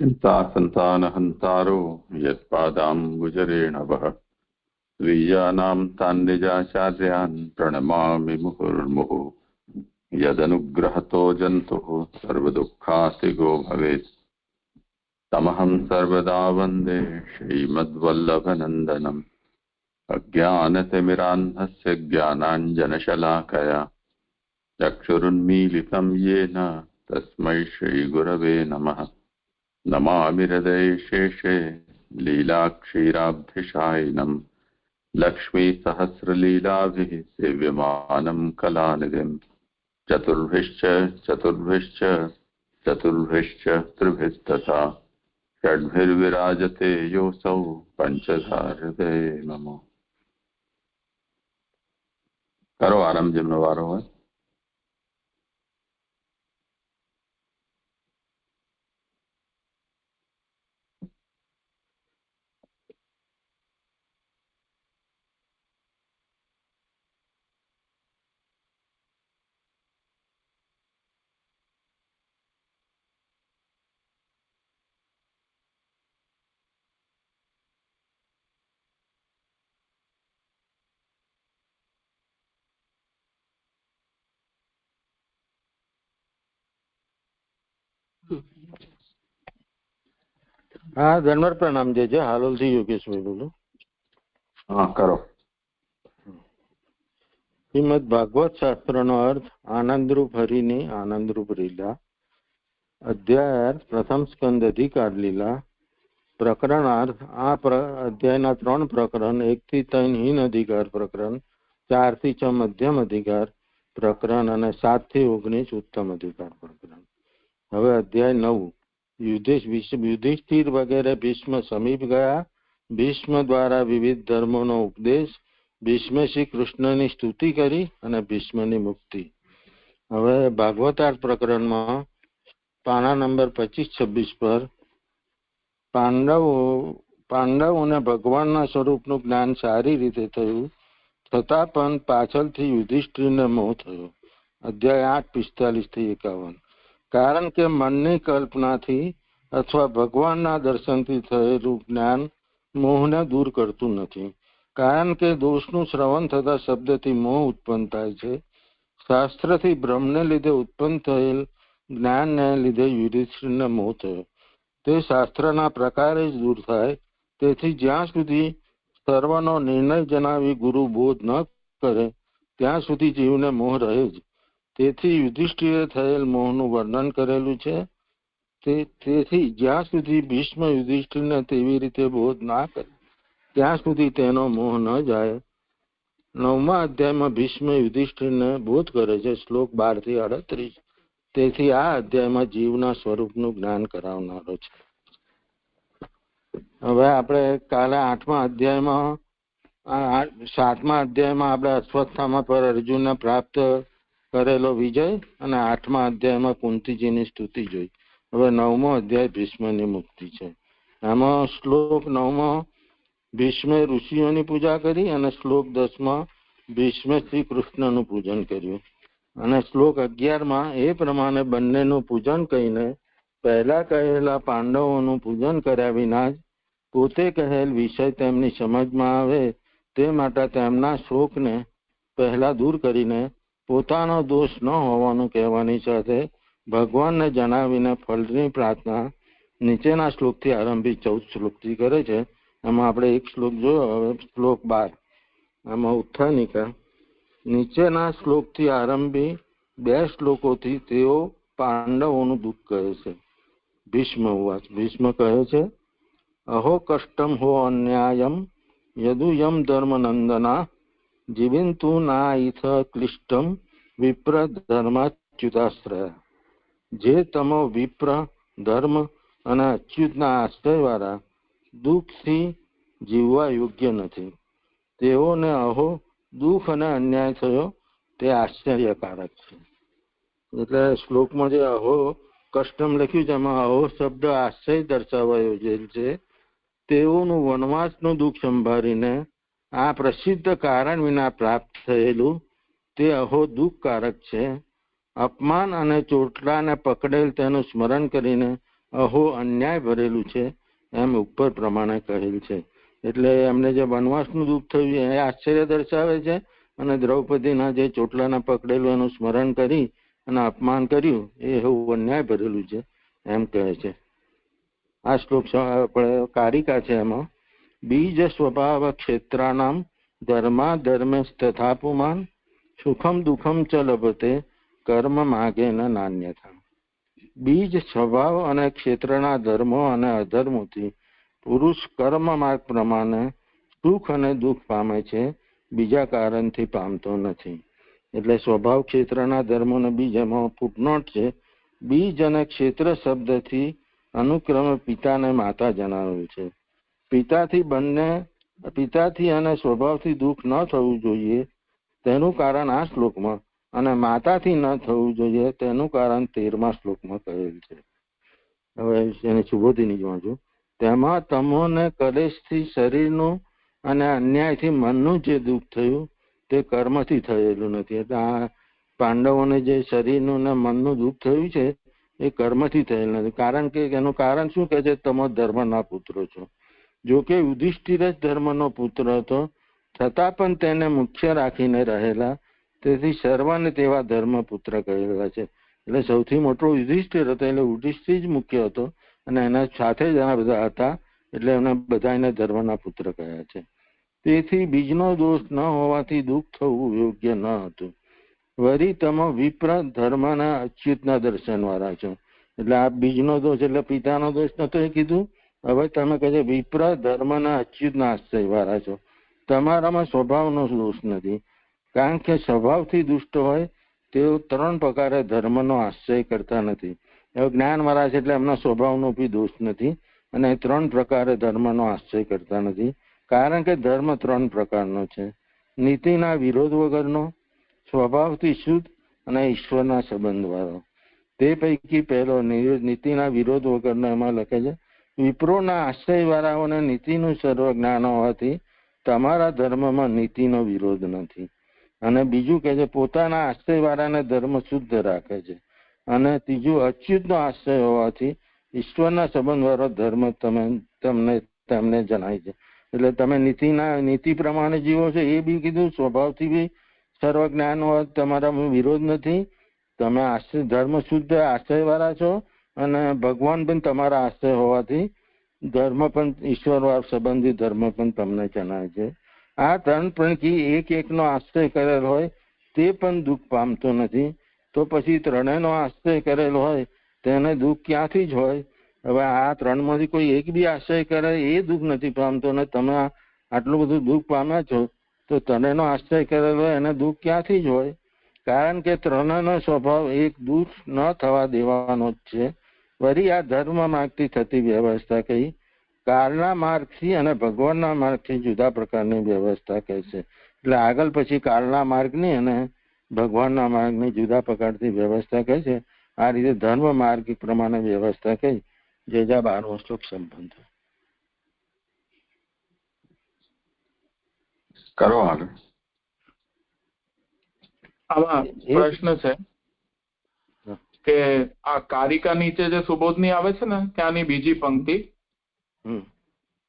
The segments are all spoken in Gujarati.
चिंता संतानहंतारो यत्पादाम्बुजरेणवः स्वीयानां तान्निजाचार्यान् प्रणमामि मुहुर्मुहुः। यदनुग्रहतो जन्तुः सर्वदुःखातिगो भवेत् तमहं सर्वदा वन्दे श्रीमद्वल्लभनन्दनम्। अज्ञानतिमिरान्धस्य ज्ञानाञ्जनशलाकया चक्षुरुन्मीलितं येन तस्मै श्रीगुरवे नमः। नमामि हृदये शेषे लीलाक्षीराब्धिशायिनम् लक्ष्मीसहस्रलीलाभिः सेव्यमानं कलानिधिम्। चतुर्भिश्च त्रिभिस्तथा षड्भिर्विराजते योऽसौ पंचधा हृदये मम। करो आरंभ जिम्नो वारो है। हाँ धन्यवाद प्रणाम जय जय हालोल थी योगेश भाई बोलो। हाँ करो। શ્રીમદ ભાગવત શાસ્ત્રનો અર્થ આનંદરૂપ હરિની આનંદરૂપ લીલા. અધ્યાયાર્થ પ્રથમ સ્કંદ અધિકાર લીલા. પ્રકરણાર્થ આ અધ્યાયના 3 પ્રકરણ 1 થી 3 હીન અધિકાર પ્રકરણ, 4 થી 6 મધ્યમ અધિકાર પ્રકરણ અને 7 થી 19 ઉત્તમ અધિકાર પ્રકરણ. હવે અધ્યાય 9. યુધિષ્ઠિર વગેરે ભીષ્મ સમીપ ગયા. ભીષ્મ દ્વારા વિવિધ ધર્મોનો ઉપદેશ. ભીષ્મે શ્રી કૃષ્ણની સ્તુતિ કરી અને ભીષ્મની મુક્તિ. હવે ભાગવતાર્થ પ્રકરણમાં પાના નંબર 25-26 પર પાંડવોને ભગવાનના સ્વરૂપનું જ્ઞાન સારી રીતે થયું, છતાં પણ પાછળથી યુધિષ્ઠિરને મોહ થયો. અધ્યાય 8 45 થી 51. કારણ કે મનની કલ્પનાથી અથવા ભગવાનના દર્શનથી થયેલું જ્ઞાન મોહને દૂર કરતું નથી. કારણ કે દોષનું શ્રવણ થતા શબ્દથી મોહ ઉત્પન્ન થાય છે. શાસ્ત્રથી ભ્રમને લીધે ઉત્પન્ન થયેલ જ્ઞાનને લીધે યુધિષ્ઠિરને મોહ થયો. તે શાસ્ત્રના પ્રકારે જ દૂર થાય. તેથી જ્યાં સુધી સર્વનો નિર્ણય જણાવી ગુરુ બોધ ન કરે ત્યાં સુધી જીવને મોહ રહે જ. તેથી યુધિષ્ઠિરે થયેલ મોહનું વર્ણન કરેલું છે. તેથી જ્યાં સુધી ભીષ્મ યુધિષ્ઠિરને તેવી રીતે બોધ ના કરે ત્યાં સુધી તેનો મોહ ન જાય. 9મા અધ્યાયમાં ભીષ્મ યુધિષ્ઠિરને બોધ કરે છે. શ્લોક 12 થી 38. તેથી આ અધ્યાયમાં જીવના સ્વરૂપનું જ્ઞાન કરાવનારો છે. હવે આપણે કાલે 8મા અધ્યાયમાં 7મા અધ્યાયમાં આપણે અશ્વત્થામા પર અર્જુનને પ્રાપ્ત કરેલો વિજય અને 8મા અધ્યાયમાં કુંતીજીની સ્તુતિ જોઈ. હવે 9મો અધ્યાય ભીષ્મની મુક્તિ છે. આમાં શ્લોક 9માં ભીષ્મે ઋષિઓની પૂજા કરી અને શ્લોક 10માં ભીષ્મે શ્રી કૃષ્ણનું પૂજન કર્યું અને શ્લોક 11માં એ પ્રમાણે બંનેનું પૂજન કહીને પહેલા કહેલા પાંડવોનું પૂજન કર્યા વિના જ પોતે કહેલ વિષય તેમની સમજમાં આવે તે માટે તેમના શોકને પહેલા દૂર કરીને પોતાનો દોષ ન હોવાનું કહેવાની સાથે ભગવાનને જણાવીને ફળની પ્રાર્થના નીચેના શ્લોકથી આરંભી 14 શ્લોકથી કરે છે. એમાં આપણે એક શ્લોક જોયો. હવે શ્લોક 12. આમાં ઉત્થાનિકા નીચેના શ્લોકથી આરંભી 2 શ્લોકોથી તેઓ પાંડવોનું દુઃખ કહે છે. ભીષ્મ ઉવાચ. ભીષ્મ કહે છે, અહો કષ્ટમ હો અન્યાયમ યદુયમ ધર્મનંદના જીવિંતુ ના ઇથ ક્લિષ્ટમ વિપ્ર ધર્માચ્યુતાશ્રય. જે તમો વિપ્ર ધર્મ અને અચ્યુતના આશ્રયવાળા દુઃખથી જીવવા યોગ્ય નથી. તેઓને અહો દુઃખ અને અન્યાય થયો તે આશ્ચર્યકારક છે. એટલે શ્લોકમાં જે અહો કષ્ટમ લખ્યું છે એમાં અહો શબ્દ આશ્ચર્ય દર્શાવવા યોજેલ છે. તેઓનું વનવાસનું દુઃખ સંભાળીને આ પ્રસિદ્ધ કારણ વિના પ્રાપ્ત થયેલું તે અહો દુઃખકારક છે. અપમાન અને ચોટલાને પકડેલ તેનું સ્મરણ કરીને અહો અન્યાય ભરેલું છે એમ ઉપર પ્રમાણે કહેલ છે. એટલે એમને જે વનવાસનું દુઃખ થયું એ આશ્ચર્ય દર્શાવે છે, અને દ્રૌપદીના જે ચોટલાના પકડેલું એનું સ્મરણ કરી અને અપમાન કર્યું એ એવું અન્યાય ભરેલું છે એમ કહે છે. આ શ્લોક કારિકા છે. એમાં બીજ સ્વભાવ ક્ષેત્રાનામ ધર્મા ધર્મે તથા પુમાન સુખમ દુઃખમ ચ લભતે કર્મ માગે ન નાન્યથા. બીજ સ્વભાવ અને ક્ષેત્રના ધર્મો અને અધર્મોથી પુરુષ કર્મ માર્ગ પ્રમાણે સુખ અને દુઃખ પામે છે, બીજા કારણથી પામતો નથી. એટલે સ્વભાવ ક્ષેત્રના ધર્મોને બીજ એમાં ફૂટનોટ છે. બીજ અને ક્ષેત્ર શબ્દથી અનુક્રમે પિતા અને માતા જણાવેલ છે. પિતાથી અને સ્વભાવથી દુઃખ ન થવું જોઈએ તેનું કારણ આ શ્લોકમાં, અને માતાથી ન થવું જોઈએ તેનું કારણ 13મા શ્લોકમાં કહેલ છે. હવે એને સુબોધિની વાંચો. તેમાં તમોને કલેશથી શરીરનું અને અન્યાયથી મનનું જે દુઃખ થયું તે કર્મથી થયેલું નથી. એટલે આ પાંડવોને જે શરીરનું ને મનનું દુઃખ થયું છે એ કર્મથી થયેલું નથી. કારણ કે એનું કારણ શું કહે છે? તમે ધર્મના પુત્રો છો. જો કે યુધિષ્ઠિર જ ધર્મનો પુત્ર હતો, છતાં પણ તેને મુખ્ય રાખીને રહેલા, તેથી સર્વને તેવા ધર્મપુત્ર કહેલા છે. એટલે સૌથી મોટો યુધિષ્ઠિર હતો, એટલે યુધિષ્ઠિર જ મુખ્ય હતો, અને એના સાથે જ આ બધા હતા, એટલે એમને બધા એને ધર્મના પુત્ર કહ્યા છે. તેથી બીજનો દોષ ન હોવાથી દુઃખ થવું યોગ્ય ન હતું. વરી તમે વિપ્ર ધર્મના અચ્યુતના દર્શન વાળા છો. એટલે આ બીજનો દોષ એટલે પિતાનો દોષ નતો એ કીધું. હવે તમે કહે છે વિપ્ર ધર્મના અચ્યુતના આશ્રય વાળા છો. તમારામાં સ્વભાવનો દોષ નથી, કારણ કે સ્વભાવથી દુષ્ટ હોય તેઓ 3 પ્રકારે ધર્મનો આશ્રય કરતા નથી. એવો જ્ઞાન વાળા છે એટલે એમના સ્વભાવનો બી દોષ નથી, અને 3 પ્રકારે ધર્મનો આશ્રય કરતા નથી. કારણ કે ધર્મ 3 પ્રકારનો છે: નીતિના વિરોધ વગરનો, સ્વભાવથી શુદ્ધ, અને ઈશ્વરના સંબંધ વાળો. તે પૈકી પહેલો નીતિના વિરોધ વગરનો એમાં લખે છે વિપ્રોના આશ્રય વાળાઓને નીતિનું સર્વ જ્ઞાન હોવાથી તમારા ધર્મમાં નીતિનો વિરોધ નથી. અને બીજું કે છે પોતાના આશ્રય વાળાને ધર્મ શુદ્ધ રાખે છે. અને ત્રીજું અચ્યુતનો આશ્રય હોવાથી ઈશ્વરના સંબંધ વાળો ધર્મ તમને જણાય છે. એટલે તમે નીતિ પ્રમાણે જીવો છો એ બી કીધું. સ્વભાવથી બી સર્વ જ્ઞાન હોવા તમારામાં વિરોધ નથી. તમે આશ્રય ધર્મ શુદ્ધ આશ્રય વાળા છો, અને ભગવાન પણ તમારા આશ્રય હોવાથી ધર્મ પણ ઈશ્વર સંબંધી ધર્મ પણ તમને જણાય છે. આ 3 પૈકી એકનો આશ્રય કરેલ હોય તે પણ દુઃખ પામતો નથી, તો પછી 3નો આશ્રય કરેલો હોય તેને દુઃખ ક્યાંથી જ હોય? હવે આ 3માંથી કોઈ એક બી આશ્રય કરે એ દુઃખ નથી પામતો, ને તમે આટલું બધું દુઃખ પામ્યા છો તો 3નો આશ્રય કરેલો હોય એને દુઃખ ક્યાંથી જ હોય? કારણ કે 3નો સ્વભાવ એક દુઃખ ન થવા દેવાનો જ છે. વળી આ ધર્મ માર્ગથી થતી વ્યવસ્થા કહી કાળના માર્ગથી અને ભગવાનના માર્ગથી જુદા પ્રકારની વ્યવસ્થા કહે છે. એટલે આગળ પછી કાળના માર્ગની અને ભગવાનના માર્ગની જુદા પ્રકારની વ્યવસ્થા કહે છે. આ રીતે ધર્મ માર્ગ પ્રમાણે વ્યવસ્થા કહી. જે 12મો શ્લોક સંપન્ન થયો. કરો આગળ. આમાં પ્રશ્ન છે કે આ કારિકા નીચે જે સુબોધની આવે છે ને ત્યાંની બીજી પંક્તિ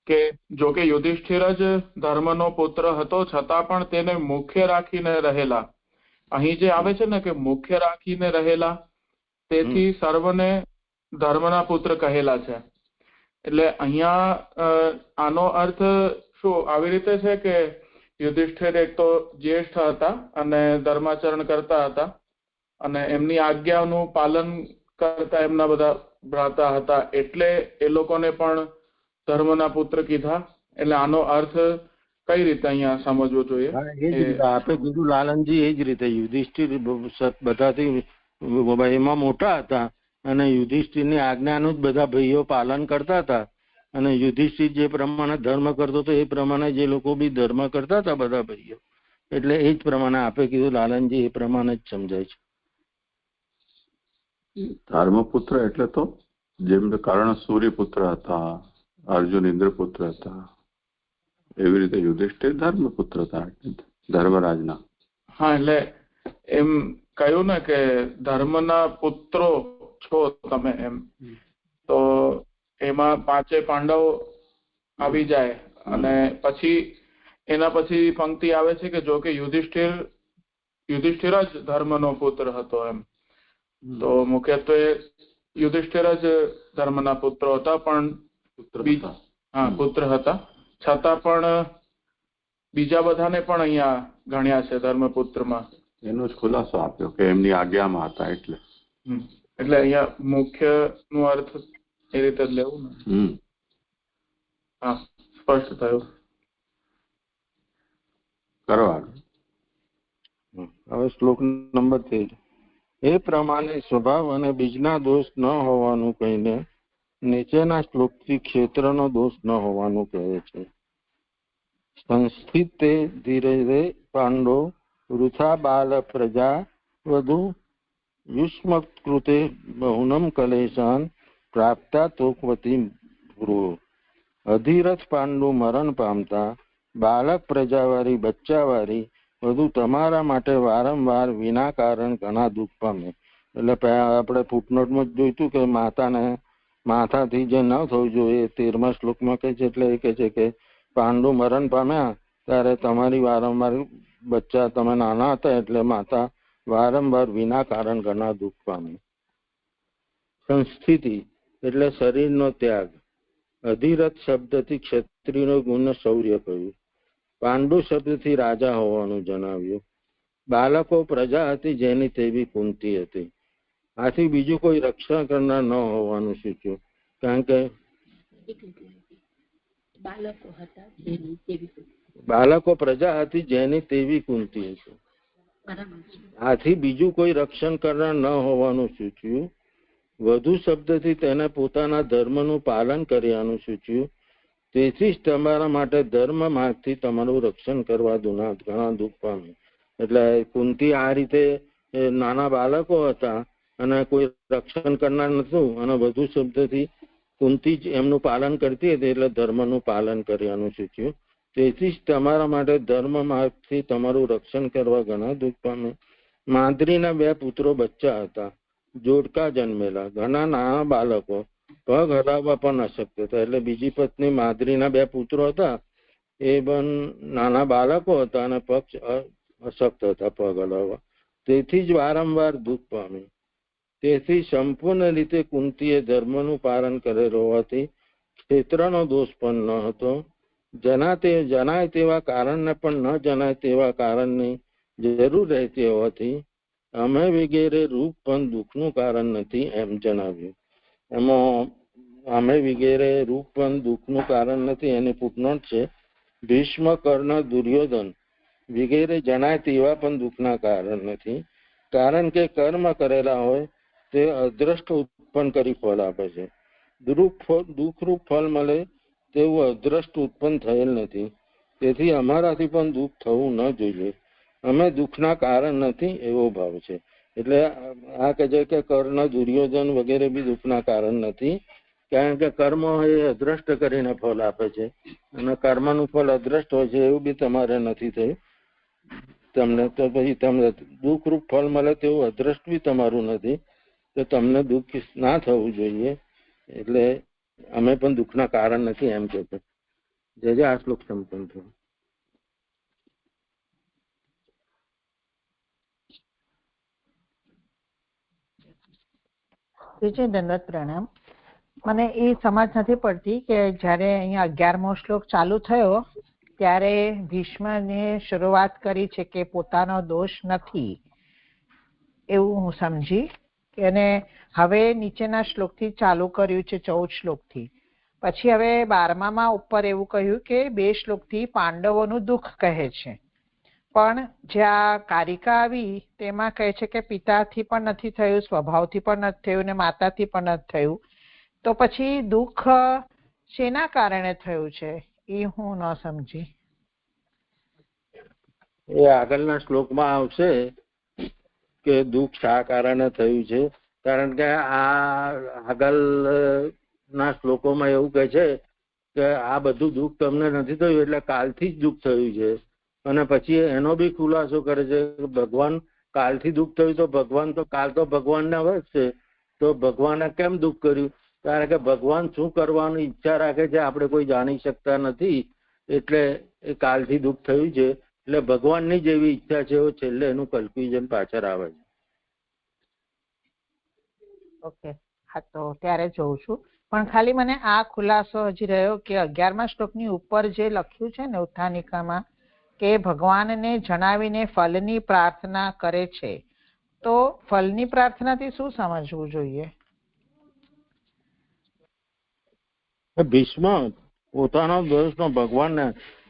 કે જો કે યુધિષ્ઠિર જ ધર્મનો પુત્ર હતો છતાં પણ તેને મુખ્ય રાખીને રહેલા. અહીં જે આવે છે ને કે મુખ્ય રાખીને રહેલા, તેથી સર્વને ધર્મના પુત્ર કહેલા છે. એટલે અહીંયા આનો અર્થ શું આવી રીતે છે કે યુધિષ્ઠિર એક તો જ્યેષ્ઠ હતા અને ધર્માચરણ કરતા હતા, અને એમની આજ્ઞાનું પાલન કરતા એમના બધા ભ્રાતા હતા, એટલે એ લોકોને પણ ધર્મના પુત્ર કીધા. એટલે આનો અર્થ કઈ રીતે અહીંયા સમજવો જોઈએ? આપે કીધું લાલનજી એ જ રીતે યુધિષ્ઠિર બધાથી એમાં મોટા હતા, અને યુધિષ્ઠિરની આજ્ઞાનું જ બધા ભાઈઓ પાલન કરતા હતા, અને યુધિષ્ઠિર જે પ્રમાણે ધર્મ કરતો હતો એ પ્રમાણે જે લોકો બી ધર્મ કરતા હતા બધા ભાઈઓ. એટલે એ જ પ્રમાણે આપે કીધું લાલનજી એ પ્રમાણે જ સમજાય છે. ધર્મપુત્ર એટલે તો જેમ કર્ણ સૂર્યપુત્ર હતા, અર્જુન ઇન્દ્રપુત્ર હતા, એવી રીતે યુધિષ્ઠિર ધર્મપુત્ર હતા, ધર્મરાજના. હા, એટલે એમ કહ્યું ને કે ધર્મના પુત્રો છો તમે એમ. તો એમાં પાંચે પાંડવ આવી જાય અને પછી એના પછી પંક્તિ આવે છે કે જો કે યુધિષ્ઠિર જ ધર્મનો પુત્ર હતો એમ. તો મુખ્યત્વે યુધિષ્ઠિર જ ધર્મના પુત્રો હતા, પણ પુત્ર હતા, છતાં પણ બીજા બધાને પણ અહીંયા ગણ્યા છે ધર્મપુત્રમાં. એનો જ ખુલાસો આપ્યો કે એમની આજ્ઞામાં હતા એટલે અહીંયા મુખ્ય નું અર્થ એ રીતે જ લેવું ને. હા, સ્પષ્ટ થયું. કરવા હવે શ્લોક નંબર 13. એ પ્રમાણે સ્વભાવ અને બીજના દોષ ન હોવાનું કહીને નીચેના શ્લોકથી ક્ષેત્રનો દોષ ન હોવાનું કહે છે. સંસ્થિતે ધીરે પાંડો વૃથા બાલ પ્રજા વધુ યુષ્મકૃતે બહુનમ કલેશાન પ્રાપ્તા તોકવતી ગૃહો. અધિરથ પાંડુ મરણ પામતા બાલક પ્રજાવાળી બચ્ચાવાળી વધુ તમારા માટે વારંવાર વિના કારણ ઘણા દુઃખ પામે. એટલે આપણે ફૂટનોટમાં જ જોઈતું કે માથાથી જે ન થવું જોઈએ 13મા શ્લોકમાં કહે છે. એટલે એ કહે છે કે પાંડુ મરણ પામ્યા ત્યારે તમારી વારંવાર બચ્ચા, તમે નાના હતા એટલે માતા વારંવાર વિના કારણ ઘણા દુઃખ પામે. સંસ્થિતિ એટલે શરીરનો ત્યાગ. અધિરથ શબ્દથી ક્ષત્રિયનો ગુણ શૌર્ય કહ્યું. પાંડુ શબ્દથી રાજા હોવાનું જણાવ્યું. બાળકો પ્રજા હતી જેની તેવી કુંતી હતી. આથી બીજું કોઈ રક્ષણ કરનાર ન હોવાનું સૂચ્યું, કારણ કે બાળકો પ્રજા હતી જેની તેવી કુંતી હતી. આથી બીજું કોઈ રક્ષણ કરનાર ન હોવાનું સૂચ્યું. વધુ શબ્દથી તેને પોતાના ધર્મનું પાલન કર્યાનું સૂચ્યું. તેથી જ તમારા માટે ધર્મ માર્ગથી તમારું રક્ષણ કરવા ઘણા દુઃખ પામે. એટલે કુંતી આ રીતે નાના બાળકો હતા અને કોઈ રક્ષણ કરનાર નતું, અને વધુ શબ્દથી કુંતી જ એમનું પાલન કરતી હતી એટલે ધર્મનું પાલન કર્યાનું સૂચ્યું. તેથી જ તમારા માટે ધર્મ માર્ગથી તમારું રક્ષણ કરવા ઘણા દુઃખ પામે. માંદ્રીના 2 પુત્રો બચ્ચા હતા, જોડકા જન્મેલા, ઘણા નાના બાળકો, પગ હલાવવા પણ અશક્ય હતા. એટલે બીજી પત્ની માદ્રીના 2 પુત્રો હતા, એ પણ નાના બાળકો હતા અને પગ અશક્ત હતા પગ હલાવવા. તેથી જ વારંવાર દુઃખ પામ્યું. તેથી સંપૂર્ણ રીતે કુંતીએ ધર્મનું પાલન કરેલ હોવાથી ક્ષેત્રનો દોષ પણ ન હતો. જણાય તેવા કારણને પણ ન જણાય તેવા કારણની જરૂર રહેતી હોવાથી અમે વગેરે રૂપ પણ દુઃખનું કારણ નથી એમ જણાવ્યું. એમાં અમે વગેરે રૂપ પણ દુઃખનું કારણ નથી એની ફૂટનોટ છે. ભીષ્મ, કર્ણ, દુર્યોધન વગેરે જણાય તેવા પણ દુઃખના કારણ નથી, કારણ કે કર્મ કરેલા હોય તે અદ્રષ્ટ ઉત્પન્ન કરી ફળ આપે છે. દુઃખરૂપ ફળ મળે તેવું અદ્રષ્ટ ઉત્પન્ન થયેલ નથી. તેથી અમારાથી પણ દુઃખ થવું ન જોઈએ. અમે દુઃખના કારણ નથી એવો ભાવ છે. એટલે આ કહે છે કે કર્ણ, દુર્યોધન વગેરે બી દુઃખના કારણ નથી, કારણ કે કર્મ એ અદ્રષ્ટ કરીને ફળ આપે છે, અને કર્મનું ફળ અદ્રષ્ટ હોય છે એવું બી તમારે નથી થયું તમને. તો પછી તમને દુઃખરૂપ ફળ મળે તેવું અદ્રષ્ટ બી તમારું નથી, તો તમને દુઃખ ના થવું જોઈએ. એટલે અમે પણ દુઃખના કારણ નથી એમ કે છે. જે આ શ્લોક સંપન્ન થયો. દંડવત પ્રણામ. મને એ સમજ નથી પડતી કે જયારે અહીંયા 11મો શ્લોક ચાલુ થયો ત્યારે ભીષ્મને શરૂઆત કરી છે કે પોતાનો દોષ નથી એવું હું સમજી, અને હવે નીચેના શ્લોકથી ચાલુ કર્યું છે 14 શ્લોકથી. પછી હવે 12મા ઉપર એવું કહ્યું કે 2 શ્લોકથી પાંડવોનું દુઃખ કહે છે, પણ જ્યાં કારિકા આવી તેમાં કહે છે કે પિતાથી પણ નથી થયું, સ્વભાવથી પણ નથી થયું, ને માતાથી પણ નથી થયું. તો પછી દુઃખ શેના કારણે થયું છે એ હું ન સમજી. એ આગળના શ્લોકમાં આવશે કે દુઃખ શા કારણે થયું છે. કારણ કે આ આગળના શ્લોકોમાં એવું કહે છે કે આ બધું દુઃખ તમને નથી થયું એટલે કાલથી જ દુઃખ થયું છે. અને પછી એનો બી ખુલાસો કરે છે કે ભગવાન કાલથી દુઃખ થયું તો ભગવાન તો કાલ તો ભગવાનના વર્ષ છે, તો ભગવાને કેમ દુઃખ કર્યું? કારણ કે ભગવાન શું કરવાની ઈચ્છા રાખે છે આપણે કોઈ જાણી શકતા નથી, એટલે એ કાલથી દુઃખ થયું છે, એટલે ભગવાનની જેવી ઈચ્છા છે એવું છેલ્લે એનું કન્ફ્યુઝન પાછળ આવે છે. ઓકે, હા તો ત્યારે જોઉં છું. પણ ખાલી મને આ ખુલાસો હજી રહ્યો કે 11મા શ્લોકની ઉપર જે લખ્યું છે ને ઉત્થાનિકામાં કે ભગવાનને જણાવીને ફલની પ્રાર્થના કરે છે, તો ફલની પ્રાર્થનાથી શું સમજવું જોઈએ? ભીષ્મ પોતાનો દોષનો ભગવાનને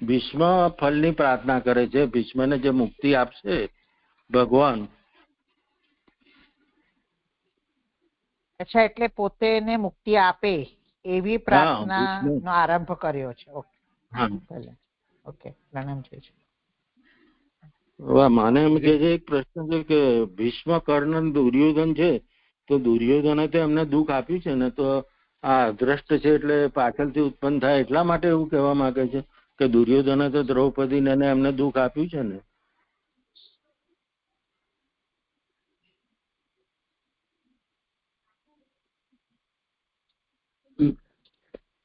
ભીષ્મ ફલની પ્રાર્થના કરે છે. ભીષ્મને જે મુક્તિ આપશે ભગવાન. અચ્છા, એટલે પોતે એને મુક્તિ આપે એવી પ્રાર્થના નો આરંભ કર્યો છે. ઓકે, પ્રણામ છે. મને એમ કે છે એક પ્રશ્ન છે કે ભીષ્મ કર્ણ દુર્યોધન છે, તો દુર્યોધને તો એમને દુઃખ આપ્યું છે ને, તો આ દ્રષ્ટ છે એટલે પાછળથી ઉત્પન્ન થાય એટલા માટે એવું કહેવા માંગે છે કે દુર્યોધને તો દ્રૌપદીને એમને દુઃખ આપ્યું છે ને.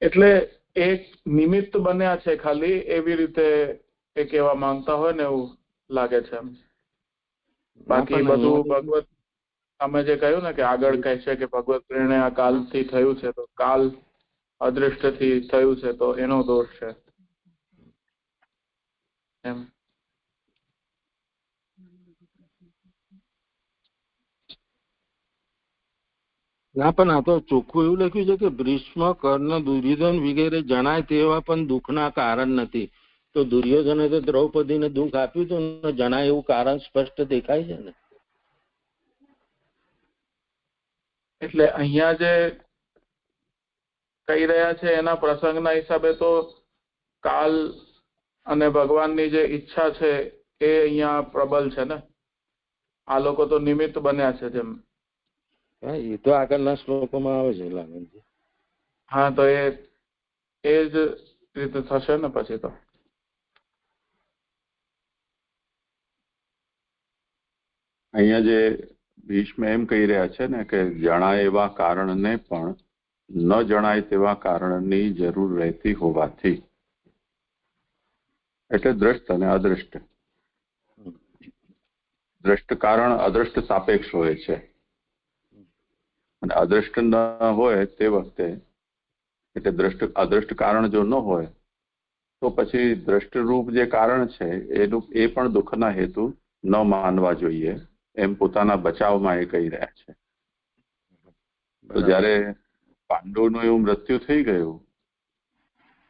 એટલે એક નિમિત્ત બન્યા છે ખાલી, એવી રીતે એ કહેવા માંગતા હોય ને એવું લાગે છે. બાકી બધું ભગવત અમે જે કહ્યું ને કે આગળ કહે છે કે ભગવત પ્રેરણે આ કાલથી થયું છે, તો કાલ અદૃષ્ટથી થયું છે તો એનો દોષ છે એમ. ના, પણ આ તો ચોખ્ખું એવું લખ્યું છે કે ભીષ્મ કર્ણ દુર્યોધન વગેરે જણાય તેવા પણ દુઃખના કારણ નથી. તો દુર્યોધને તો દ્રૌપદીને દુઃખ આપ્યું હતું ને, જણાય એવું કારણ સ્પષ્ટ દેખાય છે ને. એટલે અહીંયા જે કહી રહ્યા છે એના પ્રસંગના હિસાબે તો કાલ અને ભગવાનની જે ઈચ્છા છે એ અહીંયા પ્રબલ છે ને. આ લોકો તો નિમિત્ત બન્યા છે જેમ. એ તો આગળના શ્લોકોમાં આવે છે લાગણજી. હા, તો એ જ રીતે થશે ને પછી તો. અહીંયા જે ભીષ્મ એમ કહી રહ્યા છે ને કે જણાય એવા કારણને પણ ન જણાય તેવા કારણની જરૂર રહેતી હોવાથી, એટલે દ્રષ્ટ અને અદ્રષ્ટ. દ્રષ્ટ કારણ અદ્રષ્ટ સાપેક્ષ હોય છે, અને અદ્રષ્ટ ન હોય તે વખતે, એટલે અદ્રષ્ટ કારણ જો ન હોય તો પછી દ્રષ્ટરૂપ જે કારણ છે એ પણ દુઃખના હેતુ ન માનવા જોઈએ, એમ પોતાના બચાવમાં એ કહી રહ્યા છે. તો જયારે પાંડવોનું એવું મૃત્યુ થઈ ગયું,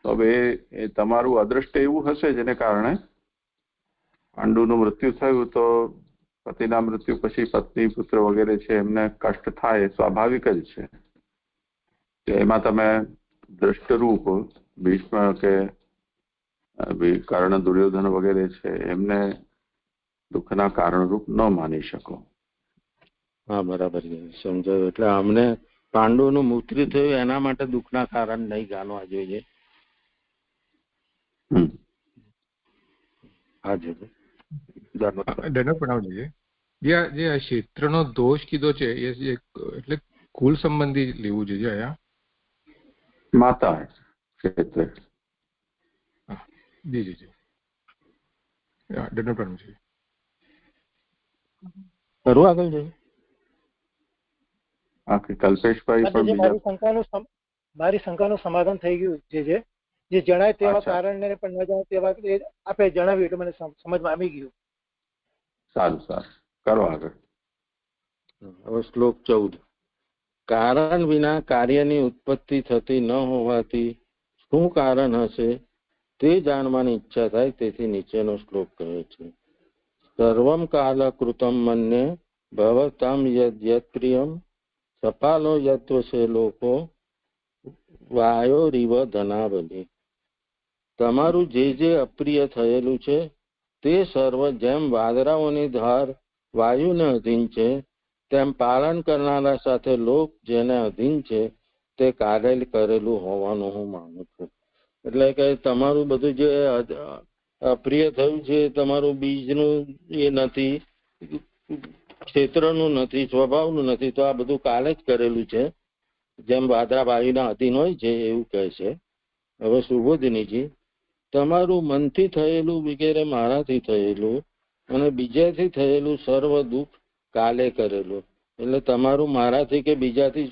તો હવે એ તમારું અદ્રષ્ટ એવું હશે જેને કારણે પાંડુનું મૃત્યુ થયું, તો પતિના મૃત્યુ પછી પત્ની પુત્ર વગેરે છે એમને કષ્ટ થાય, સ્વાભાવિક જ છે. એમાં તમે દ્રષ્ટરૂપ ભીષ્મ કે કર્ણ દુર્યોધન વગેરે છે એમને દુઃખના કારણરૂપ ન માની શકો. હા, બરાબર સમજાયું. એટલે અમને પાંડવોનું મૃત્યુ થયું એના માટે દુઃખના કારણ નહીં જાણવા જોઈએ. હા જી, પ્રણામજી. જે આ ક્ષેત્રનો દોષ કીધો છે એ એટલે કુલ સંબંધી લેવું જોઈએ અહીંયા. માતા ક્ષેત્ર. જી જી જી. દંડ પ્રણામજી. કરું આગળ જઈએ. કલ્પેશભાઈ, મારી શંકાનું સમાધાન થઈ ગયું. જે જણાય તેવા કારણને પણ ન જણાય તેવા આપે જણાવ્યું એટલે મને સમજમાં આવી ગયું. સારું સારું, કરો આગળ. હવે શ્લોક 14. કારણ વિના કાર્યની ઉત્પત્તિ થતી ન હોવાથી શું કારણ હશે તે જાણવાની ઈચ્છા થાય, તેથી નીચેનો શ્લોક કહે છે. સર્વમ કાલ કૃતમ મન્યે ભવતામ યદ પ્રિયમ સપાલો યત્વસે લોકો વાયોરિવ ધનાવલી. તમારું જે અપ્રિય થયેલું છે તે સર્વ જેમ વાદળાઓની ધાર વાયુને અધીન છે, તેમ પાલન કરનારા સાથે લોક જેને અધીન છે તે કારેલ કરેલું હોવાનું હું માનું છું. એટલે કે તમારું બધું જે અપ્રિય થયું છે તમારું બીજનું એ નથી, ક્ષેત્રનું નથી, સ્વભાવનું નથી, તો આ બધું કાલે જ કરેલું છે. જેમ વાદળા વાયુના અધીન હોય છે એવું કહે છે. હવે સુબોધિનીજી, તમારું મનથી થયેલું વગેરે મારાથી થયેલું અને બીજાથી થયેલું સર્વ દુઃખ કાલે કરેલું. એટલે તમારું મારાથી કે બીજાથી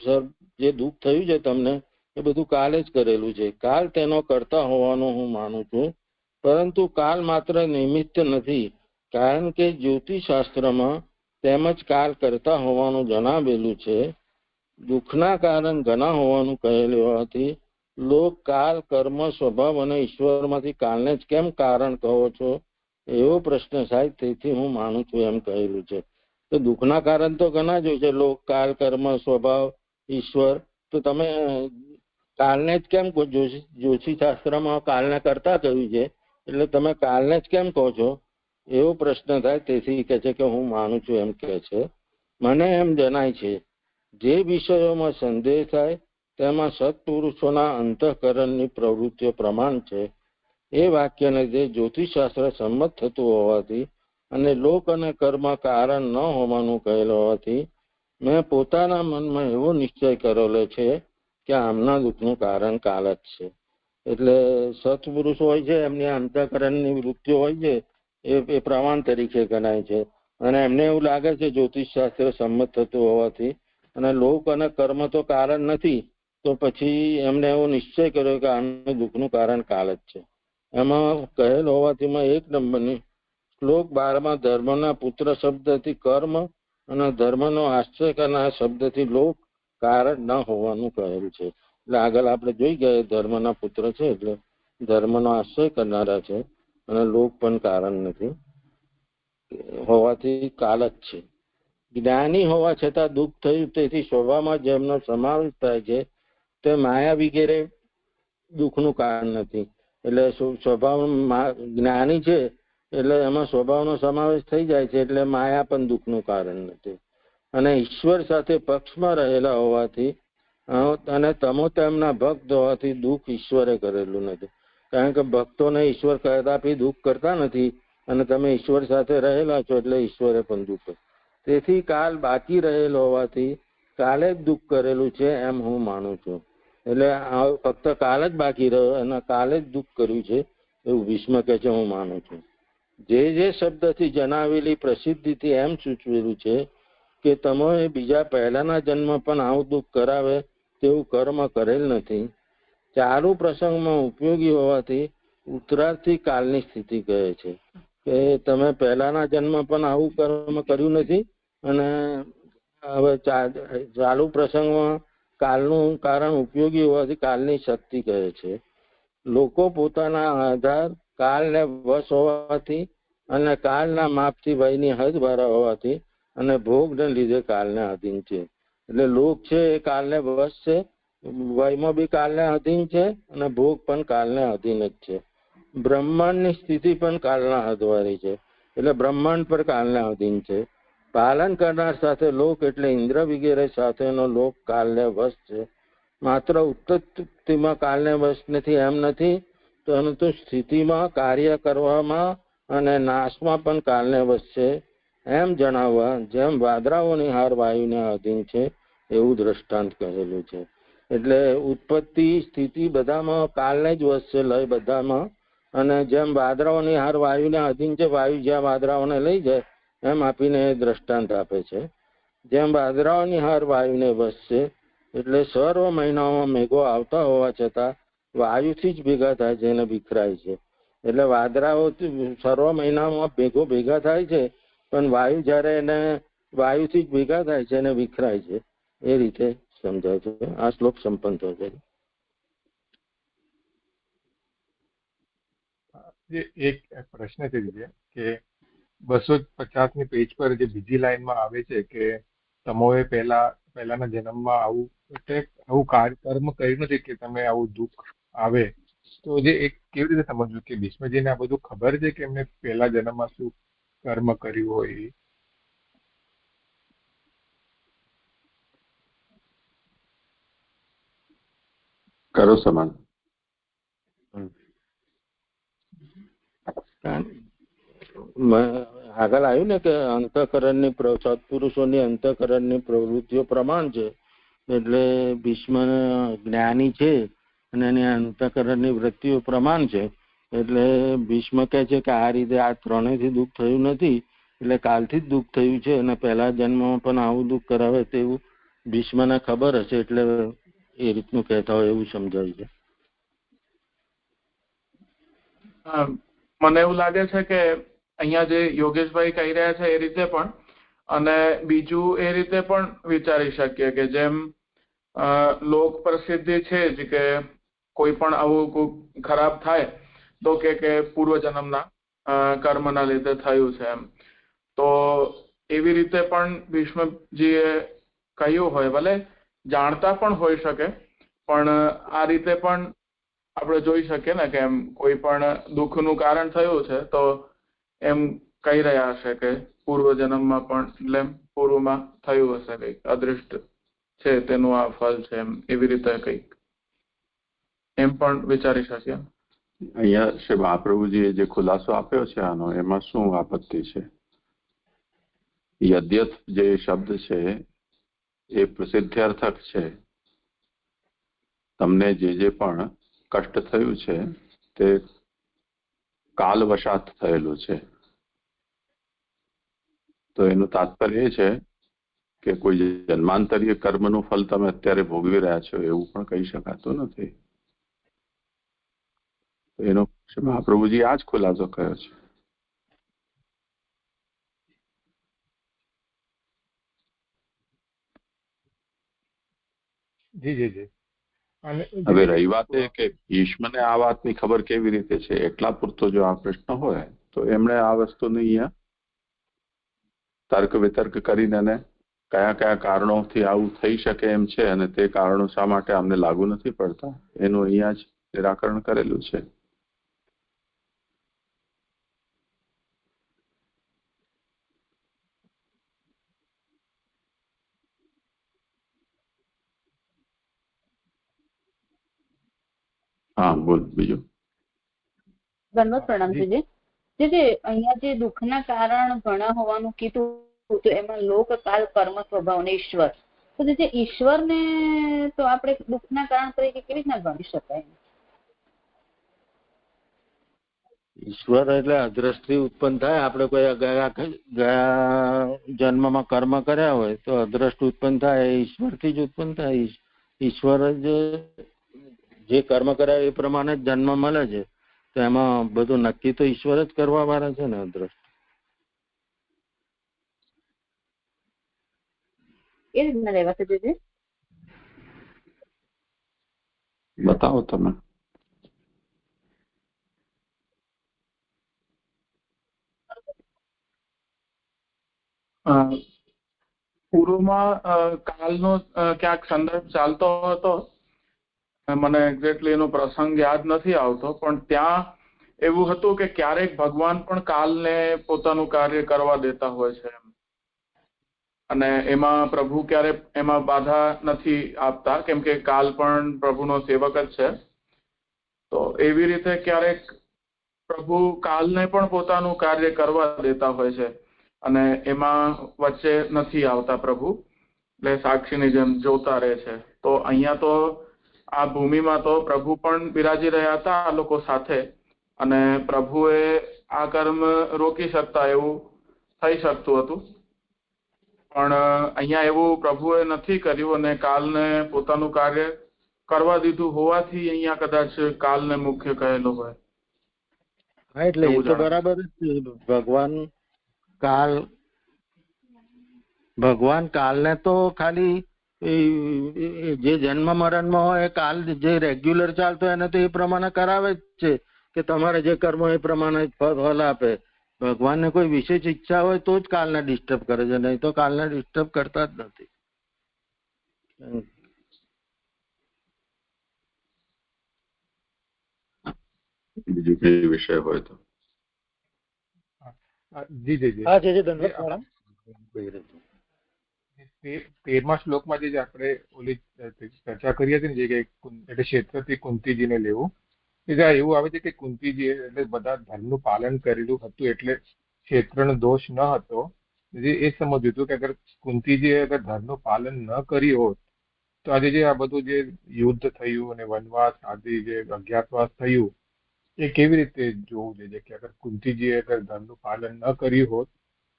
જે દુઃખ થયું છે તમને એ બધું કાલે જ કરેલું છે. કાલ તેનો કરતા હોવાનું હું માનું છું, પરંતુ કાલ માત્ર નિમિત્ત નથી, કારણ કે જ્યોતિષશાસ્ત્રમાં તેમજ કાલ કરતા હોવાનું જણાવેલું છે. દુઃખના કારણ ઘણા હોવાનું કહેલું હોવાથી લોક કાલ, કર્મ, સ્વભાવ અને ઈશ્વરમાંથી કાલને જ કેમ કારણ કહો છો એવો પ્રશ્ન સાહેબ, તેથી હું માનું છું એમ કહેલું છે. તો દુઃખના કારણ તો ઘણા જ હોય છે, લોક, કાલ, કર્મ, સ્વભાવ, ઈશ્વર. તો તમે કાલને જ કેમ કહો? જ્યોતિષશાસ્ત્રમાં કાલને કરતા કહ્યું છે, એટલે તમે કાલને જ કેમ કહો છો એવો પ્રશ્ન થાય. તેથી કહે છે કે હું માનું છું એમ કહે છે. મને એમ જણાય છે, જે વિષયોમાં સંદેહ થાય તેમાં સત્પુરુષોના અંતઃકરણની પ્રવૃત્તિઓ પ્રમાણ છે. એ વાક્યને જે જ્યોતિષશાસ્ત્ર સંમત થતું હોવાથી અને લોક અને કર્મ કારણ ન હોવાનું કહેલ હોવાથી મેં પોતાના મનમાં એવો નિશ્ચય કરેલો છે કે આમના દુઃખનું કારણ કાલ જ છે. એટલે સત્પુરુષો હોય છે, એમની અંતઃકરણની વૃત્તિઓ હોય છે, એ પ્રમાણ તરીકે ગણાય છે. અને એમને એવું લાગે છે જ્યોતિષશાસ્ત્ર સંમત થતું હોવાથી અને લોક અને કર્મ તો કારણ નથી, તો પછી એમને એવો નિશ્ચય કર્યો કે આનું દુઃખનું કારણ કાલ જ છે. એમાં કહેલ હોવાથી એક નંબરની શ્લોક 12માં ધર્મના પુત્ર શબ્દથી કર્મ અને ધર્મનો આશ્રય કરનાર શબ્દથી લોક કારણ ન હોવાનું કહેલું છે. એટલે આગળ આપણે જોઈ ગયા ધર્મના પુત્ર છે એટલે ધર્મનો આશ્રય કરનારા છે અને લોક પણ કારણ નથી હોવાથી કાલ જ છે. જ્ઞાની હોવા છતાં દુઃખ થયું, તેથી સ્વભાવમાં જેમનો સમાવેશ થાય છે તે માયા વગેરે દુઃખનું કારણ નથી. એટલે સ્વભાવ જ્ઞાની છે એટલે એમાં સ્વભાવનો સમાવેશ થઈ જાય છે, એટલે માયા પણ દુઃખનું કારણ નથી. અને ઈશ્વર સાથે પક્ષમાં રહેલા હોવાથી અને તમો તેમના ભક્ત હોવાથી દુઃખ ઈશ્વરે કરેલું નથી. કારણ કે ભક્તોને ઈશ્વર કદાપી દુઃખ કરતા નથી અને તમે ઈશ્વર સાથે રહેલા છો એટલે ઈશ્વરે પણ દુઃખ. તેથી કાલ બાકી રહેલો હોવાથી કાલે જ દુઃખ કરેલું છે એમ હું માનું છું. એટલે ફક્ત કાલ જ બાકી રહ્યો અને કાલે જ દુઃખ કર્યું છે એવું ભીષ્મ કહે છે હું માનું છું. જે શબ્દથી જણાવેલી પ્રસિદ્ધિથી એમ સૂચવેલું છે કે તમે બીજા પહેલાના જન્મ પણ આવું દુઃખ કરાવે તેવું કર્મ કરેલ નથી. ચાલુ પ્રસંગમાં ઉપયોગી હોવાથી ઉત્તરાર્થી કાલની સ્થિતિ કહે છે કે તમે પહેલાના જન્મ પણ આવું કર્મ કર્યું નથી અને હવે ચાલુ પ્રસંગમાં કાલનું કારણ ઉપયોગી હોવાથી કાલની શક્તિ કહે છે. લોકો પોતાના આધાર કાલને વશ હોવાથી અને કાલના માપથી ભયની હદ ભરા હોવાથી અને ભોગને લીધે કાલને અધીન છે. એટલે લોક છે એ કાલને વશ છે, વયમાં બી કાલને અધીન છે અને ભોગ પણ કાલને અધીન જ છે. બ્રહ્માંડની સ્થિતિ પણ કાલના હદવારી છે, એટલે બ્રહ્માંડ પર કાલને અધીન છે. પાલન કરનાર સાથે લોક એટલે ઇન્દ્ર વગેરે સાથેનો લોક કાલને વશ છે. માત્ર ઉત્પત્તિમાં કાલને વશ નથી એમ નથી, પરંતુ સ્થિતિમાં, કાર્ય કરવામાં અને નાશમાં પણ કાલને વશ છે એમ જણાવવા જેમ વાદળાઓની હાર વાયુને અધીન છે એવું દ્રષ્ટાંત કહેલું છે. એટલે ઉત્પત્તિ, સ્થિતિ બધામાં કાલને જ વશ છે, લય બધામાં. અને જેમ વાદળાઓની હાર વાયુને અધીન છે, વાયુ જ્યાં વાદળાઓને લઈ જાય એમ આપીને દ્રષ્ટાંત આપે છે. જેમ વાદળાઓની હાર વાયુને વશ છે, એટલે સર્વ મહિનાઓમાં મેઘો આવતા હોવા છતાં વાયુથી જ ભેગા થાય છે અને વિખરાય છે. એટલે વાદળાઓ સર્વ મહિનામાં મેઘો ભેગા થાય છે, પણ વાયુ જયારે એને વાયુથી જ ભેગા થાય છે અને વિખરાય છે. એ રીતે સમજાય છે. આ શ્લોક સંપન્ન થયો છે. એક પ્રશ્ન છે કે 250ની પેજ પર જે બીજી લાઈનમાં આવે છે કે તમોએ પહેલાના જન્મમાં આવું કર્મ કર્યું નથી કે તમે આવું દુઃખ આવે, તો જે એક કેવી રીતે સમજવું કે ભીષ્મજીને આ બધું ખબર છે કે એમને પહેલા જન્મમાં શું કર્મ કર્યું હોય? કરો સમાન. આગળ આવ્યું ને કે અંતઃકરણની સત્પુરુષોની અંતઃકરણની પ્રવૃત્તિઓ પ્રમાણ છે. એટલે ભીષ્મ જ્ઞાની છે અને એની અંતઃકરણની વૃત્તિઓ પ્રમાણ છે. એટલે ભીષ્મ કહે છે કે આ રીતે આ ત્રણેયથી દુઃખ થયું નથી, એટલે કાલથી જ દુઃખ થયું છે અને પહેલા જન્મમાં પણ આવું દુઃખ કરાવે તેવું ભીષ્મને ખબર હશે, એટલે એ રીતનું કહેતા હોય એવું સમજાય છે. મને એવું લાગે છે કે અહીંયા જે યોગેશભાઈ કહી રહ્યા છે એ રીતે પણ, અને બીજું એ રીતે પણ વિચારી શકીએ કે જેમ લોક પ્રસિદ્ધિ છે જ કે કોઈ પણ આવું ખરાબ થાય તો કે પૂર્વજન્મના કર્મના લીધે થયું છે એમ, તો એવી રીતે પણ ભીષ્મજીએ કહ્યું હોય, ભલે જાણતા પણ હોઈ શકે, પણ આ રીતે પણ આપણે જોઈ શકીએ ને કે એમ કોઈ પણ દુઃખનું કારણ થયું છે તો એમ કહી રહ્યા હશે કે પૂર્વજન્મમાં પણ એટલે પૂર્વમાં થયું હશે કંઈક અદૃષ્ટ છે તેનું આ ફળ છે એમ, એવી રીતે કંઈક એમ પણ વિચારી શકીએ. અહીંયા શ્રી મહાપ્રભુજીએ જે ખુલાસો આપ્યો છે આનો, એમાં શું આપત્તિ છે? યદ્યત જે શબ્દ છે એ પ્રસિદ્ધ્યર્થક છે. તમને જે પણ કષ્ટ થયું છે તે કાલવશાત થયેલું છે. તો એનું તાત્પર્ય એ છે કે કોઈ જન્માંતરીય કર્મનું ફળ તમે અત્યારે ભોગવી રહ્યા છો એવું પણ કહી શકાતું નથી. એનો મહાપ્રભુજી આ જ ખુલાસો કર્યો છે. જી જી જી. હવે રહી વાત એ કે ભીષ્મને આ વાતની ખબર કેવી રીતે છે, એટલા પૂરતો જો આ પ્રશ્ન હોય તો એમણે આ વસ્તુને અહીંયા તર્ક વિતર્ક કરીને કયા કયા કારણોથી આવું થઈ શકે એમ છે અને તે કારણો શા માટે અમને લાગુ નથી પડતા એનું અહીંયા જ નિરાકરણ કરેલું છે. હા બોલ બીજું. દંડવત પ્રણામ છે. જે અહીંયા જે દુઃખના કારણ ઘણા હોવાનું કીધું તો એમાં લોક કાલ કર્મ સ્વભાવ ને ઈશ્વર, તો જે ઈશ્વરને તો આપણે દુઃખના કારણ તરીકે કેવી રીતના ગણી શકાય? ઈશ્વર એટલે અદ્રષ્ટિ ઉત્પન્ન થાય. આપણે કોઈ ગયા જન્મમાં કર્મ કર્યા હોય તો અદ્રષ્ટ ઉત્પન્ન થાય, એ ઈશ્વરથી જ ઉત્પન્ન થાય. ઈશ્વર જ જે કર્મ કર્યા એ પ્રમાણે જ જન્મ મળે છે, તો એમાં બધું નક્કી તો ઈશ્વર જ કરવા વાળા છે ને. અદ્રષ્ટ એ રીતના રહેવા છે. બતાવો તમે. પૂર્વમાં કાલનો ક્યાંક સંદર્ભ ચાલતો હતો, મને એક્ઝેક્ટલી એનો પ્રસંગ યાદ નથી આવતો, પણ ત્યાં એવું હતું કે ક્યારેક ભગવાન પણ કાલને પોતાનું કાર્ય કરવા દેતા હોય છે અને એમાં પ્રભુ ક્યારે એમાં બાધા નથી આપતા, કેમ કે કાલ પણ પ્રભુનો સેવક જ છે. તો એવી રીતે ક્યારેક પ્રભુ કાલને પણ પોતાનું કાર્ય કરવા દેતા હોય છે અને એમાં વચ્ચે નથી આવતા પ્રભુ, એટલે સાક્ષીની જેમ જોતા રહે છે. તો અહીંયા તો આ ભૂમિમાં તો પ્રભુ પણ બિરાજી રહ્યા હતા આ લોકો સાથે, અને પ્રભુએ આ કર્મ રોકી શકતા એવું થઈ શકતું હતું, પણ અહીંયા એવું પ્રભુએ નથી કર્યું અને કાલને પોતાનું કાર્ય કરવા દીધું હોવાથી અહીંયા કદાચ કાલને મુખ્ય કહેલો હોય. હા, એટલે એ તો બરાબર જ. ભગવાન કાલને તો ખાલી જે જન્મ મરણમાં હોય કાલ જે રેગ્યુલર ચાલતો એને તો એ પ્રમાણે કરાવે જ છે કે તમારે જે કર્મ એ પ્રમાણે ફળ આપે. ભગવાનને કોઈ વિશેષ ઈચ્છા હોય તો જ કાલને ડિસ્ટર્બ કરે છે, નહીં તો કાલને ડિસ્ટર્બ કરતા જ નથી. બીજું કઈ વિષય હોય તો. જી જી જી. હા જી જી ધન્યવાદ પ્રણામ. 13મા શ્લોકમાં જે આપણે ઓલી ચર્ચા કરી હતી ને, જે કે એટલે ક્ષેત્રથી કુંતીજીને લેવું, કે એવું આવે છે કે કુંતીજી એટલે બધા ધર્મનું પાલન કરેલું હતું એટલે ક્ષેત્રનો દોષ ન હતો. એ સમજ્યું હતું કે અગર કુંતીજીએ અગર ધર્મનું પાલન ન કર્યું હોત તો આજે જે આ બધું જે યુદ્ધ થયું અને વનવાસ આદિ જે અજ્ઞાતવાસ થયું એ કેવી રીતે જોવું જોઈએ કે અગર કુંતીજીએ અગર ધર્મનું પાલન ન કર્યું હોત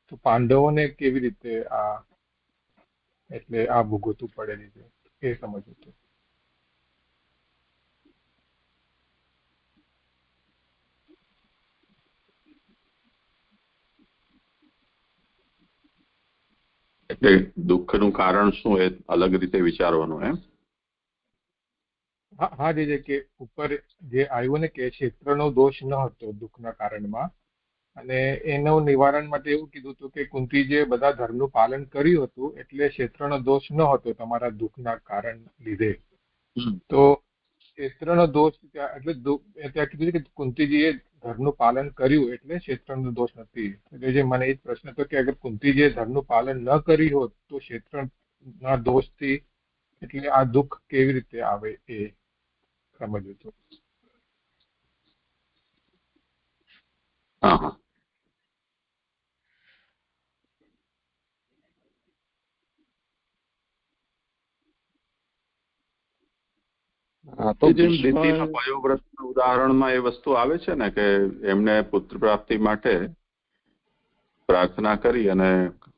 તો પાંડવોને કેવી રીતે આ ભોગવવું પડેલી છે એ સમજવું હતું. એટલે દુઃખનું કારણ શું એ અલગ રીતે વિચારવાનું એમ. હા જે કે ઉપર જે આવ્યું ને કે ક્ષેત્રનો દોષ ન હતો દુઃખના કારણમાં, અને એનું નિવારણ માટે એવું કીધું હતું કે કુંતીજીએ બધા ધર્મનું પાલન કર્યું હતું એટલે ક્ષેત્રનો દોષ ન હતો તમારા દુઃખના કારણ લીધે. તો ક્ષેત્રનો દોષ એટલે ત્યાં કીધું કે કુંતીજીએ ધર્મનું પાલન કર્યું એટલે ક્ષેત્રનો દોષ નથી. એટલે જે મને એ જ પ્રશ્ન હતો કે અગર કુંતીજીએ ધર્મનું પાલન ન કર્યું હોત તો ક્ષેત્રના દોષથી એટલે આ દુઃખ કેવી રીતે આવે એ સમજવું હતું. હા. જેમ દિતિના પયોવ્રતના ઉદાહરણમાં એ વસ્તુ આવે છે ને કે એમને પુત્ર પ્રાપ્તિ માટે પ્રાર્થના કરી અને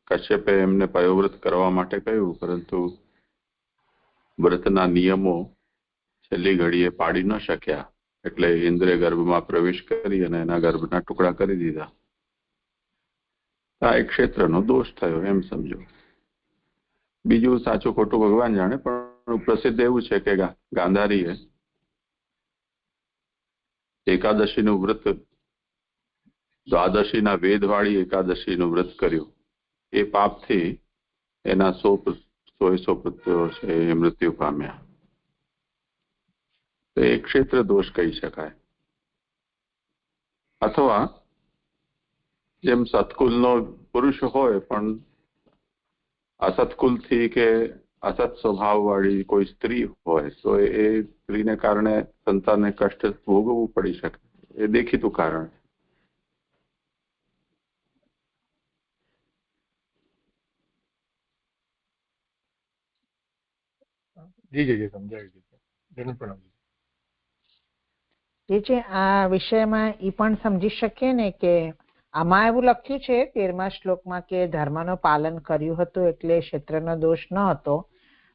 કશ્યપે એમને પયોવ્રત કરવા માટે કહ્યું, પરંતુ વ્રતના નિયમો છેલ્લી ઘડીએ પાડી ન શક્યા એટલે ઇન્દ્રે ગર્ભમાં પ્રવેશ કરી અને એના ગર્ભના ટુકડા કરી દીધા. આ એક ક્ષેત્રનો દોષ થયો એમ સમજો. બીજું સાચું ખોટું ભગવાન જાણે, પણ પ્રસિદ્ધ એવું છે કે ગાંધારીએ એકાદશીનું વ્રત, દ્વાદશીના વેદવાળી એકાદશીનું વ્રત કર્યું. એ પાપથી એના 100 પુત્રો છે એ મૃત્યુ પામ્યા. તો એ ક્ષેત્ર દોષ કહી શકાય. અથવા જેમ સત્કુલનો પુરુષ હોય પણ અસત્કુલથી કે અસત સ્વભાવવાળી કોઈ સ્ત્રી હોય તો એ સ્ત્રીને કારણે સંતાનને કષ્ટ ભોગવવું પડી શકે. એ દેખીતું કારણ. જી સમજાવી જે આ વિષયમાં એ પણ સમજી શકીએ ને કે આમાં એવું લખ્યું છે 13મા શ્લોકમાં કે ધર્મનું પાલન કર્યું હતું એટલે ક્ષેત્રનો દોષ ન હતો,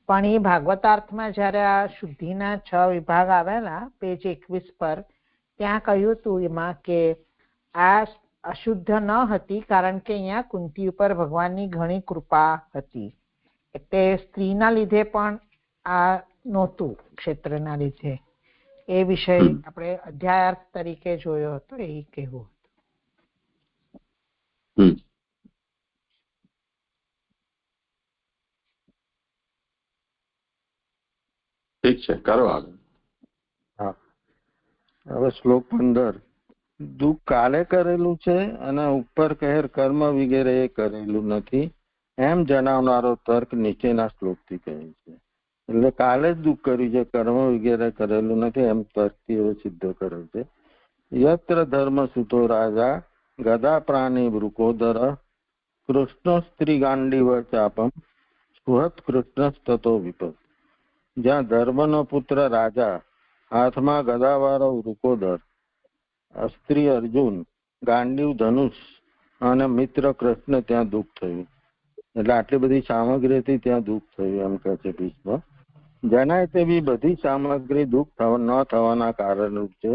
પણ એ ભાગવતાર્થમાં જયારે આ શુદ્ધિના 6 વિભાગ આવેલા પેજ 21 પર ત્યાં કહ્યું હતું એમાં કે આ અશુદ્ધ ન હતી કારણ કે અહીંયા કુંતી ઉપર ભગવાનની ઘણી કૃપા હતી, એટલે સ્ત્રીના લીધે પણ આ નહોતું ક્ષેત્રના લીધે. એ વિષય આપણે અધ્યાયાર્થ તરીકે જોયો હતો, એ કહેવું. ઠીક છે, કરો આગળ. હા, હવે શ્લોક 15. દુઃખ કાલે કરેલું છે અને ઉપર કહેર કર્મ વગેરે એ કરેલું નથી એમ જણાવનારો તર્ક નીચેના શ્લોકથી કહે છે. એટલે કાલે જ દુઃખ કર્યું છે, કર્મ વગેરે કરેલું નથી એમ તર્કથી એવો સિદ્ધ કરે છે. યત્ર ધર્મ સુતો રાજા ગદા પ્રાણી વૃકોદર કૃષ્ણ સ્ત્રી ગાંડીવ ચાપમ સુહત કૃષ્ણ તતો વિપદ. જ્યાં ધર્મનો પુત્ર રાજા હાથમાં ગદાવાળો વૃકોદર, સ્ત્રી અર્જુન, ગાંડીવ ધનુષ અને મિત્ર કૃષ્ણ ત્યાં દુઃખ થયું. એટલે આટલી બધી સામગ્રીથી ત્યાં દુઃખ થયું એમ કહે છે ભીષ્મ. જણાય તેવી બધી સામગ્રી દુઃખ ન થવાના કારણરૂપ છે.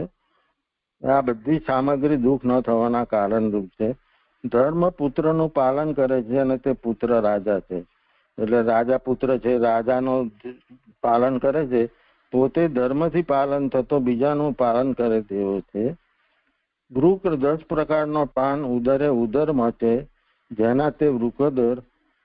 આ બધી સામગ્રી દુઃખ ન થવાના કારણરૂપ છે. ધર્મ પુત્રનું પાલન કરે છે અને તે પુત્ર રાજા છે. એટલે રાજા પુત્ર છે, રાજાનો પાલન કરે છે, પોતે ધર્મથી પાલન થતો બીજાનું પાલન કરે તેવો છે. વૃક 10 પ્રકારનો પાન ઉદરે ઉદરમાં છે, જેના તે વૃકોદર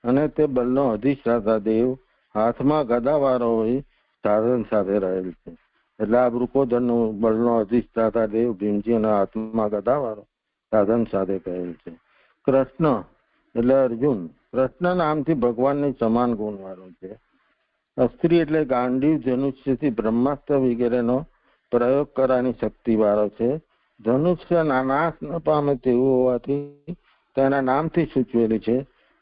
અને તે બલનો અધિષ્ઠાતા દેવ હાથમાં ગદાવાળો હોય સાધન સાથે રહેલ છે. એટલે આ વૃકોદરનું બળનો અધિષ્ઠાતા દેવ ભીમજીના હાથમાં ગદાવાળો સાધન સાથે કહેલ છે. કૃષ્ણ એટલે અર્જુન, કૃષ્ણ નામથી ભગવાનની સમાન ગુણ વાળો છે. સ્ત્રી એટલે ગાંડીવ ધનુષ્યથી બ્રહ્માસ્ત્ર વગેરેનો પ્રયોગ કરવાની શક્તિ વાળો છે. ધનુષ્ય નાશ ન પામે તેવું હોવાથી તેના નામથી સૂચવેલું છે.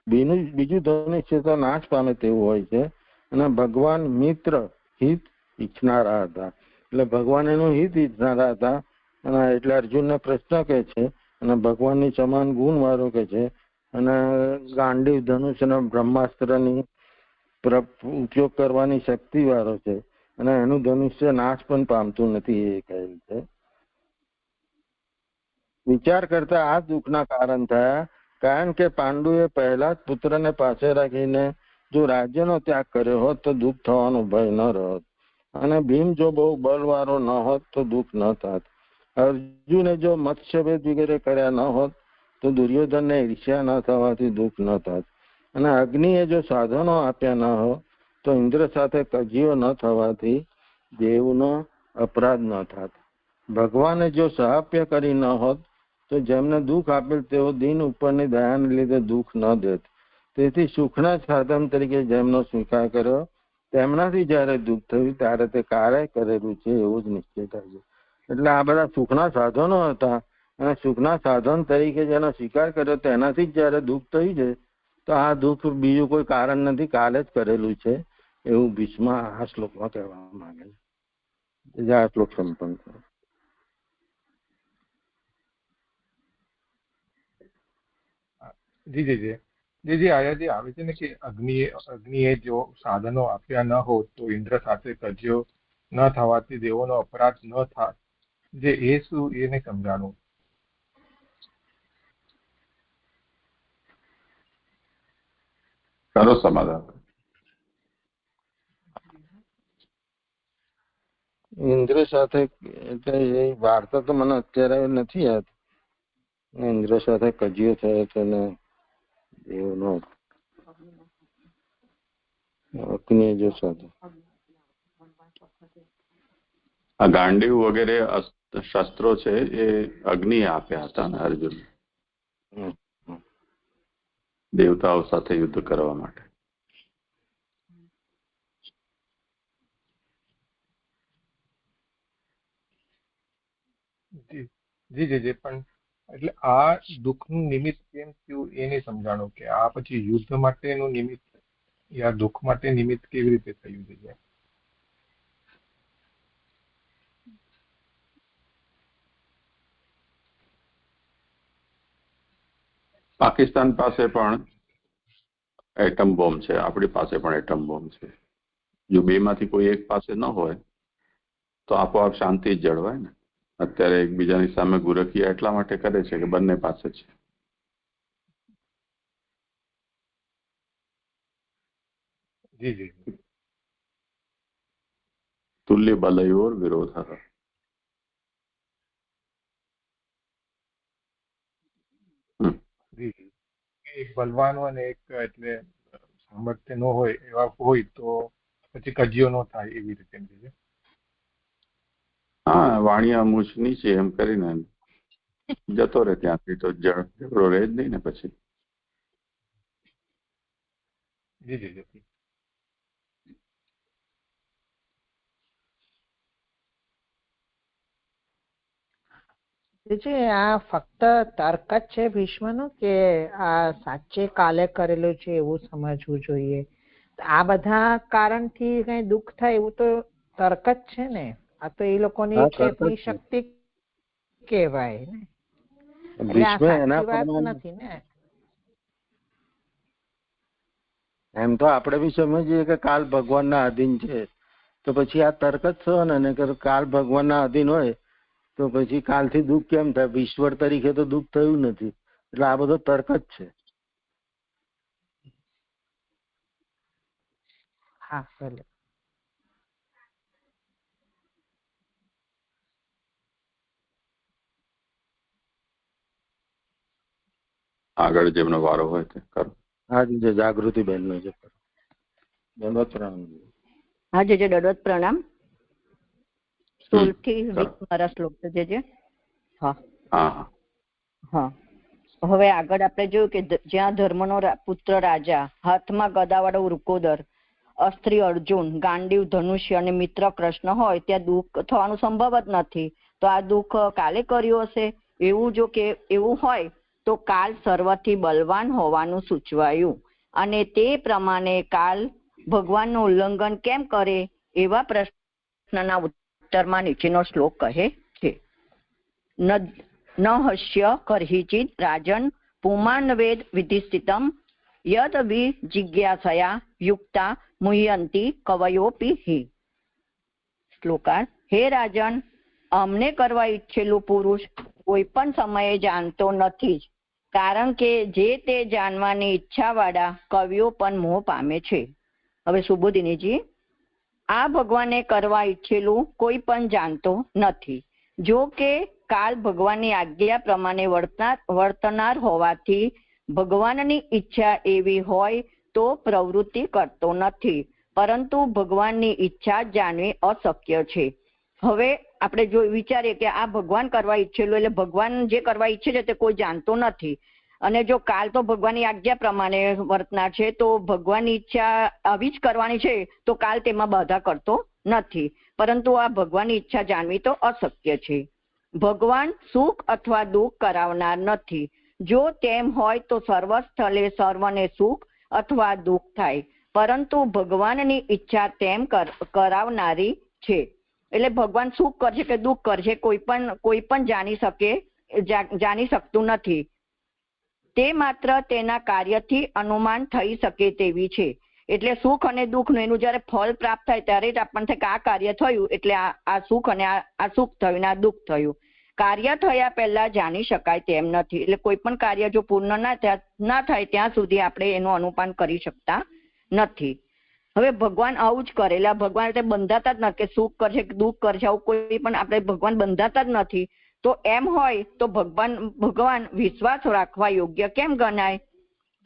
બીજું ધનુષ્ય તો નાશ પામે તેવું હોય છે અને ભગવાન મિત્ર હિત ઈચ્છનારા હતા. એટલે ભગવાન એનું હિત ઈચ્છનારા હતા. અને એટલે અર્જુનને પ્રશ્ન કહે છે અને ભગવાનની સમાન ગુણ વાળો કે છે અને ગાંડીવ ધનુષ અને બ્રહ્માસ્ત્રની ઉપયોગ કરવાની શક્તિ વાળો છે અને એનું ધનુષ્ય નાશ પણ પામતું નથી એ કહેલ છે. વિચાર કરતા આ દુઃખના કારણ થયા, કારણ કે પાંડુએ પહેલા જ પુત્રને પાસે રાખીને જો રાજ્યનો ત્યાગ કર્યો હોત તો દુઃખ થવાનો ભય ન રહત, અને ભીમ જો બહુ બળવાળો ન હોત તો દુઃખ ન થાત. અર્જુને જો મત્સ્યભેદ વગેરે કર્યા ન હોત તો દુર્યોધનને ઈર્ષ્યા ન થવાથી દુઃખ ન થાત, અને અગ્નિએ જો સાધનો આપ્યા ન હોત તો ઇન્દ્ર સાથે કજિયો ન થવાથી દેવનો અપરાધ ન થાત. ભગવાને જો સહાપ્ય કરી ન હોત તો જેમને દુઃખ આપેલ તેઓ દિન ઉપરની દયાને લીધે દુઃખ ન દેત. તેથી સુખના સાધન તરીકે જેમનો સ્વીકાર કર્યો તેમનાથી જયારે દુઃખ થયું ત્યારે તે કાળે કરેલું છે એવું જ નિશ્ચય થાય છે. એટલે આ બધા સુખના સાધનો હતા અને સુખના સાધન તરીકે જેનો સ્વીકાર કર્યો તેનાથી જ જયારે દુઃખ થયું છે તો આ દુઃખ બીજું કોઈ કારણ નથી, કાલે જ કરેલું છે એવું ભીષ્મ આ શ્લોકમાં કહેવા માંગે છે. આ શ્લોક સંપન્ન થયો. જી જી જી જી જી આયાજી આવે છે ને કે અગ્નિએ જો સાધનો આપ્યા ન હોત તો ઇન્દ્ર સાથે કજ્યો ન થવાથી દેવોનો અપરાધ ન થાત. જે એ શું એને સમજાણું. કરો સમાધાન. ઇન્દ્ર સાથે એટલે એ વાર્તા તો મને અત્યારે નથી યાદ. ઇન્દ્ર સાથે કજિયો થયો હતો ને દેવનો અગ્નિ જો સાથે આ ગાંડીવ વગેરે શસ્ત્રો છે એ અગ્નિએ આપ્યા હતા ને અર્જુન દેવતાઓ સાથે યુદ્ધ કરવા માટે. જી જી જી પણ એટલે આ દુઃખનું નિમિત્ત કેમ થયું એ નહીં સમજાણું કે આ પછી યુદ્ધ માટેનું નિમિત્ત યા દુઃખ માટે નિમિત્ત કેવી રીતે થયું છે. પાકિસ્તાન પાસે પણ એટમ બોમ્બ છે, આપણી પાસે પણ એટમ બોમ્બ છે. જો બેમાંથી કોઈ એક પાસે ન હોય તો આપોઆપ શાંતિ જ જળવાય ને. અત્યારે એકબીજાની સામે ગુરખિયા એટલા માટે કરે છે કે બંને પાસે છે. જી જી તુલ્ય બલયોર વિરોધ. એક બલવાનો અને એક એટલે સામર્થ્ય નો હોય એવા હોય તો પછી કજિયો નો થાય એવી રીતે. હા, વાણિયા મૂછ નીચે એમ કરીને જતો રહે ત્યાંથી તો ઝઘડો રહે જ નહીં ને પછી. જી જી જી આ ફક્ત તર્ક જ છે ભીષ્મનો કે આ સાચે કાલે કરેલું છે એવું સમજવું જોઈએ? આ બધા કારણથી કઈ દુઃખ થાય એવું તો તર્ક જ છે ને. આ તો એ લોકોની ચેતની શક્તિ કહેવાય ને. એટલે આ સાચી વાત નથી ને. એમ તો આપણે બી સમજીએ કે કાલ ભગવાનના અધીન છે તો પછી આ તર્ક જ થયો ને કાલ ભગવાનના અધીન હોય તો પછી કાલથી દુઃખ કેમ થાય? ઈશ્વર તરીકે તો દુઃખ થયું નથી. એટલે આ બધો તર્ક જ છે. હા, ભલે. આગળ જેમનો વારો હોય તે કરો. હા, જાગૃતિ બેન નો છે. દંડવત પ્રણામ. હા, જે દંડવત પ્રણામ. 16 થી 20 મારા શ્લોક છે જે. હા હા હા. હવે આગળ આપણે જોયું કે જ્યાં ધર્મનો પુત્ર રાજા, હાથમાં ગદાવાળો વૃકોદર, અસ્ત્રી અર્જુન, ગાંડીવ ધનુષ્ય અને મિત્ર કૃષ્ણ હોય ત્યાં દુઃખ થવાનું સંભવ જ નથી. તો આ દુઃખ કાલે કર્યું હશે એવું જો કે એવું હોય તો કાલ સર્વથી બલવાન હોવાનું સૂચવાયું અને તે પ્રમાણે કાલ ભગવાનનું ઉલ્લંઘન કેમ કરે? એવા પ્રશ્નના ઉત્તરમાં નીચેનો શ્લોક કહે છે. ન હસ્ય કરહિચિત રાજન પુમાન્વેદ વિધિસ્થિતમ યદ વિજિજ્ઞાસયા યુક્તા મુહ્યંતિ કવયોપી હિ. શ્લોકાર. હે રાજન, અમને કરવા ઈચ્છેલું પુરુષ કોઈ પણ સમયે જાણતો નથી જ, કારણ કે જે તે જાણવાની ઈચ્છાવાળા કવિઓ પણ મોહ પામે છે. હવે સુબોધિનીજી, આ ભગવાને કરવા ઈચ્છેલું કોઈ પણ જાણતો નથી. જો કે કાલ ભગવાનની આજ્ઞા પ્રમાણે વર્તનાર હોવાથી ભગવાનની ઈચ્છા એવી હોય તો પ્રવૃત્તિ કરતો નથી, પરંતુ ભગવાનની ઈચ્છા જાણવી અશક્ય છે. હવે આપણે જો વિચારીએ કે આ ભગવાન કરવા ઈચ્છેલું, એટલે ભગવાન જે કરવા ઈચ્છે છે તે કોઈ જાણતો નથી, અને જો કાલ તો ભગવાનની આજ્ઞા પ્રમાણે વર્તનાર છે તો ભગવાનની ઈચ્છા આવી જ કરવાની છે તો કાલ તેમાં બાધા કરતો નથી, પરંતુ આ ભગવાનની ઈચ્છા જાણવી તો અશક્ય છે. ભગવાન સુખ અથવા દુઃખ કરાવનાર નથી. જો તેમ હોય તો સર્વસ્થળે સર્વને સુખ અથવા દુઃખ થાય, પરંતુ ભગવાનની ઈચ્છા તેમ કરાવનારી છે. એટલે ભગવાન સુખ કરશે કે દુઃખ કરશે કોઈ પણ જાણી શકતું નથી. તે માત્ર તેના કાર્યથી અનુમાન થઈ શકે તેવી છે. એટલે સુખ અને દુઃખનું એનું જયારે ફળ પ્રાપ્ત થાય ત્યારે જ આપણને થાય કે આ કાર્ય થયું એટલે આ સુખ અને આ સુખ થયું ને આ દુઃખ થયું. કાર્ય થયા પહેલા જાણી શકાય તેમ નથી. એટલે કોઈ પણ કાર્ય જો પૂર્ણ ના થાય ત્યાં સુધી આપણે એનું અનુમાન કરી શકતા નથી. હવે ભગવાન આવું જ કરેલા, ભગવાન એટલે બંધાતા જ નથી કે સુખ કરશે કે દુઃખ કરશે, આવું કોઈ પણ આપણે ભગવાન બંધાતા જ નથી. તો એમ હોય તો ભગવાન વિશ્વાસ રાખવા યોગ્ય કેમ ગણાય?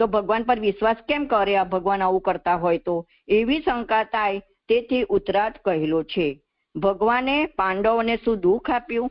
તો ભગવાન પર વિશ્વાસ કેમ કરે આ ભગવાન આવું કરતા હોય તો? એવી શંકા થાય. તેથી ઉત્તરાર્ધ કહેલો છે. ભગવાને પાંડવોને શું દુઃખ આપ્યું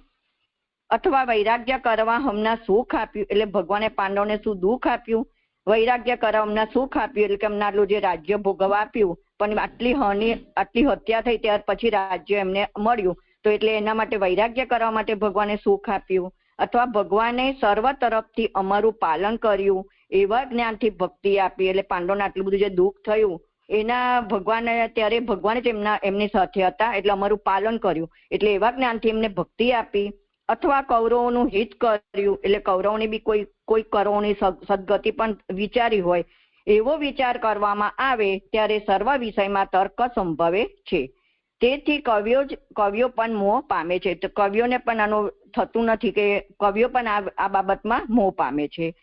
અથવા વૈરાગ્ય કરવા હમણાં સુખ આપ્યું? એટલે ભગવાને પાંડવોને શું દુઃખ આપ્યું, વૈરાગ્ય કરવા હમણાં સુખ આપ્યું? એટલે કે હમણાં આટલું જે રાજ્ય ભોગવવા આપ્યું, પણ આટલી હત્યા થઈ ત્યાર પછી રાજ્ય એમને મળ્યું, તો એટલે એના માટે વૈરાગ્ય કરવા માટે ભગવાને સુખ આપ્યું? અથવા ભગવાને સર્વ તરફથી અમારું પાલન કર્યું, એવા જ્ઞાનથી ભક્તિ આપી? એટલે પાંડવોને આટલું બધું જે દુઃખ થયું એના ભગવાને ત્યારે ભગવાન જ એમની સાથે હતા, એટલે અમારું પાલન કર્યું, એટલે એવા જ્ઞાનથી એમને ભક્તિ આપી? અથવા કૌરવોનું હિત કર્યું, એટલે કૌરવોની બી કોઈ કૌરવોની સદગતિ પણ વિચારી હોય, એવો વિચાર કરવામાં આવે ત્યારે સર્વ વિષયમાં તર્ક સંભવે છે. તેથી કવિઓ પણ મોહ પામે છે. તો કવિઓને પણ આનું થતું નથી કે કવિઓ પણ આ બાબતમાં મોહ પામે છે.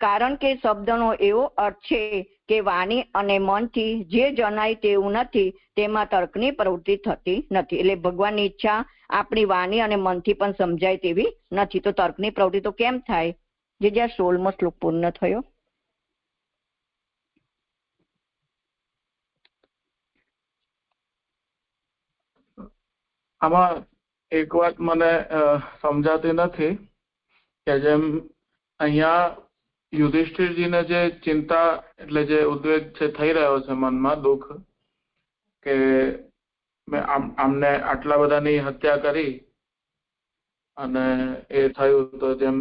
કારણ કે શબ્દનો એવો અર્થ છે કે વાણી અને મનથી જે જણાય તેવું નથી, તેમાં તર્કની પ્રવૃત્તિ થતી નથી. એટલે ભગવાનની ઈચ્છા આપણી વાણી અને મનથી પણ સમજાય તેવી નથી, તો તર્કની પ્રવૃત્તિ તો કેમ થાય? જે જ્યાં 16મો શ્લોક પૂર્ણ થયો. આમાં એક વાત મને સમજાતી નથી કે જેમ અહીંયા યુધિષ્ઠિરજીને જે ચિંતા એટલે જે ઉદ્વેગ છે થઈ રહ્યો છે મનમાં, દુઃખ કે મેં આમને આટલા બધાની હત્યા કરી અને એ થયું, તો જેમ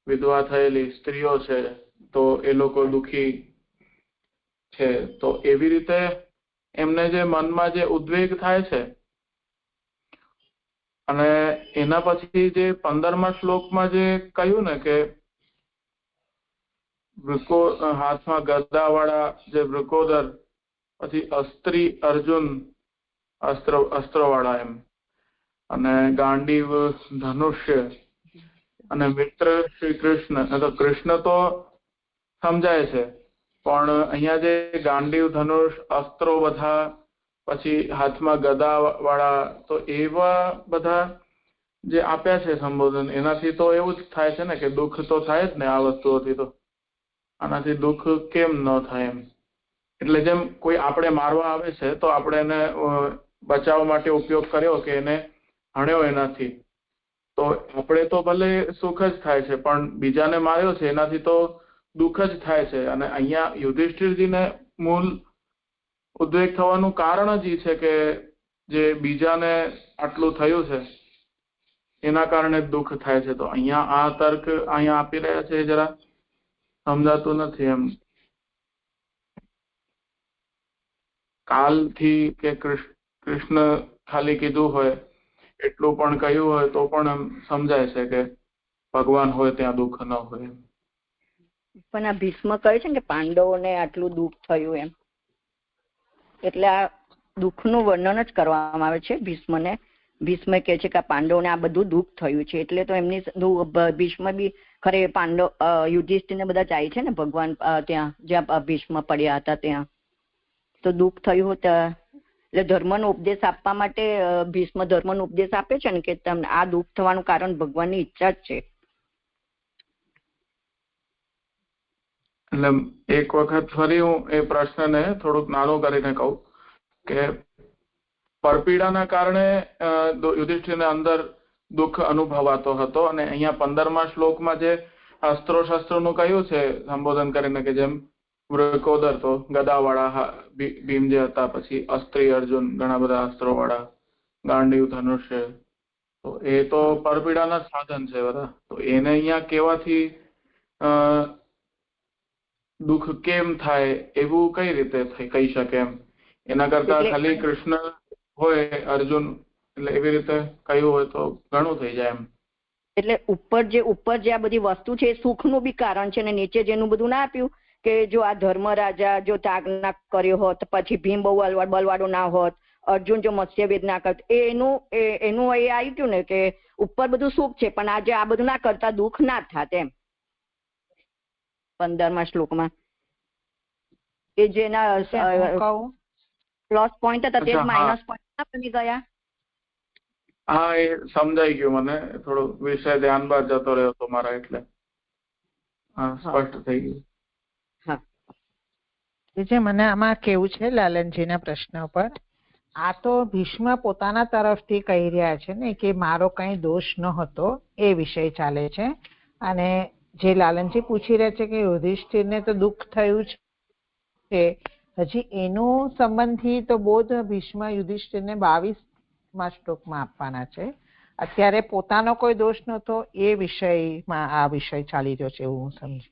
વિધવા થયેલી સ્ત્રીઓ છે તો એ લોકો દુઃખી છે, તો એવી રીતે એમને જે મનમાં જે ઉદ્વેગ થાય છે, અને એના પછી જે 15મા શ્લોકમાં જે કહ્યું ને કે હાથમાં ગદા વાળા જે વૃકોદર, પછી અસ્ત્રી અર્જુન અસ્ત્રો વાળા એમ, અને ગાંડીવ ધનુષ્ય, અને મિત્ર શ્રી કૃષ્ણ. તો કૃષ્ણ તો સમજાય છે, પણ અહીંયા જે ગાંડીવ ધનુષ અસ્ત્રો બધા, પછી હાથમાં ગદા વાળા, તો એવા બધા જે આપ્યા છે સંબોધન, એનાથી તો એવું જ થાય છે ને કે દુઃખ તો થાય જ ને આ વસ્તુઓથી. તો આનાથી દુઃખ કેમ ન થાય એમ? એટલે જેમ કોઈ આપણે મારવા આવે છે તો આપણે એને બચાવવા માટે ઉપયોગ કર્યો કે એને હણ્યો એનાથી, તો આપણે તો ભલે સુખ જ થાય છે, પણ બીજાને માર્યો છે એનાથી તો દુઃખ જ થાય છે. અને અહીંયા યુધિષ્ઠિરજીને મૂળ ઉદ્વેગ થવાનું કારણ જ એ છે કે જે બીજાને આટલું થયું છે એના કારણે દુઃખ થાય છે. તો અહીંયા આ તર્ક અહીંયા આપી રહ્યા છે જરા સમજાતું નથી એમ. કાલથી કે કૃષ્ણ ખાલી કીધું હોય એટલું પણ કહ્યું હોય તો પણ એમ સમજાય છે કે ભગવાન હોય ત્યાં દુઃખ ન હોય. પણ આ ભીષ્મ કહે છે ને કે પાંડવોને આટલું દુઃખ થયું એમ, એટલે આ દુઃખનું વર્ણન જ કરવામાં આવે છે ભીષ્મને. ભીષ્મ કહે છે કે આ પાંડવોને આ બધું દુઃખ થયું છે, એટલે તો એમની ભીષ્મ બી ખરે પાંડવ યુધિષ્ઠિર ને બધા જાય છે ને ભગવાન ત્યાં જ્યાં ભીષ્મ પડ્યા હતા ત્યાં, તો દુઃખ થયું હતું. એટલે ધર્મનો ઉપદેશ આપવા માટે ભીષ્મ ધર્મનો ઉપદેશ આપે છે ને કે તમને આ દુઃખ થવાનું કારણ ભગવાનની ઈચ્છા જ છે. એટલે એક વખત ફરી હું એ પ્રશ્નને થોડુંક નાનો કરીને કહું કે પરપીડાના કારણે યુધિષ્ઠિરને અંદર દુઃખ અનુભવાતો હતો, અને અહીંયા 15મા શ્લોકમાં જે અસ્ત્રો શસ્ત્રોનું કહ્યું છે સંબોધન કરીને કે જેમ વૃકોદર તો ગદાવાળા ભીમ જે હતા, પછી અસ્ત્રી અર્જુન ઘણા બધા અસ્ત્રો વાળા, ગાંડીવ ધનુષ્ય, તો એ તો પરપીડાના સાધન છે બધા. તો એને અહીંયા કેવાથી દુઃખ કેમ થાય એવું કઈ રીતે કહી શકે એમ? એના કરતા ખાલી કૃષ્ણ હોય અર્જુન એટલે એવી રીતે કહ્યું હોય તો ઘણું થઈ જાય એમ. એટલે ઉપર જે આ બધી વસ્તુ છે એ સુખનું બી કારણ છે, ને નીચે જેનું બધું ના આપ્યું કે જો આ ધર્મરાજા જો ત્યાગ ના કર્યો હોત, પછી ભીમ બહુ બલવાડો ના હોત, અર્જુન જો મત્સ્યવેદ ના કરત, એનું એ આવી ગયું ને કે ઉપર બધું સુખ છે પણ આજે આ બધું ના કરતા દુઃખ ના થાત એમ. 15મા શ્લોકમાં એ જેના પ્લસ પોઈન્ટ હતા તે માઇનસ પોઈન્ટ ના બની ગયા. હા, એ સમજાઈ ગયું મને. થોડો વિષય ધ્યાન બહાર જતો રહ્યો હતો મારા, એટલે સ્પષ્ટ થઈ ગયું. જે મને આમાં કેવું છે લાલનજીના પ્રશ્ન પર, આ તો ભીષ્મ પોતાના તરફથી કહી રહ્યા છે ને કે મારો કઈ દોષ ન હતો, એ વિષય ચાલે છે. અને જે લાલનજી પૂછી રહ્યા છે કે યુધિષ્ઠિરને તો દુઃખ થયું છે, હજી એનું સંબંધી તો બોધ ભીષ્મ યુધિષ્ઠિરને 22મા શ્લોકમાં આપવાના છે. અત્યારે પોતાનો કોઈ દોષ નતો એ વિષયમાં આ વિષય ચાલી રહ્યો છે એવું હું સમજુ.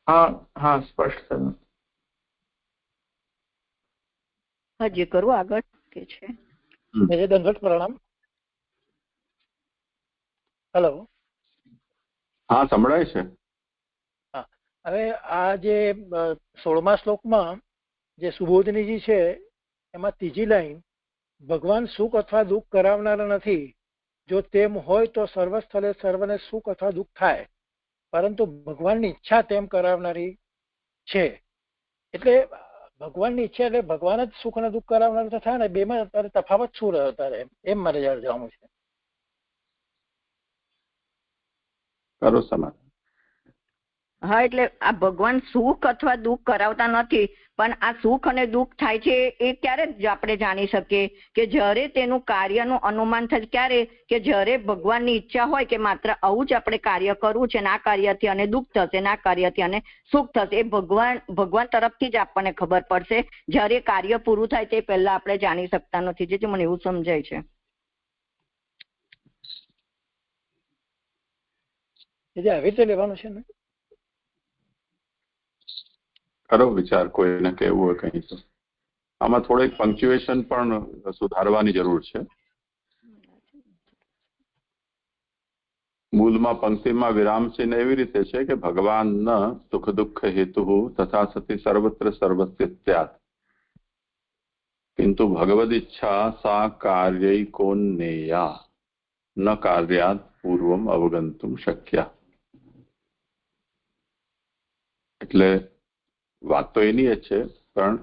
હા, સ્પષ્ટ થયું. હજી કરું આગળ કે છે? દંડવત પ્રણામ. હેલો. હા, સંભળાય છે. હવે આ જે 16મા શ્લોકમાં જે સુબોધનીજી છે એમાં ત્રીજી લાઈન, ભગવાન સુખ અથવા દુઃખ કરાવનારા નથી, જો તેમ હોય તો સર્વસ્થળે સર્વને સુખ અથવા દુઃખ થાય, પરંતુ ભગવાનની ઈચ્છા તેમ કરાવનારી છે. એટલે ભગવાનની ઈચ્છા એટલે ભગવાન જ સુખ અને દુઃખ કરાવનાર થાય ને, બેમાં અત્યારે તફાવત શું રહ્યો તારે એમ મારે જાણવું છે. કરો સમાધાન. હા, એટલે આ ભગવાન સુખ અથવા દુઃખ કરાવતા નથી, પણ આ સુખ અને દુઃખ થાય છે એ ક્યારે આપણે જાણી શકીએ કે જ્યારે તેનું કાર્યનું અનુમાન થાય. ક્યારે કે જ્યારે ભગવાનની ઈચ્છા હોય કે માત્ર આવું જ આપણે કાર્ય કરવું છે, આ કાર્યથી અને દુઃખ થશે, આ કાર્યથી અને સુખ થશે, એ ભગવાન તરફથી જ આપણને ખબર પડશે. જ્યારે કાર્ય પૂરું થાય તે પહેલા આપણે જાણી શકતા નથી. જે મને એવું સમજાય છે. આવી રીતે લેવાનું છે ને? કરો વિચાર, કોઈને કેવું હોય કઈ તો. આમાં થોડીક પંક્ચ્યુએશન પણ સુધારવાની જરૂર છે. મૂળમાં પંક્તિમાં વિરામ ચિહ્ન એવી રીતે છે કે ભગવાન ન સુખ દુઃખ હેતુ તથા સતી સર્વત્ર સર્વસ્યાત, કિંતુ ભગવદ ઈચ્છા સા કાર્યૈકોન્નેયા ન કાર્યાત પૂર્વમ અવગંતુમ શક્ય. એટલે વાત તો એની જ છે, પણ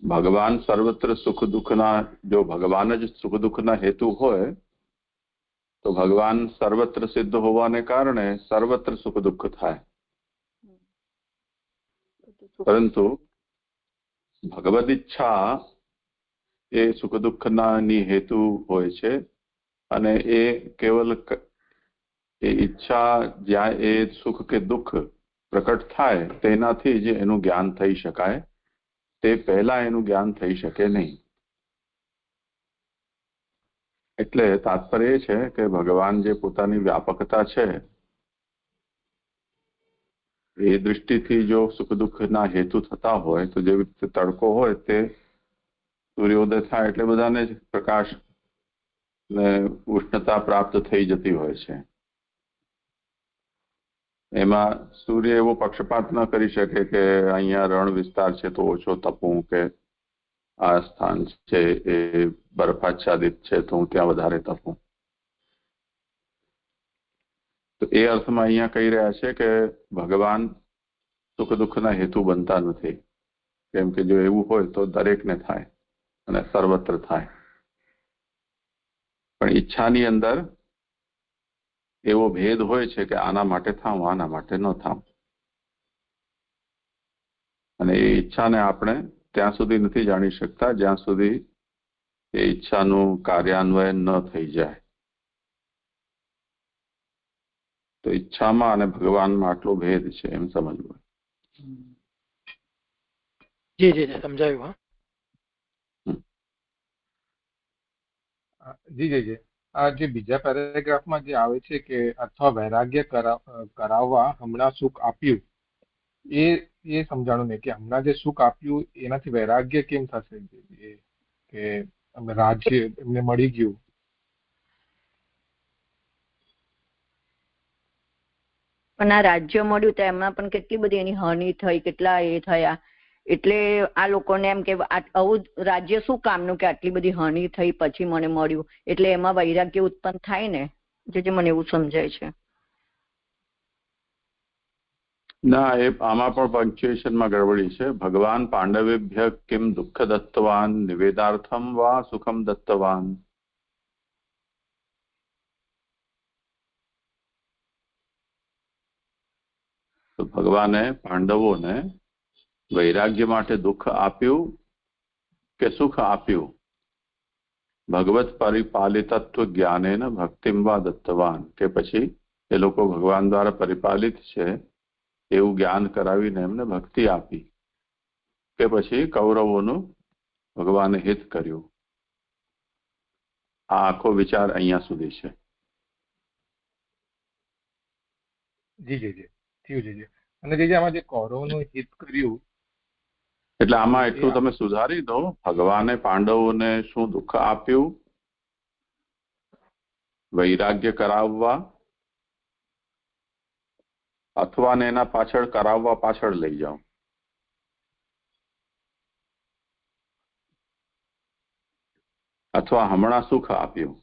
ભગવાન સર્વત્ર સુખ દુઃખના, જો ભગવાન જ સુખ દુઃખના હેતુ હોય તો ભગવાન સર્વત્ર સિદ્ધ હોવાને કારણે સર્વત્ર સુખ દુઃખ થાય. પરંતુ ભગવદ ઈચ્છા એ સુખ દુઃખની હેતુ હોય છે, અને એ કેવલ એ ઈચ્છા જ્યાં એ સુખ કે દુઃખ પ્રકટ થાય તેનાથી જ એનું જ્ઞાન થઈ શકાય, તે પહેલા એનું જ્ઞાન થઈ શકે નહીં. એટલે તાત્પર્ય એ છે કે ભગવાન જે પોતાની વ્યાપકતા છે એ દૃષ્ટિથી જો સુખ દુઃખના હેતુ થતા હોય તો જેવી રીતે તડકો હોય તે સૂર્યોદય થાય એટલે બધાને જ પ્રકાશ ને ઉષ્ણતા પ્રાપ્ત થઈ જતી હોય છે. એમાં સૂર્ય એવો પક્ષપાત ન કરી શકે કે અહીંયા રણ વિસ્તાર છે તો ઓછો તપું, કે આ સ્થાન છે એ બરફાચ્છાદિત છે તો હું ત્યાં વધારે તપું. તો એ અર્થમાં અહીંયા કહી રહ્યા છે કે ભગવાન સુખ દુઃખના હેતુ બનતા નથી, કેમ કે જો એવું હોય તો દરેકને થાય અને સર્વત્ર થાય. પણ ઈચ્છાની અંદર એવો ભેદ હોય છે કે આના માટે થાવ, આના માટે ન થાવ. અને એ ઈચ્છાને આપણે ત્યાં સુધી નથી જાણી શકતા જ્યાં સુધી એ ઈચ્છાનું કાર્યાન્વયન ન થઈ જાય. તો ઈચ્છામાં અને ભગવાનમાં આટલો ભેદ છે એમ સમજવું. જી જી સમજાયું. જી જી જી આ જે બીજા પેરેગ્રાફમાં જે આવે છે કે અથવા વૈરાગ્ય કરાવવા હમણાં સુખ આપ્યું, એ સમજાણું નહીં કે હમણાં જે સુખ આપ્યું એનાથી વૈરાગ્ય કેમ થશે, કે રાજ્ય એમને મળી ગયું. પણ આ રાજ્ય મળ્યું તો એમાં પણ કેટલી બધી એની હાનિ થઈ, કેટલા એ થયા. એટલે આ લોકોને એમ કે આવું રાજ્ય શું કામનું કે આટલી બધી હાનિ થઈ પછી મને મળ્યું, એટલે એમાં વૈરાગ્ય ઉત્પન્ન થાય ને, જે મને એવું સમજાય છે. ના, એ આમાં પણ પંક્ચ્યુએશનમાં ગડબડી છે. ભગવાન પાંડવેભ્ય કિમ દુઃખ દત્તવાન નિવેદાર્થમ વા સુખમ દત્તવાન. તો ભગવાને પાંડવોને વૈરાગ્ય માટે દુઃખ આપ્યું કે સુખ આપ્યું? ભગવત પરિપાલિતત્વ જ્ઞાનેન ભક્તિમ વા દત્તવાન, કે પછી એ લોકો ભગવાન દ્વારા પરિપાલિત છે એવું જ્ઞાન કરાવીને એમને ભક્તિ આપી, કે પછી કૌરવોનું ભગવાને હિત કર્યું? આ આખો વિચાર અહીંયા સુધી છે. જી જી જી થયું જી જી. અને જે આમાં જે કૌરવોનું હિત કર્યું, એટલે આમાં એટલું તમે સુધારી દો, ભગવાને પાંડવોને શું દુઃખ આપ્યું? વૈરાગ્ય કરાવવા, અથવા ને એના પાછળ કરાવવા પાછળ લઈ જાઓ. અથવા હમણાં સુખ આપ્યું.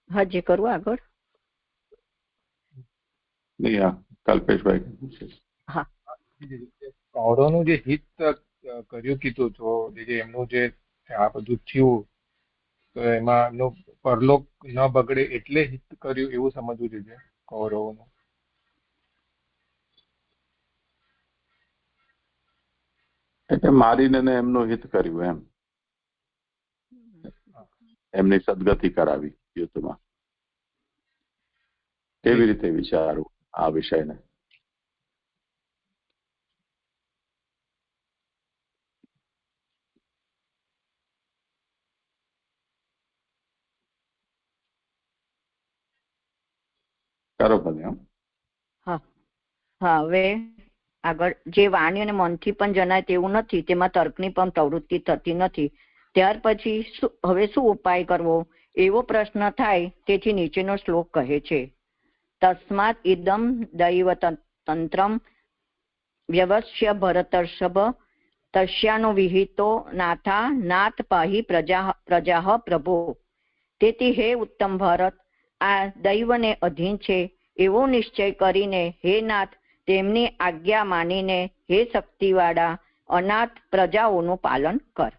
હા, જે કરવું આગળ. કલ્પેશભાઈ. હા, કૌરવનું જે હિત કર્યું કીધું, તો જે એમનું જે આ બધું થયું તો એમાં એમનું પરલોક ન બગડે એટલે હિત કર્યું એવું સમજવું જોઈએ કૌરવોનું. એટલે મારીને એમનું હિત કર્યું એમ, એમની સદગતિ કરાવી યુદ્ધમાં. કેવી રીતે વિચારવું આ વિષયને? કરો ભલે. હા હા. હવે આગળ જે વાણી અને મનથી પણ જણાય તેવું નથી, તેમાં તર્કની પણ પ્રવૃત્તિ થતી નથી, ત્યાર પછી હવે શું ઉપાય કરવો એવો પ્રશ્ન થાય. તેથી નીચેનો શ્લોક કહે છે, તસ્માત ઇદમ દૈવ તંત્રમ વ્યવસ્ય ભરતર્ષભ તસ્યાનો વિહિતો નાથા નાથ પાહી પ્રજા પ્રભો. તેથી હે ઉત્તમ ભરત, આ દૈવને અધીન છે એવો નિશ્ચય કરીને હે નાથ તેમની આજ્ઞા માનીને હે શક્તિવાળા અનાથ પ્રજાઓનું પાલન કર.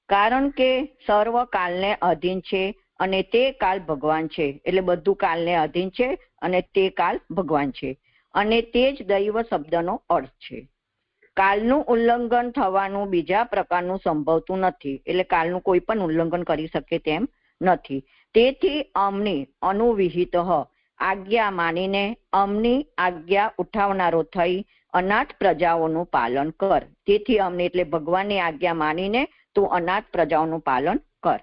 કારણ કે સર્વ કાલને અધીન છે અને તે કાલ ભગવાન છે. એટલે બધું કાલને અધીન છે અને તે કાલ ભગવાન છે, અને તે જ દૈવ શબ્દનો અર્થ છે. કાલનું ઉલ્લંઘન થવાનું બીજા પ્રકારનું સંભવતું નથી. એટલે કાલનું કોઈ પણ ઉલ્લંઘન કરી શકે તેમ નથી. તેથી અમની અનુવિહિત આજ્ઞા માનીને અમની આજ્ઞા ઉઠાવનારો થઈ અનાથ પ્રજાઓનું પાલન કર. તેથી અમને એટલે ભગવાનની આજ્ઞા માનીને તું અનાથ પ્રજાઓનું પાલન કર.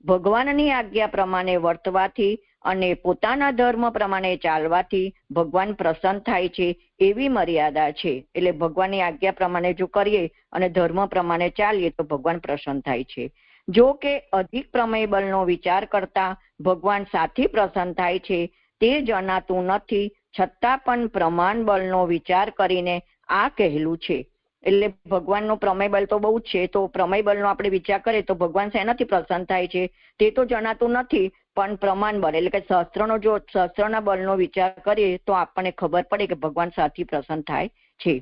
ભગવાનની આજ્ઞા પ્રમાણે વર્તવાથી અને પોતાના ધર્મ પ્રમાણે ચાલવાથી ભગવાન પ્રસન્ન થાય છે એવી મર્યાદા છે. એટલે ભગવાનની આજ્ઞા પ્રમાણે જો કરીએ અને ધર્મ પ્રમાણે ચાલીએ તો ભગવાન પ્રસન્ન થાય છે. જો કે અધિક પ્રમેય બળનો વિચાર કરતા ભગવાન સાથી પ્રસન્ન થાય છે તે જણાતું નથી, છતાં પણ પ્રમાણ બળનો વિચાર કરીને આ કહેલું છે. એટલે ભગવાનનો પ્રમેય બળ તો બહુ જ છે, તો પ્રમેય બળનો આપણે વિચાર કરીએ તો ભગવાન શેનાથી પ્રસન્ન થાય છે તે તો જણાતું નથી, પણ પ્રમાણ બળ એટલે કે શસ્ત્રના બળનો વિચાર કરીએ તો આપણને ખબર પડે કે ભગવાન સાથી પ્રસન્ન થાય છે.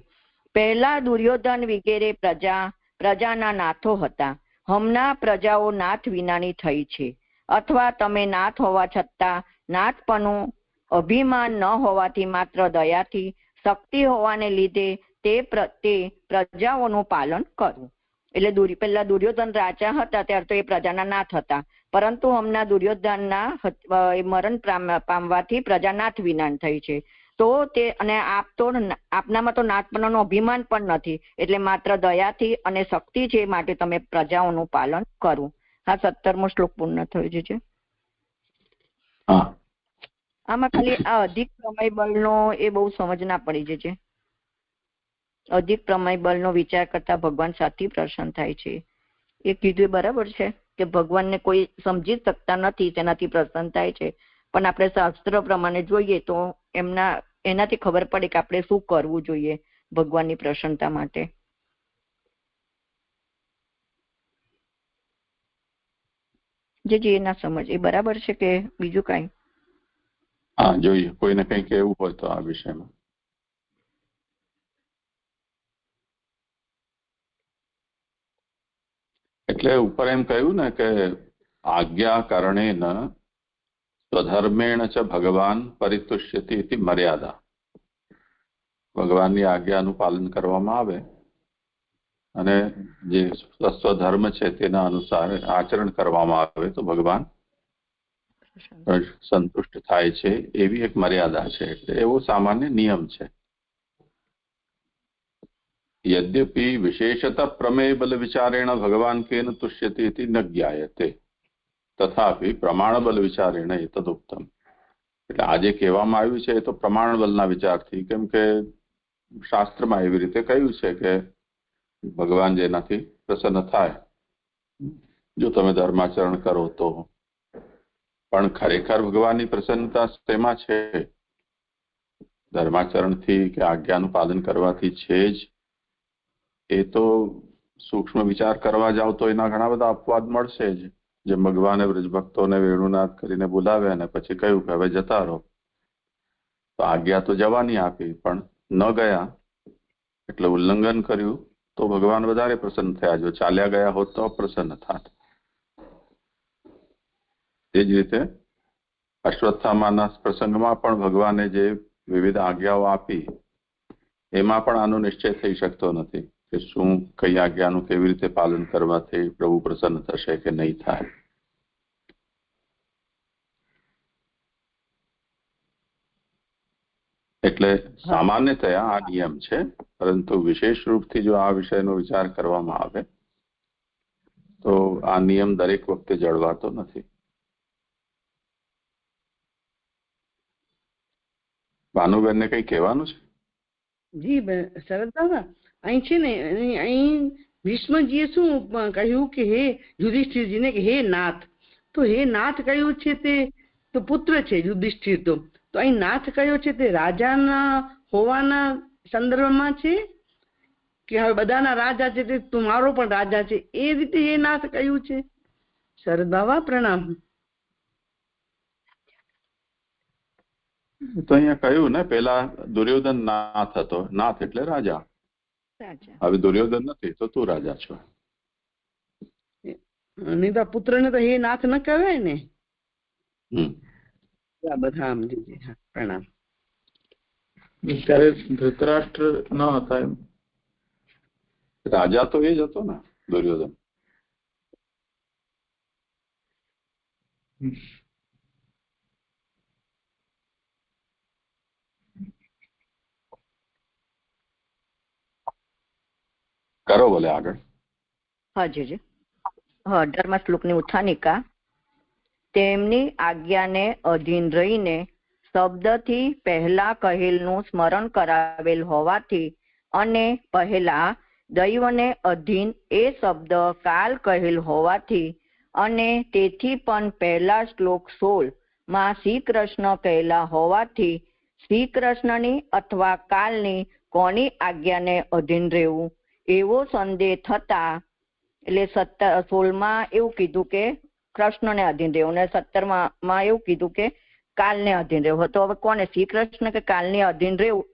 પહેલા દુર્યોધન વગેરે પ્રજાના નાથો હતા. હમણાં પ્રજાઓ નાથ વિનાની થઈ છે. અથવા તમે નાથ હોવા છતાં નાથપણું અભિમાન ન હોવાથી માત્ર દયાથી શક્તિ હોવાને લીધે તે પ્રજાઓનું પાલન કરવું. એટલે પહેલા દુર્યોધન રાજા હતા ત્યારે તો એ પ્રજાના નાથ હતા, પરંતુ હમણાં દુર્યોધનના મરણ પામવાથી પ્રજા નાથ વિનાન થઈ છે. તો તે અને આપનામાં તો નાથપણાનો અભિમાન પણ નથી, એટલે માત્ર દયાથી અને શક્તિ છે માટે તમે પ્રજાઓનું પાલન કરવું. હા, 17મો શ્લોક પૂર્ણ થયો છે. આમાં ખાલી આ અધિક પ્રમેય બળનો એ બહુ સમજ ના પડી છે. અધિક પ્રમેય બળનો વિચાર કરતા ભગવાન સાથી પ્રસન્ન થાય છે એ કીધું બરાબર છે કે ભગવાનને કોઈ સમજી શકતા નથી તેનાથી પ્રસન્ન થાય છે, પણ આપણે શાસ્ત્ર પ્રમાણે જોઈએ તો એનાથી ખબર પડે કે આપણે શું કરવું જોઈએ ભગવાનની પ્રસન્નતા માટે. જે ના સમજ એ બરાબર છે કે બીજું કઈ? હા, જોઈએ કોઈને કઈ કહેવું હોય તો આ વિષયમાં. એટલે ઉપર એમ કહ્યું ને કે આજ્ઞા કારણેન સ્વધર્મેણ ચ ભગવાન પરિતુષ્યતિ ઇતિ મર્યાદા. ભગવાનની આજ્ઞાનું પાલન કરવામાં આવે અને જે સ્વધર્મ છે તેના અનુસાર આચરણ કરવામાં આવે તો ભગવાન સંતુષ્ટ થાય છે એવી એક મર્યાદા છે. એટલે એવો સામાન્ય નિયમ છે. यद्यपि विशेषतः प्रमेय बल विचारेण भगवान केन तुष्यति इति न ज्ञायते तथापि प्रमाण बल विचारेण एतदुक्तम. એટલે આજે કહેવામાં આવ્યું છે એ તો પ્રમાણ બલના વિચારથી, કેમ કે શાસ્ત્રમાં એવી રીતે કહ્યું છે કે ભગવાન જેનાથી પ્રસન્ન થાય જો તમે ધર્માચરણ કરો તો. પણ ખરેખર ભગવાનની પ્રસન્નતા તેમાં છે ધર્માચરણથી કે આજ્ઞાનું પાલન કરવાથી છે જ. એ તો સૂક્ષ્મ વિચાર કરવા જાવ તો એના ઘણા બધા અપવાદ મળશે જ. જેમ ભગવાને બ્રજભક્તોને વેણુનાદ કરીને બોલાવ્યા અને પછી કહ્યું કે હવે જતા રહો, તો આજ્ઞા તો જવાની આપી પણ ન ગયા એટલે ઉલ્લંઘન કર્યું તો ભગવાન વધારે પ્રસન્ન થયા. જો ચાલ્યા ગયા હોત તો અપ્રસન્ન થાત. તે જ રીતે અશ્વત્થામાના પ્રસંગમાં પણ ભગવાને જે વિવિધ આજ્ઞાઓ આપી એમાં પણ આનો નિશ્ચય થઈ શકતો નથી કે શું કઈ આજ્ઞાનું કેવી રીતે પાલન કરવાથી પ્રભુ પ્રસન્ન થશે કે નહીં થાય. એટલે સામાન્યતયા આ નિયમ છે, પરંતુ વિશેષ રૂપથી જો આ વિષયનો વિચાર કરવામાં આવે તો આ નિયમ દરેક વખતે જળવાતો નથી. ભાનુબેનને કઈ કહેવાનું છે? જી શરદ બાબા, અહીં છે ને અહીં ભીષ્મજીએ શું કહ્યું કે હે યુધિષ્ઠિરજીને કે હે નાથ, તો હે નાથ કહ્યું છે તે તો પુત્ર છે યુધિષ્ઠિર, તો અહીં નાથ કહ્યો છે તે રાજાના હોવાના સંદર્ભમાં છે કે હવે બધાના રાજા છે તે તમારો પણ રાજા છે એ રીતે હે નાથ કહ્યું છે? શરદ બાબા પ્રણામ. તો અહીંયા કહ્યું ને પેલા દુર્યોધન નાથ હતો, નાથ એટલે રાજા. હવે દુર્યોધન નથી તો તું રાજા છો. નહીં તો પુત્ર ને તો હે નાથ ન કહેવાય ને. બરાબર. હા સમજી. હા પ્રણામ. ત્યારે ધૃતરાષ્ટ્ર ન હતા એમ? રાજા તો એ જ હતો ને, દુર્યોધન. કરો ભલે આગળ. હાજી. 18મા શ્લોકની ઉત્થાનિકા. તેમની આજ્ઞાને અધીન રહીને શબ્દથી પહેલા કહેલનું સ્મરણ કરાવેલ હોવાથી અને પહેલા દૈવને અધીન એ શબ્દ કાલ કહેલ હોવાથી અને તેથી પણ પહેલા શ્લોક 16 શ્રી કૃષ્ણ કહેલા હોવાથી શ્રી કૃષ્ણની અથવા કાલની કોની આજ્ઞાને અધીન રહેવું એવો સંદેહ થતા, એટલે 16માં એવું કીધું કે કૃષ્ણને અધીન રહેવું, ને 17માં એવું કીધું કે કાલને અધીન રહેવું. તો હવે કોને, શ્રી કૃષ્ણ કે કાલને અધીન રહેવું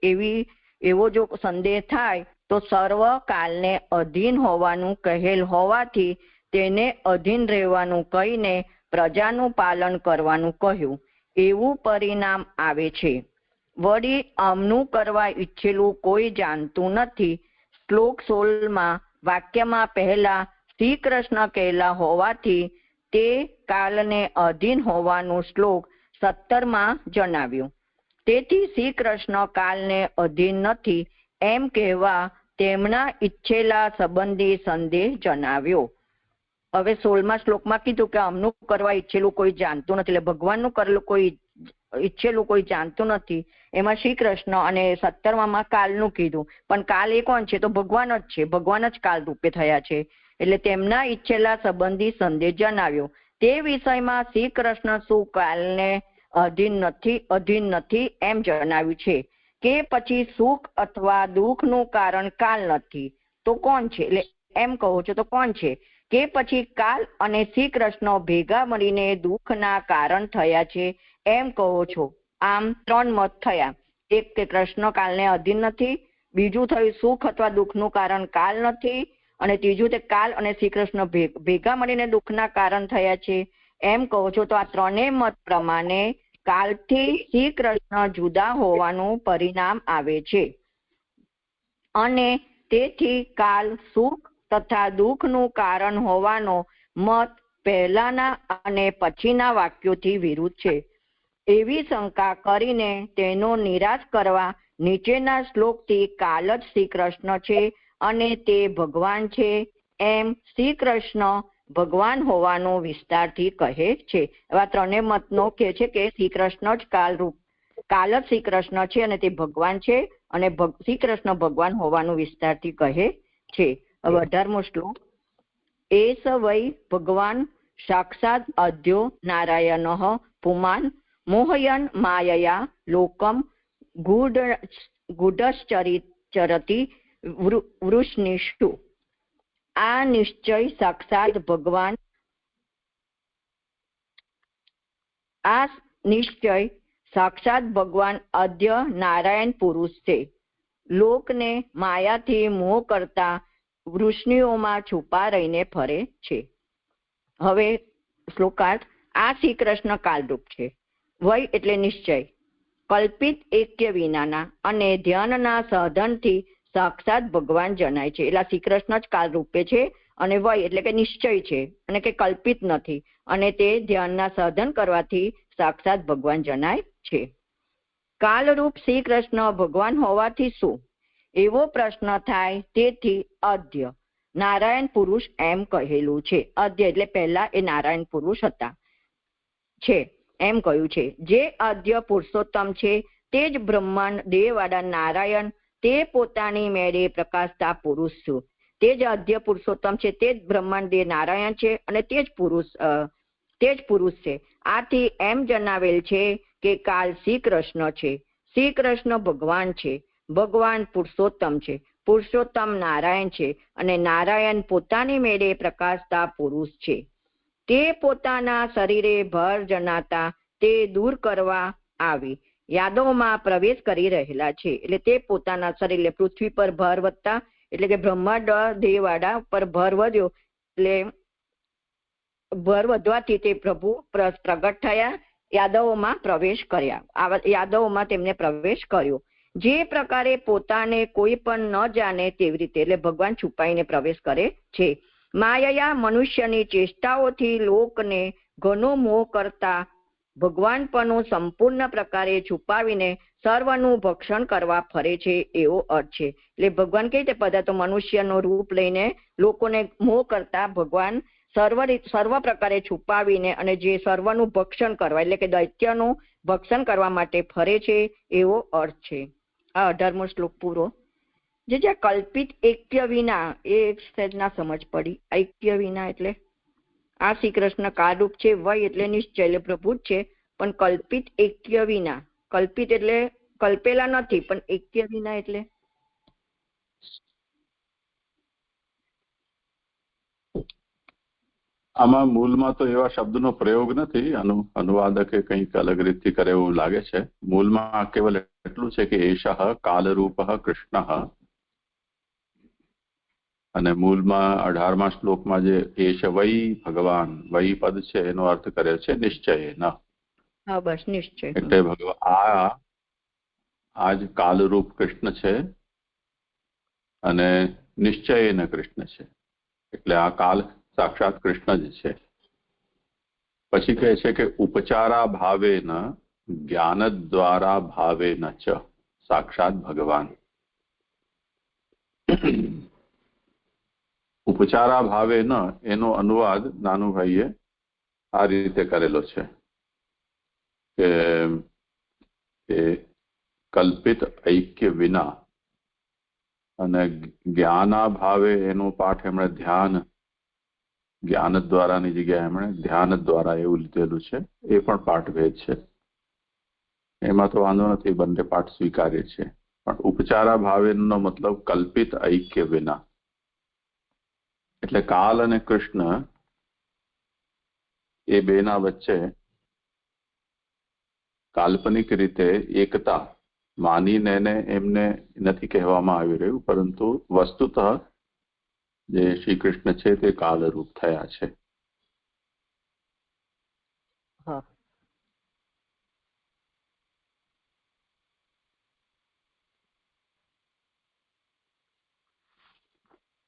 એવો જો સંદેહ થાય તો સર્વ કાલને અધીન હોવાનું કહેલ હોવાથી તેને અધીન રહેવાનું કહીને પ્રજાનું પાલન કરવાનું કહ્યું એવું પરિણામ આવે છે. વળી આમનું કરવા ઈચ્છેલું કોઈ જાણતું નથી. શ્લોક 16માં વાક્યમાં પહેલા શ્રી કૃષ્ણ કહેલા હોવાથી તે કાલને અધીન હોવાનું શ્લોક 17માં જણાવ્યું. તેથી શ્રી કૃષ્ણ કાલને અધીન નથી એમ કહેવા તેમના ઈચ્છેલા સંબંધી સંદેહ જણાવ્યો. હવે 16મા શ્લોકમાં કીધું કે આમનું કરવા ઈચ્છેલું કોઈ જાણતું નથી, એટલે ભગવાનનું કરેલું કોઈ ઈચ્છેલું કોઈ જાણતું નથી. એમાં શ્રી કૃષ્ણ, અને 17માં કાલનું કીધું. પણ કાલ એ કોણ છે? તો ભગવાન જ છે. ભગવાન જ કાલ રૂપે થયા છે. એટલે તેમના ઈચ્છેલા સંબંધી સંદેશ જણાવ્યો. તે વિષયમાં શ્રી કૃષ્ણ શું કાલને અધીન નથી એમ જણાવ્યું છે કે પછી સુખ અથવા દુઃખનું કારણ કાલ નથી તો કોણ છે? એટલે એમ કહો છો તો કોણ છે? કે પછી કાલ અને શ્રી કૃષ્ણ ભેગા મળીને દુઃખના કારણ થયા છે એમ કહો છો. આમ 3 મત થયા. એક કે કૃષ્ણ કાલને અધીન નથી, બીજું થયું સુખ અથવા દુઃખનું કારણ કાલ નથી, અને ત્રીજું તે કાલ અને શ્રી કૃષ્ણ ભેગા મળીને દુઃખના કારણ થયા છે એમ કહો છો. તો આ 3 મત પ્રમાણે કાલથી શ્રી કૃષ્ણ જુદા હોવાનું પરિણામ આવે છે, અને તેથી કાલ સુખ તથા દુઃખનું કારણ હોવાનો મત પહેલાના અને પછીના વાક્યોથી વિરુદ્ધ છે. એવી શંકા કરીને તેનો નિરાશ કરવા નીચેના શ્લોકથી કાલ જ શ્રી કૃષ્ણ છે અને તે ભગવાન છે એમ શ્રી કૃષ્ણ ભગવાન હોવાનું વિસ્તારથી કહે છે. એવા 3 મતનો કહે છે કે શ્રી કૃષ્ણ જ કાલ જ શ્રી કૃષ્ણ છે અને તે ભગવાન છે, અને શ્રી કૃષ્ણ ભગવાન હોવાનું વિસ્તારથી કહે છે. હવે 18મો શ્લોક. એસ વૈ ભગવાન સાક્ષાત અદ્યો નારાયણઃ પુમાન મોહયન માયયા લોકમ ગૂઢશ્ચરતિ વૃષ્ણિષુ. આ નિશ્ચય સાક્ષાત ભગવાન અદ્ય નારાયણ પુરુષ છે. લોકને માયાથી મોહ કરતા વૃષ્ણિઓમાં છુપા રહીને ફરે છે. હવે શ્લોકાર્થ. આ શ્રી કૃષ્ણ કાલરૂપ છે. વય એટલે નિશ્ચય, કલ્પિત એક્ય વિનાના અને ધ્યાનના સાધનથી સાક્ષાત ભગવાન જણાય છે. એટલે શ્રી કૃષ્ણ જ કાલ રૂપે છે, અને વય એટલે કે નિશ્ચય છે અને કે કલ્પિત નથી, અને તે ધ્યાનના સાધન કરવાથી સાક્ષાત ભગવાન જણાય છે. કાલરૂપ શ્રી કૃષ્ણ ભગવાન હોવાથી શું એવો પ્રશ્ન થાય. તેથી અદ્ય નારાયણ પુરુષ એમ કહેલું છે. અદ્ય એટલે પહેલા એ નારાયણ પુરુષ હતા છે એમ કહ્યું છે. જે અદ્ય પુરુષોત્તમ છે તે જ બ્રહ્માંડ દેહવાળા નારાયણ, તે પોતાની મેળે પ્રકાશતા પુરુષ છું. તે જ અદ્ય પુરુષોત્તમ છે, તે જ બ્રહ્માંડ દેહ નારાયણ છે, અને તે જ પુરુષ છે. આથી એમ જણાવેલ છે કે કાલ શ્રી કૃષ્ણ છે, શ્રી કૃષ્ણ ભગવાન છે, ભગવાન પુરુષોત્તમ છે, પુરુષોત્તમ નારાયણ છે, અને નારાયણ પોતાની મેળે પ્રકાશતા પુરુષ છે. તે પોતાના શરીરે ભર જણાતા તે દૂર કરવા આવી યાદોમાં પ્રવેશ કરી રહેલા છે. એટલે તે પોતાના શરીર પૃથ્વી પર ભર વધતા, એટલે કે બ્રહ્માંડ દેહવાળા પર ભર વધ્યો, એટલે ભર વધવાથી તે પ્રભુ પ્રગટ થયા યાદવોમાં પ્રવેશ કર્યા. યાદવોમાં તેમને પ્રવેશ કર્યો. જે પ્રકારે પોતાને કોઈ પણ ન જાણે તેવી રીતે, એટલે ભગવાન છુપાઈને પ્રવેશ કરે છે. માયા મનુષ્યની ચેષ્ટાઓથી લોકને ઘણો મોહ કરતા ભગવાન પણ સંપૂર્ણ પ્રકારે છુપાવીને સર્વનું ભક્ષણ કરવા ફરે છે, એવો અર્થ છે. એટલે ભગવાન કઈ રીતે બધા તો મનુષ્યનો રૂપ લઈને લોકોને મોહ કરતા ભગવાન સર્વ પ્રકારે છુપાવીને અને જે સર્વનું ભક્ષણ કરવા એટલે કે દૈત્યનું ભક્ષણ કરવા માટે ફરે છે, એવો અર્થ છે. આ 18મો શ્લોક પૂરો. જે કલ્પિત ઐક્ય વિના, એ સહેજ ના સમજ પડી. ઐક્ય વિના એટલે આ શ્રી કૃષ્ણ કાળરૂપ છે, વય એટલે નિશ્ચય એટલે પ્રભુ જ છે, પણ કલ્પિત ઐક્ય વિના, કલ્પિત એટલે કલ્પેલા નથી, પણ ઐક્ય વિના એટલે આમાં મૂળમાં તો એવા શબ્દનો પ્રયોગ નથી, અનુવાદકે કંઈક અલગ રીતથી કરે એવું લાગે છે. મૂળમાં કેવલ એટલું છે કે એષઃ કાલરૂપઃ કૃષ્ણ, અને મૂળમાં 18મા શ્લોકમાં જે એષ વૈ ભગવાન, વૈ પદ છે એનો અર્થ કર્યો છે નિશ્ચયેન. હા બસ નિશ્ચય. એટલે ભગવાન આ જ કાલરૂપ કૃષ્ણ છે અને નિશ્ચયેન કૃષ્ણ છે, એટલે આ કાલ સાક્ષાત કૃષ્ણ જ છે. પછી કહે છે કે ઉપચારા ભાવેન જ્ઞાન દ્વારા ભાવેન ચ સાક્ષાત ભગવાન. ઉપચારા ભાવેન એનો અનુવાદ નાનુભાઈએ આ રીતે કરેલો છે કે કલ્પિત ઐક્ય વિના, અને જ્ઞાના ભાવે એનો પાઠ એમણે ધ્યાન, જ્ઞાન દ્વારાની જગ્યાએ એમણે ધ્યાન દ્વારા એવું લીધેલું છે. એ પણ પાઠભેદ છે, એમાં તો વાંધો નથી, બંને પાઠ સ્વીકાર્ય છે. પણ ઉપચારા ભાવેનો મતલબ કલ્પિત ઐક્ય વિના, એટલે કાલ અને કૃષ્ણ એ બેના વચ્ચે કાલ્પનિક રીતે એકતા માનીને એમને નથી કહેવામાં આવી રહ્યું, પરંતુ વસ્તુતઃ જે શ્રી કૃષ્ણ છે તે કાલરૂપ થયા છે.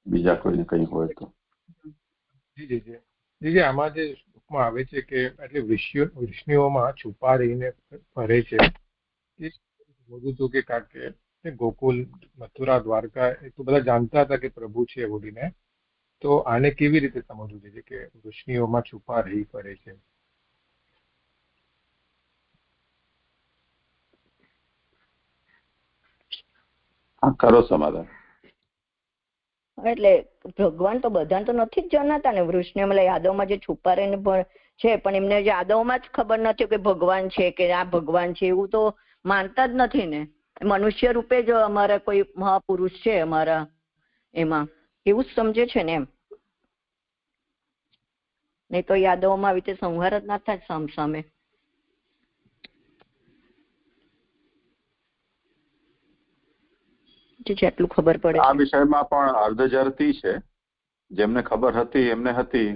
બીજા કોઈને કઈ હોય તો. જી આમાં જે શ્લોકમાં આવે છે કે એટલે વૃષ્ણિઓમાં છુપા રહીને ફરે છે, એ બધું તો કે કારણ કે ગોકુલ, મથુરા, દ્વારકા એ તો બધા જાણતા હતા કે પ્રભુ છે બોલીને, તો આને કેવી રીતે સમજવું જોઈએ કે વૃષ્ણિઓમાં છુપા રહી ફરે છે? હા, કરો સમાધાન. એટલે ભગવાન તો બધાને તો નથી જ જણાતા ને. વૃષ્ણ એટલે યાદવમાં જે છુપા રહીને છે, પણ એમને યાદવમાં જ ખબર નથી કે ભગવાન છે કે આ ભગવાન છે, એવું તો માનતા જ નથી ને. મનુષ્ય રૂપે જ અમારા કોઈ મહાપુરુષ છે અમારા, એમાં એવું જ સમજે છે ને એમ. નહીં તો યાદવમાં આવી રીતે સંહાર જ ના થાય સામસામે. જેટલું ખબર પડે આ વિષયમાં પણ અર્ધજરતી છે. જેમને ખબર હતી એમને હતી,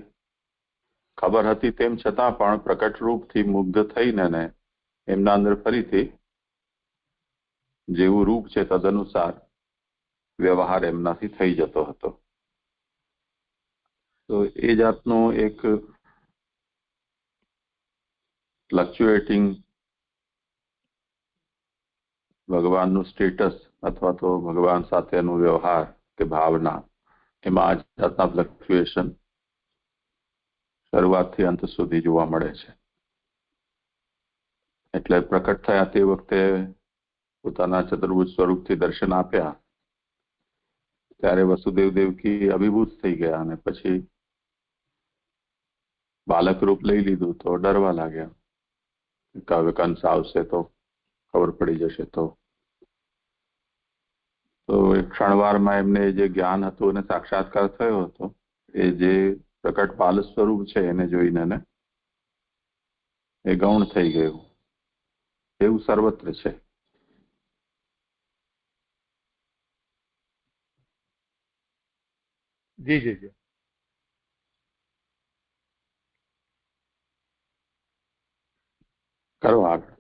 ખબર હતી તેમ છતાં પણ પ્રકટ રૂપથી મુગ્ધ થઈને એમના અંદર ફરીથી જેવું રૂપ છે તદનુસાર વ્યવહાર એમનાથી થઈ જતો હતો. તો એ જાતનું એક ફ્લક્ચ્યુએટિંગ ભગવાનનું સ્ટેટસ અથવા તો ભગવાન સાથેનું વ્યવહાર કે ભાવના, એમાં આ જાતના ફ્લક્ચ્યુએશન શરૂઆતથી અંત સુધી જોવા મળે છે. એટલે પ્રકટ થયા તે વખતે પોતાના ચતુર્ભુજ સ્વરૂપથી દર્શન આપ્યા ત્યારે વસુદેવ દેવકી અભિભૂત થઈ ગયા, અને પછી બાલક રૂપ લઈ લીધું તો ડરવા લાગ્યા કે હવે કંસ આવશે તો ખબર પડી જશે. તો એક ક્ષણવારમાં એમને જે જ્ઞાન હતું અને સાક્ષાત્કાર થયો હતો, એ જે પ્રકટ બાલ સ્વરૂપ છે એને જોઈને એ ગૌણ થઈ ગયું. એવું સર્વત્ર છે. જી જી જી કરો આગળ.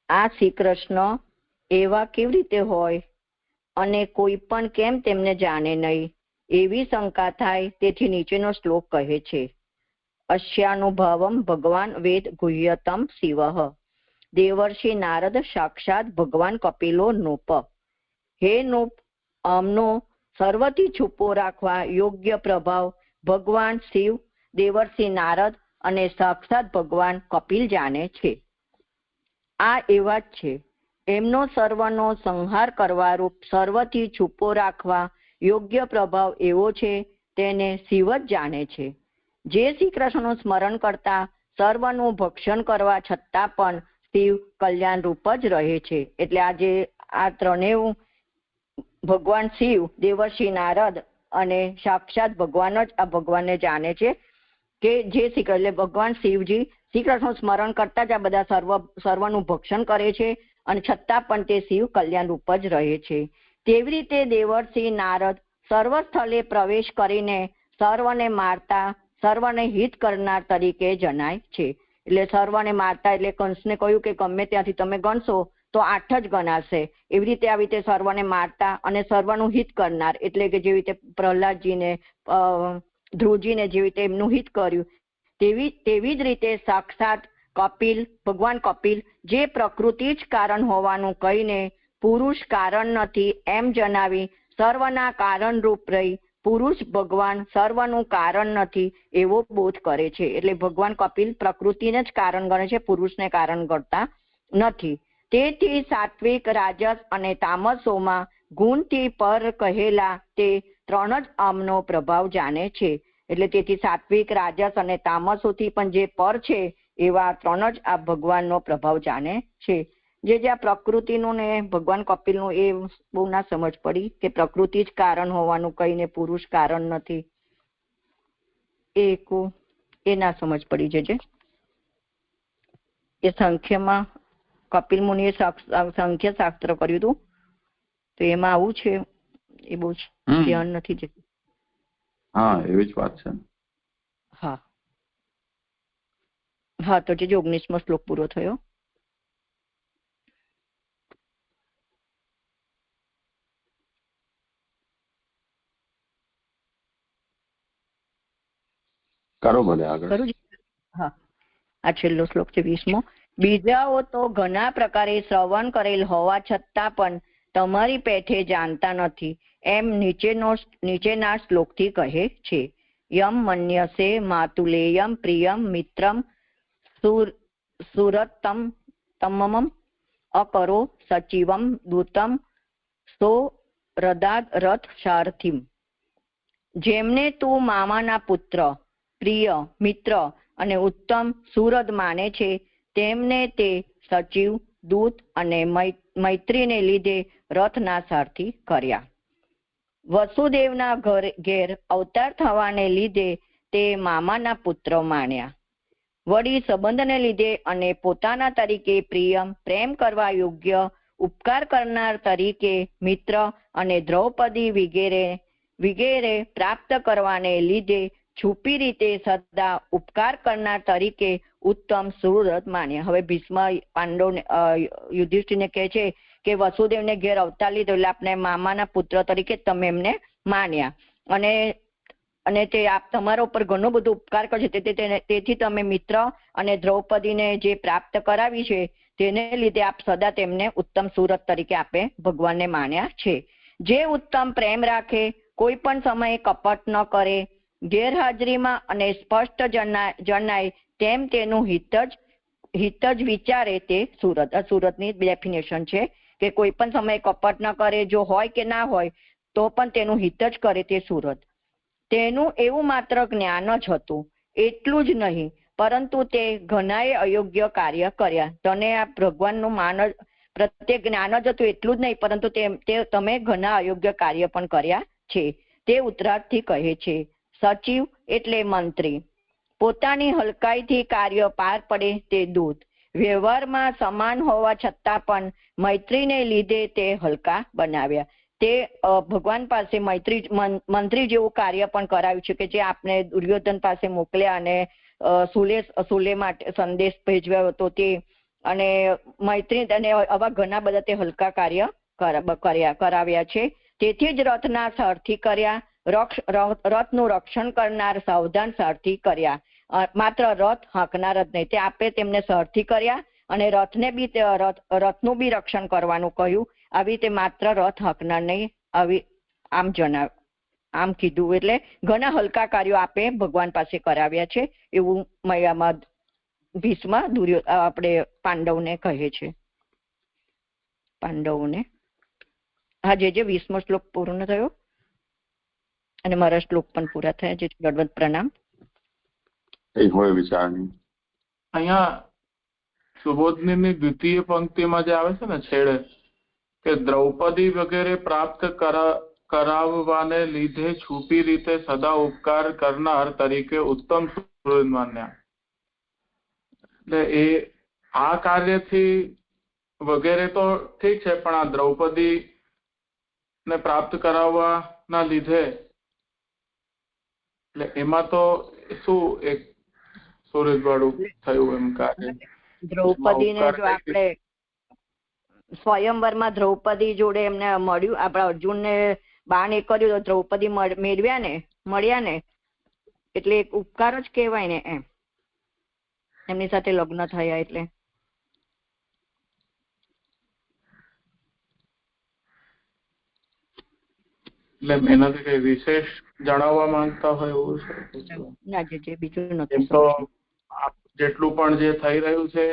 આ શ્રી કૃષ્ણ એવા કેવી રીતે હોય અને કોઈ પણ કેમ તેમને જાણે નહીં એવી શંકા થાય. તેથી નીચેનો શ્લોક કહે છે, અસ્યાનુભાવમ ભગવાન વેદ ગુહ્યતમ શિવઃ દેવર્ષિ નારદ સાક્ષાત ભગવાન કપિલો નૃપ. હે નૃપ, આમનો સર્વથી છુપો રાખવા યોગ્ય પ્રભાવ ભગવાન શિવ, દેવર્ષિ નારદ અને સાક્ષાત ભગવાન કપિલ જાણે છે. આ એવા જ છે. એમનો સર્વનો સંહાર કરવા રૂપ સર્વથી છુપો રાખવા યોગ્ય પ્રભાવ એવો છે તેને શિવ જ જાણે છે. જે શ્રી કૃષ્ણનું સ્મરણ કરતા સર્વનું ભક્ષણ કરવા છતાં પણ શિવ કલ્યાણ રૂપ જ રહે છે. એટલે આજે આ ત્રણેય ભગવાન શિવ, દેવર્ષિ નારદ અને સાક્ષાત ભગવાન જ આ ભગવાનને જાણે છે કે જે એટલે ભગવાન શિવજી શ્રી કૃષ્ણનું સ્મરણ કરતા જ આ બધા સર્વનું ભક્ષણ કરે છે અને છતાં પણ તે શિવ કલ્યાણ રૂપ જ રહે છે. તેવી રીતે દેવર્ષિ નારદ સર્વ સ્થળે પ્રવેશ કરીને સર્વને મારતા સર્વને હિત કરનાર તરીકે જણાય છે. એટલે સર્વને મારતા એટલે કંસને કહ્યું કે ગમે ત્યાંથી તમે ગણશો તો 8 જ ગણાશે. એવી રીતે આવી રીતે સર્વને મારતા અને સર્વનું હિત કરનાર એટલે કે જેવી રીતે પ્રહલાદજીને, ધ્રુવજીને જેવી રીતે એમનું હિત કર્યું તેવી જ રીતે સાક્ષાત કપિલ, ભગવાન કપિલ જે પ્રકૃતિ જ કારણ હોવાનું કહીને પુરુષ કારણ નથી એમ જણાવી સર્વના કારણ રૂપ રહી પુરુષ ભગવાન સર્વનું કારણ નથી એવો બોધ કરે છે. એટલે ભગવાન કપિલ પ્રકૃતિને જ કારણ ગણે છે, પુરુષને કારણ ગણતા નથી. તેથી સાત્વિક, રાજસ અને તામસોમાં ગુણથી પર કહેલા તે 3 જ આમનો પ્રભાવ જાણે છે. એટલે તેથી સાત્વિક, રાજસ અને તામસોથી પણ જે પર છે એવા 3 જ આ ભગવાનનો પ્રભાવ જાણે છે. જે આ પ્રકૃતિનું ને ભગવાન કપિલનું એ બહુ ના સમજ પડી કે પ્રકૃતિ જ કારણ હોવાનું કહીને પુરુષ કારણ નથી, એ ના સમજ પડી. જે એ સંખ્યામાં કપિલ મુનિએ સંખ્યા શાસ્ત્ર કર્યું હતું તો એમાં આવું છે, એ બહુ ધ્યાન નથી જતું. હા, એવી જ વાત છે. હા હા, તો જે 19મો શ્લોક પૂરો થયો. કરો ભલે આગળ. હા, આ છેલ્લો શ્લોક છે 20મો. બીજાઓ તો ઘણા પ્રકારે શ્રવણ કરેલ હોવા છતાં પણ તમારી પેઠે જાણતા નથી એમ નીચેના શ્લોકથી કહે છે. યમ મન્યસે માતુલેયમ પ્રિયમ મિત્રમ સુરતમ તમમ અકરો સચિવમ દૂતમ સો રદાદ રથ સારથિમ. જેમને તું મામાના પુત્ર, પ્રિય મિત્ર અને ઉત્તમ સુરદ માને છે તેમને તે સચિવ, દૂત અને મૈત્રીને લીધે રથના સારથી કર્યા. વસુદેવના ઘેર અવતાર થવાને લીધે તે મામાના પુત્ર માન્યા. વળી સંબંધને લીધે અને પોતાના તરીકે પ્રેમ કરવા યોગ્ય ઉપકાર કરનાર તરીકે મિત્ર અને દ્રૌપદી વિગેરે પ્રાપ્ત કરવાને લીધે છુપી રીતે સદા ઉપકાર કરનાર તરીકે ઉત્તમ સુરત માન્યા. હવે ભીષ્મ પાંડવને યુધિષ્ઠિરને કહે છે કે વસુદેવને ઘેર અવતાર લીધો એટલે આપણે મામાના પુત્ર તરીકે તમે એમને માન્યા અને તે આપ તમારા ઉપર ઘણો બધો ઉપકાર કરશે તેથી તમે મિત્ર અને દ્રૌપદીને જે પ્રાપ્ત કરાવી છે તેને લીધે આપ સદા તેમને ઉત્તમ સુરત તરીકે આપે ભગવાનને માન્યા છે. જે ઉત્તમ પ્રેમ રાખે, કોઈ પણ સમયે કપટ ન કરે, ગેરહાજરીમાં અને સ્પષ્ટ જણાય તેમ તેનું હિત જ વિચારે તે સુરત. સુરતની ડેફિનેશન છે કે કોઈ પણ સમયે કપટ ન કરે, જો હોય કે ના હોય તો પણ તેનું હિત જ કરે તે સુરત. તેનું એવું માત્ર જ્ઞાન જ હતું, એટલું જ નહીં પરંતુ તે ઘણાએ અયોગ્ય કાર્ય કર્યા. તને આ ભગવાનનું પ્રત્યે જ્ઞાન જ હતું એટલું જ નહીં પરંતુ તમે ઘણા અયોગ્ય કાર્ય પણ કર્યા છે. તે ઉત્તરાર્ધથી કહે છે. સચિવ એટલે મંત્રી, પોતાની હલકાઈથી કાર્ય પાર પડે તે દૂત, વ્યવહારમાં સમાન હોવા છતાં પણ મૈત્રીને લીધે તે હલકા બનાવ્યા. તે ભગવાન પાસે મંત્રી જેવું કાર્ય પણ કરાવ્યું છે કે જે આપણે દુર્યોધન પાસે મોકલ્યા અને સુલે માટે સંદેશ ભેજવ્યો હતો તે, અને મૈત્રી અને આવા ઘણા બધા તે હલકા કાર્ય કરાવ્યા છે. તેથી જ રથના સારથી કર્યા, રથનું રક્ષણ કરનાર સાવધાન સારથી કર્યા, માત્ર રથ હાંકનાર જ નહીં, તે આપે તેમને સારથી કર્યા અને રથને બી રથનું બી રક્ષણ કરવાનું કહ્યું. આવી રીતે માત્ર રથ હાંકનાર નહીં, આવી આમ કીધું. એટલે ઘણા હલકા કાર્યો આપે ભગવાન પાસે કરાવ્યા છે એવું ભીષ્મ આપણે પાંડવને કહે છે. પાંડવોને હા, જે 20મો શ્લોક પૂર્ણ થયો અને મારા શ્લોક પણ પૂરા થયા. જે દંડવત પ્રણામ. હોય વિચારની અહીંયા સુબોધની દ્વિતીય પંક્તિમાં જે આવે છે ને છેડે કે દ્રૌપદી વગેરે પ્રાપ્ત કરાવવાને લીધે છુપી રીતે સદા ઉપકાર કરનાર તરીકે ઉત્તમ સુહૃદ માન્યા. એટલે એ આ કાર્યથી વગેરે તો ઠીક છે, પણ આ દ્રૌપદી ને પ્રાપ્ત કરાવવાના લીધે એટલે એમાં તો શું એક સુરજ વાળું થયું એમ કાર્ય. દ્રૌપદીને જો આપણે સ્વયંવરમાં દ્રૌપદી જોડે એમને મળ્યું, આપણા અર્જુનને બાણ એ કર્યું તો દ્રૌપદી મળ્યા ને એટલે એક ઉપકાર જ કહેવાય ને એમ, એમની સાથે લગ્ન થયા. એટલે એનાથી કઈ વિશેષ જણાવવા માંગતા હોય એવું છે ના, જે બીજું એમ નથી. તો જેટલું પણ જે થઈ રહ્યું છે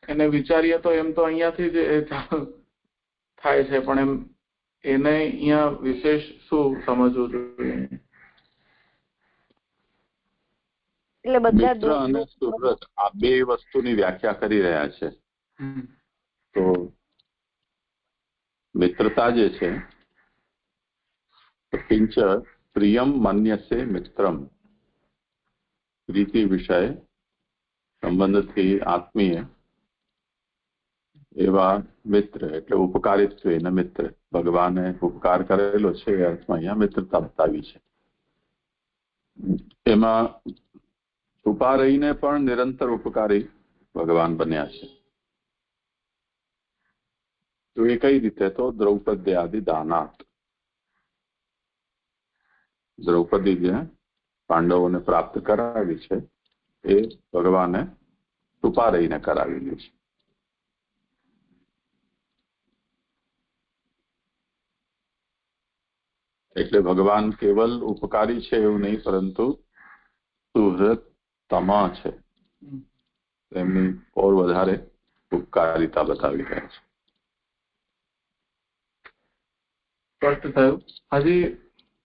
એને વિચારીએ તો એમ તો અહીંયાથી જ થાય છે, પણ એમ એને અહીંયા વિશેષ શું સમજવું જોઈએ? એટલે બધા મિત્ર અને સુહૃદ આ બે વસ્તુની વ્યાખ્યા કરી રહ્યા છે. તો મિત્રતા જે છે, કિંચ પ્રિયમ મન્યસે મિત્રમ, પ્રીતિ વિષય સંબંધથી આત્મીય એવા મિત્ર એટલે ઉપકારિત્વ એના મિત્ર. ભગવાને ઉપકાર કરેલો છે એ અર્થમાં અહીંયા મિત્રતા બતાવી છે. એમાં છુપા રહીને પણ નિરંતર ઉપકારી ભગવાન બન્યા છે. તો એ કઈ રીતે? તો દ્રૌપદ્યાદિ દાનાત. દ્રૌપદી જે પાંડવોને પ્રાપ્ત કરાવી છે એ ભગવાને છુપા રહીને કરાવેલી છે. એટલે ભગવાન કેવલ ઉપકારી છે એવું નહીં, પરંતુ સુહૃદ તમા છે. એમની ઓર વધારે ઉપકારિતા બતાવી રહ્યા છે. સ્પષ્ટ થયું. હજી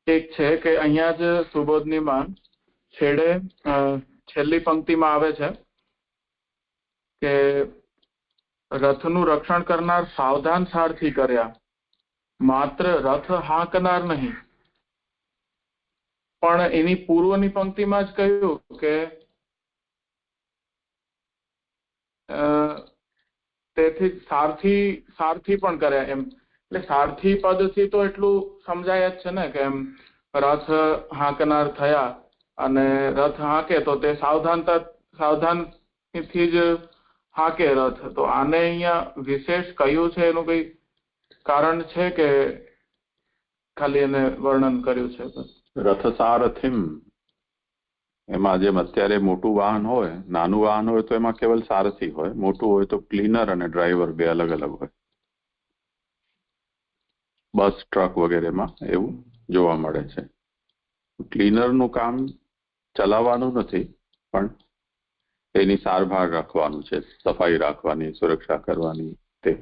એક છે કે અહીંયા જ સુબોધની માં છેડે છેલ્લી પંક્તિમાં આવે છે કે રથનું રક્ષણ કરનાર સાવધાન સારથી કર્યા, માત્ર રથ હાંકનાર નહીં. પણ એની પૂર્વની પંક્તિમાં જ કહ્યું કે તેથી સારથી પણ કર્યા એમ. એટલે સારથી પદથી તો એટલું સમજાય જ છે ને કે એમ રથ હાંકનાર થયા, અને રથ હાંકે તો તે સાવધાનથી જ હાંકે રથ. તો આને અહીંયા વિશેષ કહ્યું છે, એનું કઈ કારણ છે કે ખાલી એને વર્ણન કર્યું છે? રથ સારથિમ, એમાં જેમ અત્યારે મોટું વાહન હોય, નાનું વાહન હોય તો એમાં કેવલ સારથી હોય, મોટું હોય તો ક્લીનર અને ડ્રાઈવર બે અલગ અલગ હોય. બસ, ટ્રક વગેરેમાં એવું જોવા મળે છે. ક્લીનરનું કામ ચલાવવાનું નથી, પણ એની સારભાર રાખવાનું છે, સફાઈ રાખવાની, સુરક્ષા કરવાની. તે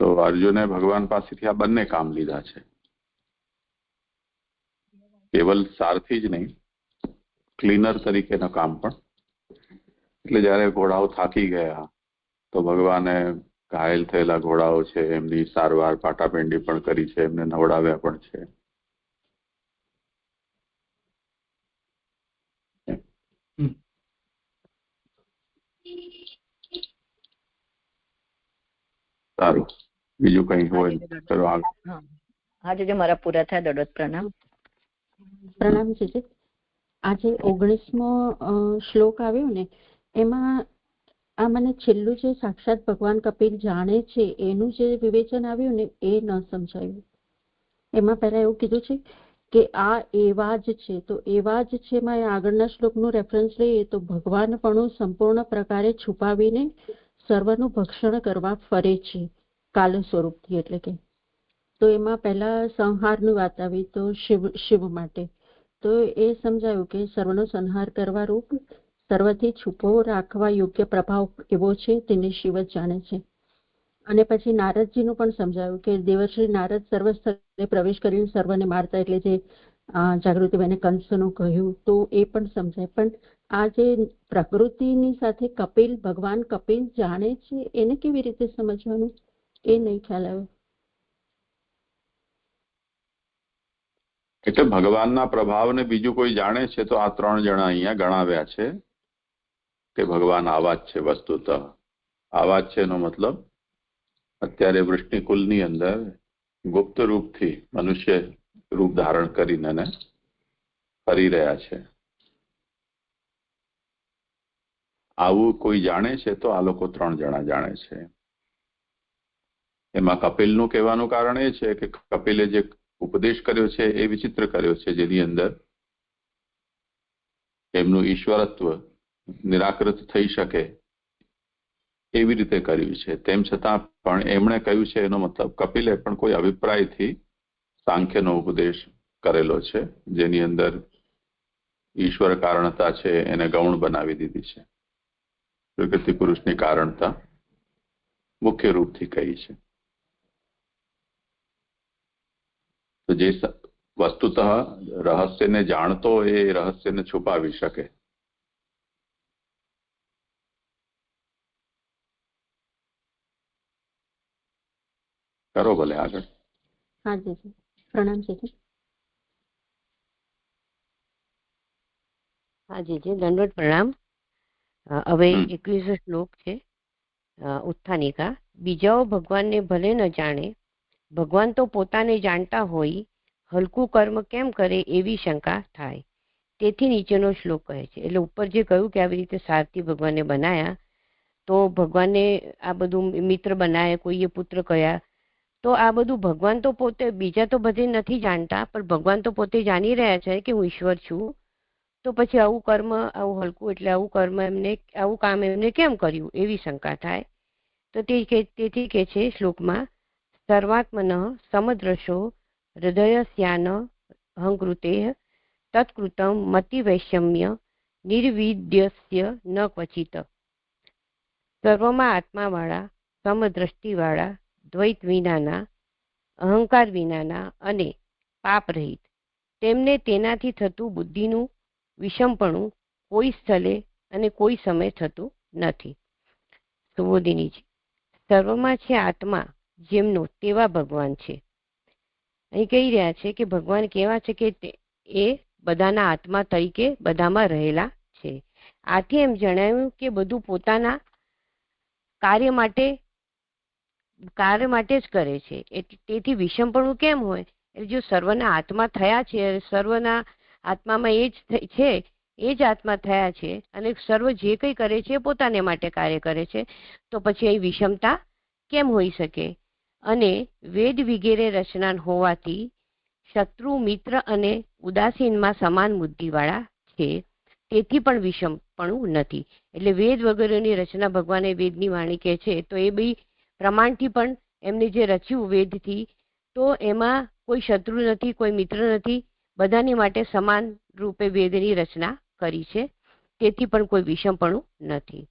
તો અર્જુને ભગવાન પાસેથી આ બંને કામ લીધા છે. કેવલ સારથી જ નહીં, ક્લીનર તરીકેના કામ પણ. એટલે જયારે ઘોડાઓ થાકી ગયા તો ભગવાને ઘાયલ થયેલા ઘોડાઓ છે એમની સારવાર, પાટાપેંડી પણ કરી છે, એમને નવડાવ્યા પણ છે. સારું, બીજું કઈ હોય ચલો આગળ. હા, જે મારા પૂરા થયા. દંડવત પ્રણામ. પ્રણામ છે. આજે 19મો શ્લોક આવ્યો ને એમાં આ મને છેલ્લું જે સાક્ષાત ભગવાન કપિલ જાણે છે એનું જે વિવેચન આવ્યું ને એ ન સમજાયું. એમાં પહેલા એવું કીધું છે કે આ એવા જ છે, તો એવા જ છે માં આગળના શ્લોકનું રેફરન્સ લઈએ તો ભગવાનપણું સંપૂર્ણ પ્રકારે છુપાવીને સર્વનું ભક્ષણ કરવા ફરે છે કાલ સ્વરૂપથી. એટલે કે તો એમાં પહેલા સંહારની વાત આવી તો શિવ માટે તો એ સમજાયું કે સર્વનો સંહાર કરવા રૂપ સર્વથી છુપો રાખવા યોગ્ય પ્રભાવ એવો છે તેને શિવ જ જાણે છે. અને પછી નારદજીનું પણ સમજાયું કે દેવશ્રી નારદ સર્વ સ્થળે પ્રવેશ કરીને સર્વને મારતા, એટલે જે જાગૃતિબેને કંસનું કહ્યું તો એ પણ સમજાય. પણ આ જે પ્રકૃતિની સાથે કપિલ ભગવાન કપિલ જાણે છે એને કેવી રીતે સમજવાનું એ નહીં ખ્યાલ આવ્યો. એટલે ભગવાનના પ્રભાવને બીજું કોઈ જાણે છે તો આ 3 જણા અહીંયા ગણાવ્યા છે કે ભગવાન આવા જ છે. વસ્તુતઃ આવા જ છે એનો મતલબ અત્યારે વૃષ્ણિકુલની અંદર ગુપ્ત રૂપથી મનુષ્ય રૂપ ધારણ કરીને ફરી રહ્યા છે. આવું કોઈ જાણે છે તો આ લોકો 3 જણા જાણે છે. એમાં કપિલનું કહેવાનું કારણ એ છે કે કપિલે જે ઉપદેશ કર્યો છે એ વિચિત્ર કર્યો છે, જેની અંદર એમનું ઈશ્વરત્વ નિરાકૃત થઈ શકે એવી રીતે કર્યું છે. તેમ છતાં પણ એમણે કહ્યું છે એનો મતલબ કપિલે પણ કોઈ અભિપ્રાયથી સાંખ્યનો ઉપદેશ કરેલો છે, જેની અંદર ઈશ્વર કારણતા છે એને ગૌણ બનાવી દીધી છે. પ્રકૃતિ પુરુષની કારણતા મુખ્ય રૂપથી કહી છે. તો જે વસ્તુતઃ રહસ્યને જાણતો એ રહસ્યને છુપાવી શકે. કરો ભલે આગળ. હા જી, પ્રણામ જી. હા જી, દંડવત પ્રણામ. હવે 21 શ્લોક છે ઉત્થાનિકા. બીજાઓ ભગવાનને ભલે ન જાણે, ભગવાન તો પોતાને જાણતા હોય, હલકું કર્મ કેમ કરે એવી શંકા થાય. તેથી નીચેનો શ્લોક કહે છે. એટલે ઉપર જે કહ્યું કે આવી રીતે સારથી ભગવાનને બનાયા, તો ભગવાનને આ બધું મિત્ર બનાયા, કોઈએ પુત્ર કયા, તો આ બધું ભગવાન તો પોતે, બીજા તો બધે નથી જાણતા, પણ ભગવાન તો પોતે જાણી રહ્યા છે કે હું ઈશ્વર છું. તો પછી આવું કર્મ, આવું હલકું એટલે આવું કર્મ એમને, આવું કામ એમને કેમ કર્યું એવી શંકા થાય. તો તેથી કે છે શ્લોકમાં, સર્વાત્મન સમદ્રશો હૃદયસ્યાન અહંકૃતે તત્કૃતમ મતિવૈષમ્ય નિર્વિદ્યસ્ય ન ક્વચિત. સર્વમાં આત્માવાળા, સમદ્રષ્ટિવાળા, દ્વૈત વિનાના, અહંકાર વિનાના અને પાપરહિત, તેમને તેનાથી થતું બુદ્ધિનું વિષમપણું કોઈ સ્થળે અને કોઈ સમય થતું નથી. સુબોધિનીજી, સર્વમાં છે આત્મા જેમનો તેવા ભગવાન છે. અહીં કહી રહ્યા છે કે ભગવાન કેવા છે કે એ બધાના આત્મા તરીકે બધામાં રહેલા છે. આથી એમ જણાવ્યું કે બધું પોતાના કાર્ય માટે જ કરે છે. તેથી વિષમપણું કેમ હોય? એટલે જો સર્વના આત્મા થયા છે, સર્વના આત્મામાં એ જ છે, એ જ આત્મા થયા છે અને સર્વ જે કંઈ કરે છે પોતાને માટે કાર્ય કરે છે, તો પછી અહીં વિષમતા કેમ હોઈ શકે? અને વેદ વગેરે રચના હોવાથી શત્રુ, મિત્ર અને ઉદાસીનમાં સમાન બુદ્ધિવાળા છે. તેથી પણ વિષમપણું નથી. એટલે વેદ વગેરેની રચના ભગવાને વેદની વાણી કહે છે, તો એ બી પ્રમાણથી પણ એમને જે રચ્યું વેદથી, તો એમાં કોઈ શત્રુ નથી, કોઈ મિત્ર નથી, બધાની માટે સમાન રૂપે વેદની રચના કરી છે. તેથી પણ કોઈ વિષમપણું નથી.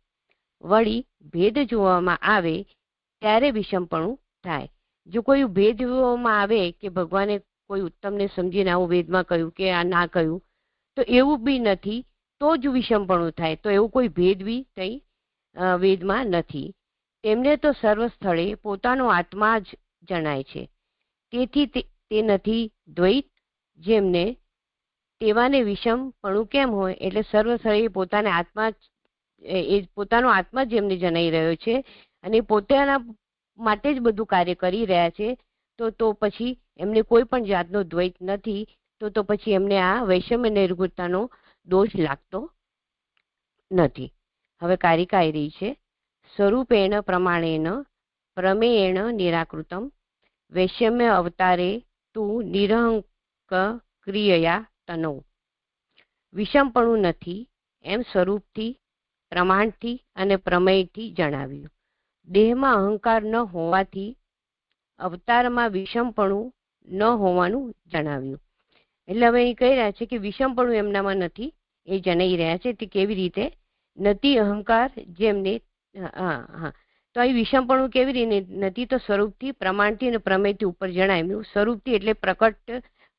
વળી ભેદ જોવામાં આવે ત્યારે વિષમપણું થાય. જો કોઈ ભેદ જોવામાં આવે કે ભગવાને કોઈ ઉત્તમને સમજીને આવું વેદમાં કહ્યું કે આ ના કહ્યું, તો એવું બી નથી, તો જ વિષમપણું થાય. તો એવું કોઈ ભેદ બી કંઈ વેદમાં નથી. તેમને તો સર્વ સ્થળે પોતાનો આત્મા જ જણાય છે. તેથી તે નથી દ્વૈત જેમને તેવાને વિષમપણું કેમ હોય? એટલે સર્વ સ્થળે પોતાને આત્મા, એ પોતાનો આત્મા જ એમને જણાઈ રહ્યો છે અને પોતાના માટે જ બધું કાર્ય કરી રહ્યા છે. તો પછી એમને કોઈ પણ જાતનો દ્વૈત નથી. તો પછી એમને આ વૈષમ્ય નિર્ગુણતાનો દોષ લાગતો નથી. હવે કારિકા આવી રહી છે. સ્વરૂપેણ પ્રમાણેન પ્રમેયેણ નિરાકૃતમ વૈષમ્ય અવતારે તું નિરહંક ક્રિયયા તનૌ. વિષમપણું નથી એમ સ્વરૂપથી, પ્રમાણથી અને પ્રમેયથી જણાવ્યું. દેહમાં અહંકાર ન હોવાથી અવતારમાં વિષમપણું ન હોવાનું જણાવ્યું. એટલે હવે અહીં કહી રહ્યા છે કે વિષમપણું એમનામાં નથી, એ જણાઈ રહ્યા છે. તે કેવી રીતે? નથી અહંકાર જેમને તો અહીં વિષમપણું કેવી રીતે નથી? તો સ્વરૂપથી, પ્રમાણથી અને પ્રમેયથી ઉપર જણાવ્યું. સ્વરૂપથી એટલે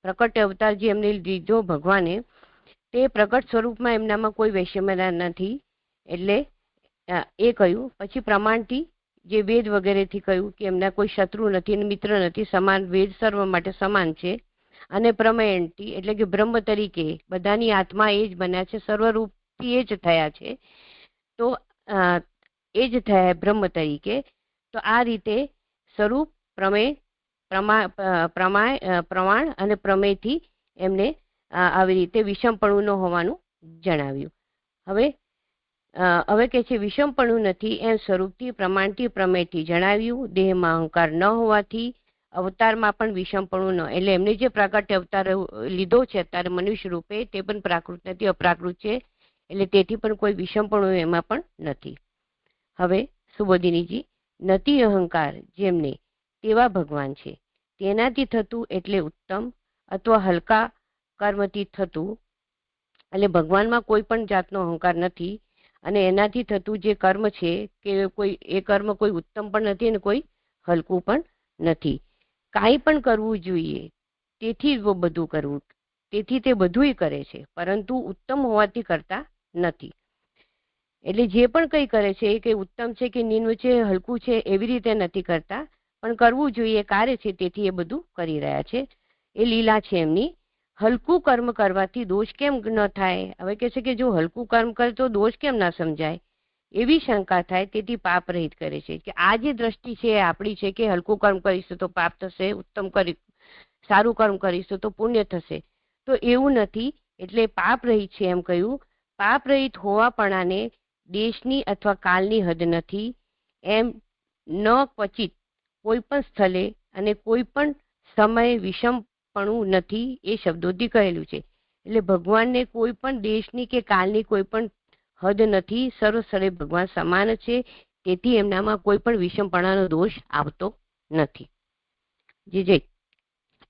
પ્રકટ અવતાર જે એમને લીધો ભગવાને, તે પ્રકટ સ્વરૂપમાં એમનામાં કોઈ વૈષમ્યતા નથી, એટલે એ કહ્યું. પછી પ્રમાણથી જે વેદ વગેરેથી કહ્યું કે એમના કોઈ શત્રુ નથી અને મિત્ર નથી, સમાન, વેદ સર્વ માટે સમાન છે. અને પ્રમેયથી એટલે કે બ્રહ્મ તરીકે બધાની આત્મા એ જ બન્યા છે, સર્વરૂપથી એ જ થયા છે, તો એ જ થયા બ્રહ્મ તરીકે. તો આ રીતે સ્વરૂપ, પ્રમેય, પ્રમાણ અને પ્રમેયથી એમને આવી રીતે વિષમપણું ન હોવાનું જણાવ્યું. હવે કે છે વિષમપણું નથી એમ સ્વરૂપથી, પ્રમાણથી, પ્રમેયથી જણાવ્યું. દેહમાં અહંકાર ન હોવાથી અવતારમાં પણ વિષમપણું ન, એટલે એમને જે પ્રાકટ્ય અવતાર લીધો છે અત્યારે મનુષ્ય રૂપે, તે પણ પ્રાકૃત નથી, અપ્રાકૃત છે, એટલે તેથી પણ કોઈ વિષમપણું એમાં પણ નથી. હવે સુબોધિનીજી, નથી અહંકાર જેમને તેવા ભગવાન છે, તેનાથી થતું એટલે ઉત્તમ અથવા હલકા કર્મથી થતું, એટલે ભગવાનમાં કોઈ પણ જાતનો અહંકાર નથી અને એનાથી થતું જે કર્મ છે કે કોઈ એ કર્મ કોઈ ઉત્તમ પણ નથી અને કોઈ હલકું પણ નથી. કાંઈ પણ કરવું જોઈએ તેથી બધું કરવું, તેથી તે બધુંય કરે છે, પરંતુ ઉત્તમ હોવાથી કરતા નથી. એટલે જે પણ કંઈ કરે છે એ કંઈ ઉત્તમ છે કે નિમ્ન છે, હલકું છે, એવી રીતે નથી કરતા, પણ કરવું જોઈએ કાર્ય છે તેથી એ બધું કરી રહ્યા છે. એ લીલા છે એમની. હલકું કર્મ કરવાથી દોષ કેમ ન થાય? હવે કહે છે કે જો હલકું કર્મ કરે તો દોષ કેમ ના સમજાય, એવી શંકા થાય, તેથી પાપ રહિત કરે છે. કે આ જે દ્રષ્ટિ છે આપણી છે કે હલકું કર્મ કરીશું તો પાપ થશે, ઉત્તમ સારું કર્મ કરીશું તો પુણ્ય થશે, તો એવું નથી. એટલે પાપ રહિત છે એમ કહ્યું. પાપ રહિત હોવાપણાને દેશની અથવા કાળની હદ નથી એમ ન ક્વચિત કોઈ પણ સ્થળે અને કોઈ પણ સમયે વિષમપણું નથી એ શબ્દોથી કહેલું છે. એટલે ભગવાનને કોઈ પણ દેશની કે કાળની કોઈ પણ હદ નથી, સર્વ સ્થળે ભગવાન સમાન છે, તેથી એમનામાં કોઈ પણ વિષમપણાનો દોષ આવતો નથી. જે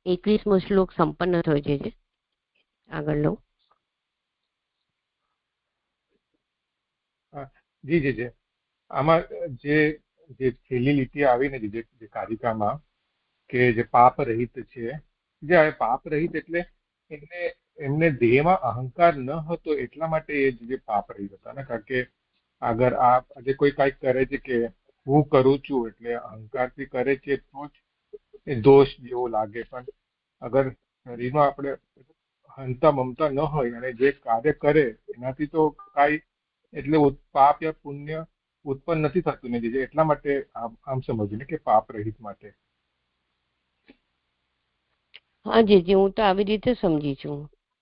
21મો શ્લોક સંપન્ન થયો છે. આગળ લો. જી જી જી આમાં જે છેલ્લી લીટી આવી ને જે કારિકામાં કે જે પાપ રહિત છે, જે પાપ રહિત એટલે એમને દેહમાં અહંકાર ન હતો એટલા માટે એ જે પાપ રહિત હતા ને. કારણ કે અગર આજે કોઈ કાંઈક કરે છે કે હું કરું છું એટલે અહંકારથી કરે છે તો જ એ દોષ જેવો લાગે, પણ અગર શરીરમાં આપણે હંતા મમતા ન હોય અને જે કાર્ય કરે એનાથી તો કાંઈ એટલે પાપ યા પુણ્ય ઉત્પન્ન નથી થતું ને. એટલા માટે આમ સમજ્યું ને કે પાપ રહિત માટે. હા જી, હું તો આવી રીતે સમજી છું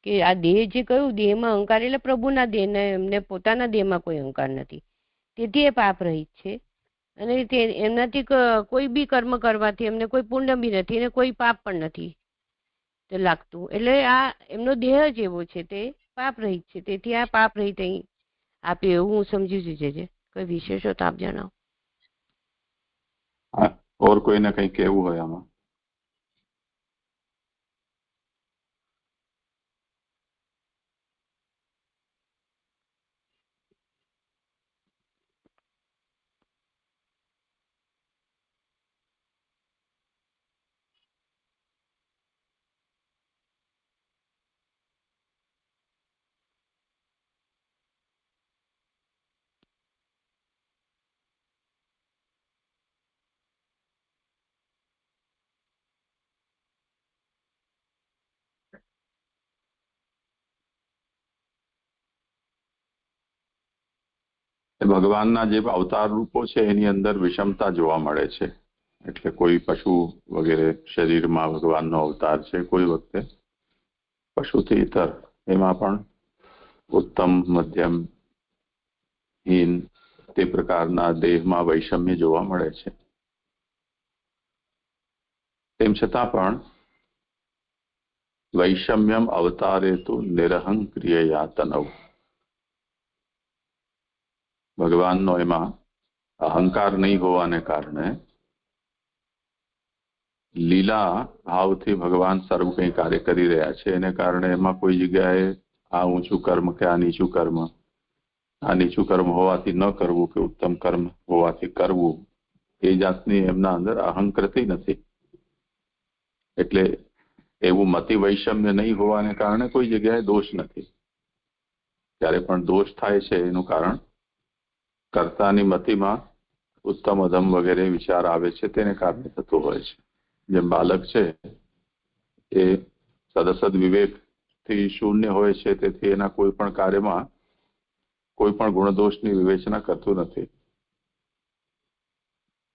કે આ દેહ જે કહ્યું, દેહમાં અહંકાર એટલે પ્રભુના દેહ ને એમને પોતાના દેહમાં કોઈ અહંકાર નથી, તેથી એ પાપ રહિત છે. અને એમનાથી કોઈ બી કર્મ કરવાથી એમને કોઈ પુણ્ય બી નથી અને કોઈ પાપ પણ નથી લાગતું. એટલે આ એમનો દેહ જ એવો છે, તે પાપ રહિત છે, તેથી આ પાપ રહિત અહીં આપ્યું એવું હું સમજી છું. છે કોઈ વિશેષ તો આપ જણાવો. ઓર કોઈને કંઈ કહેવું હોય આમાં? ભગવાનના જે અવતાર રૂપો છે એની અંદર વિષમતા જોવા મળે છે. એટલે કોઈ પશુ વગેરે શરીરમાં ભગવાનનો અવતાર છે, કોઈ વખતે પશુથી ઇતર એમાં પણ ઉત્તમ મધ્યમ હીન તે પ્રકારના દેહમાં વૈષમ્ય જોવા મળે છે. તેમ છતાં પણ વૈષમ્યમ અવતારેતુ નિરહંક્રિયયા તનવ, ભગવાનનો એમાં અહંકાર નહીં હોવાને કારણે લીલા ભાવથી ભગવાન સર્વ કંઈ કાર્ય કરી રહ્યા છે. એને કારણે એમાં કોઈ જગ્યાએ આ ઊંચું કર્મ કે આ નીચું કર્મ, આ નીચું કર્મ હોવાથી ન કરવું કે ઉત્તમ કર્મ હોવાથી કરવું, એ જાતની એમના અંદર અહંકૃતિ નથી. એટલે એવું મતિ વૈષમ્ય નહીં હોવાને કારણે કોઈ જગ્યાએ દોષ નથી. ત્યારે પણ દોષ થાય છે એનું કારણ કર્તાની મતિમાં ઉત્તમ અધમ વગેરે વિચાર આવે છે, તેને કારણે થતું હોય છે. જેમ બાલક છે એ સદસદ વિવેકથી શૂન્ય હોય છે, તેથી એના કોઈ પણ કાર્યમાં કોઈ પણ ગુણદોષની વિવેચના કરતું નથી.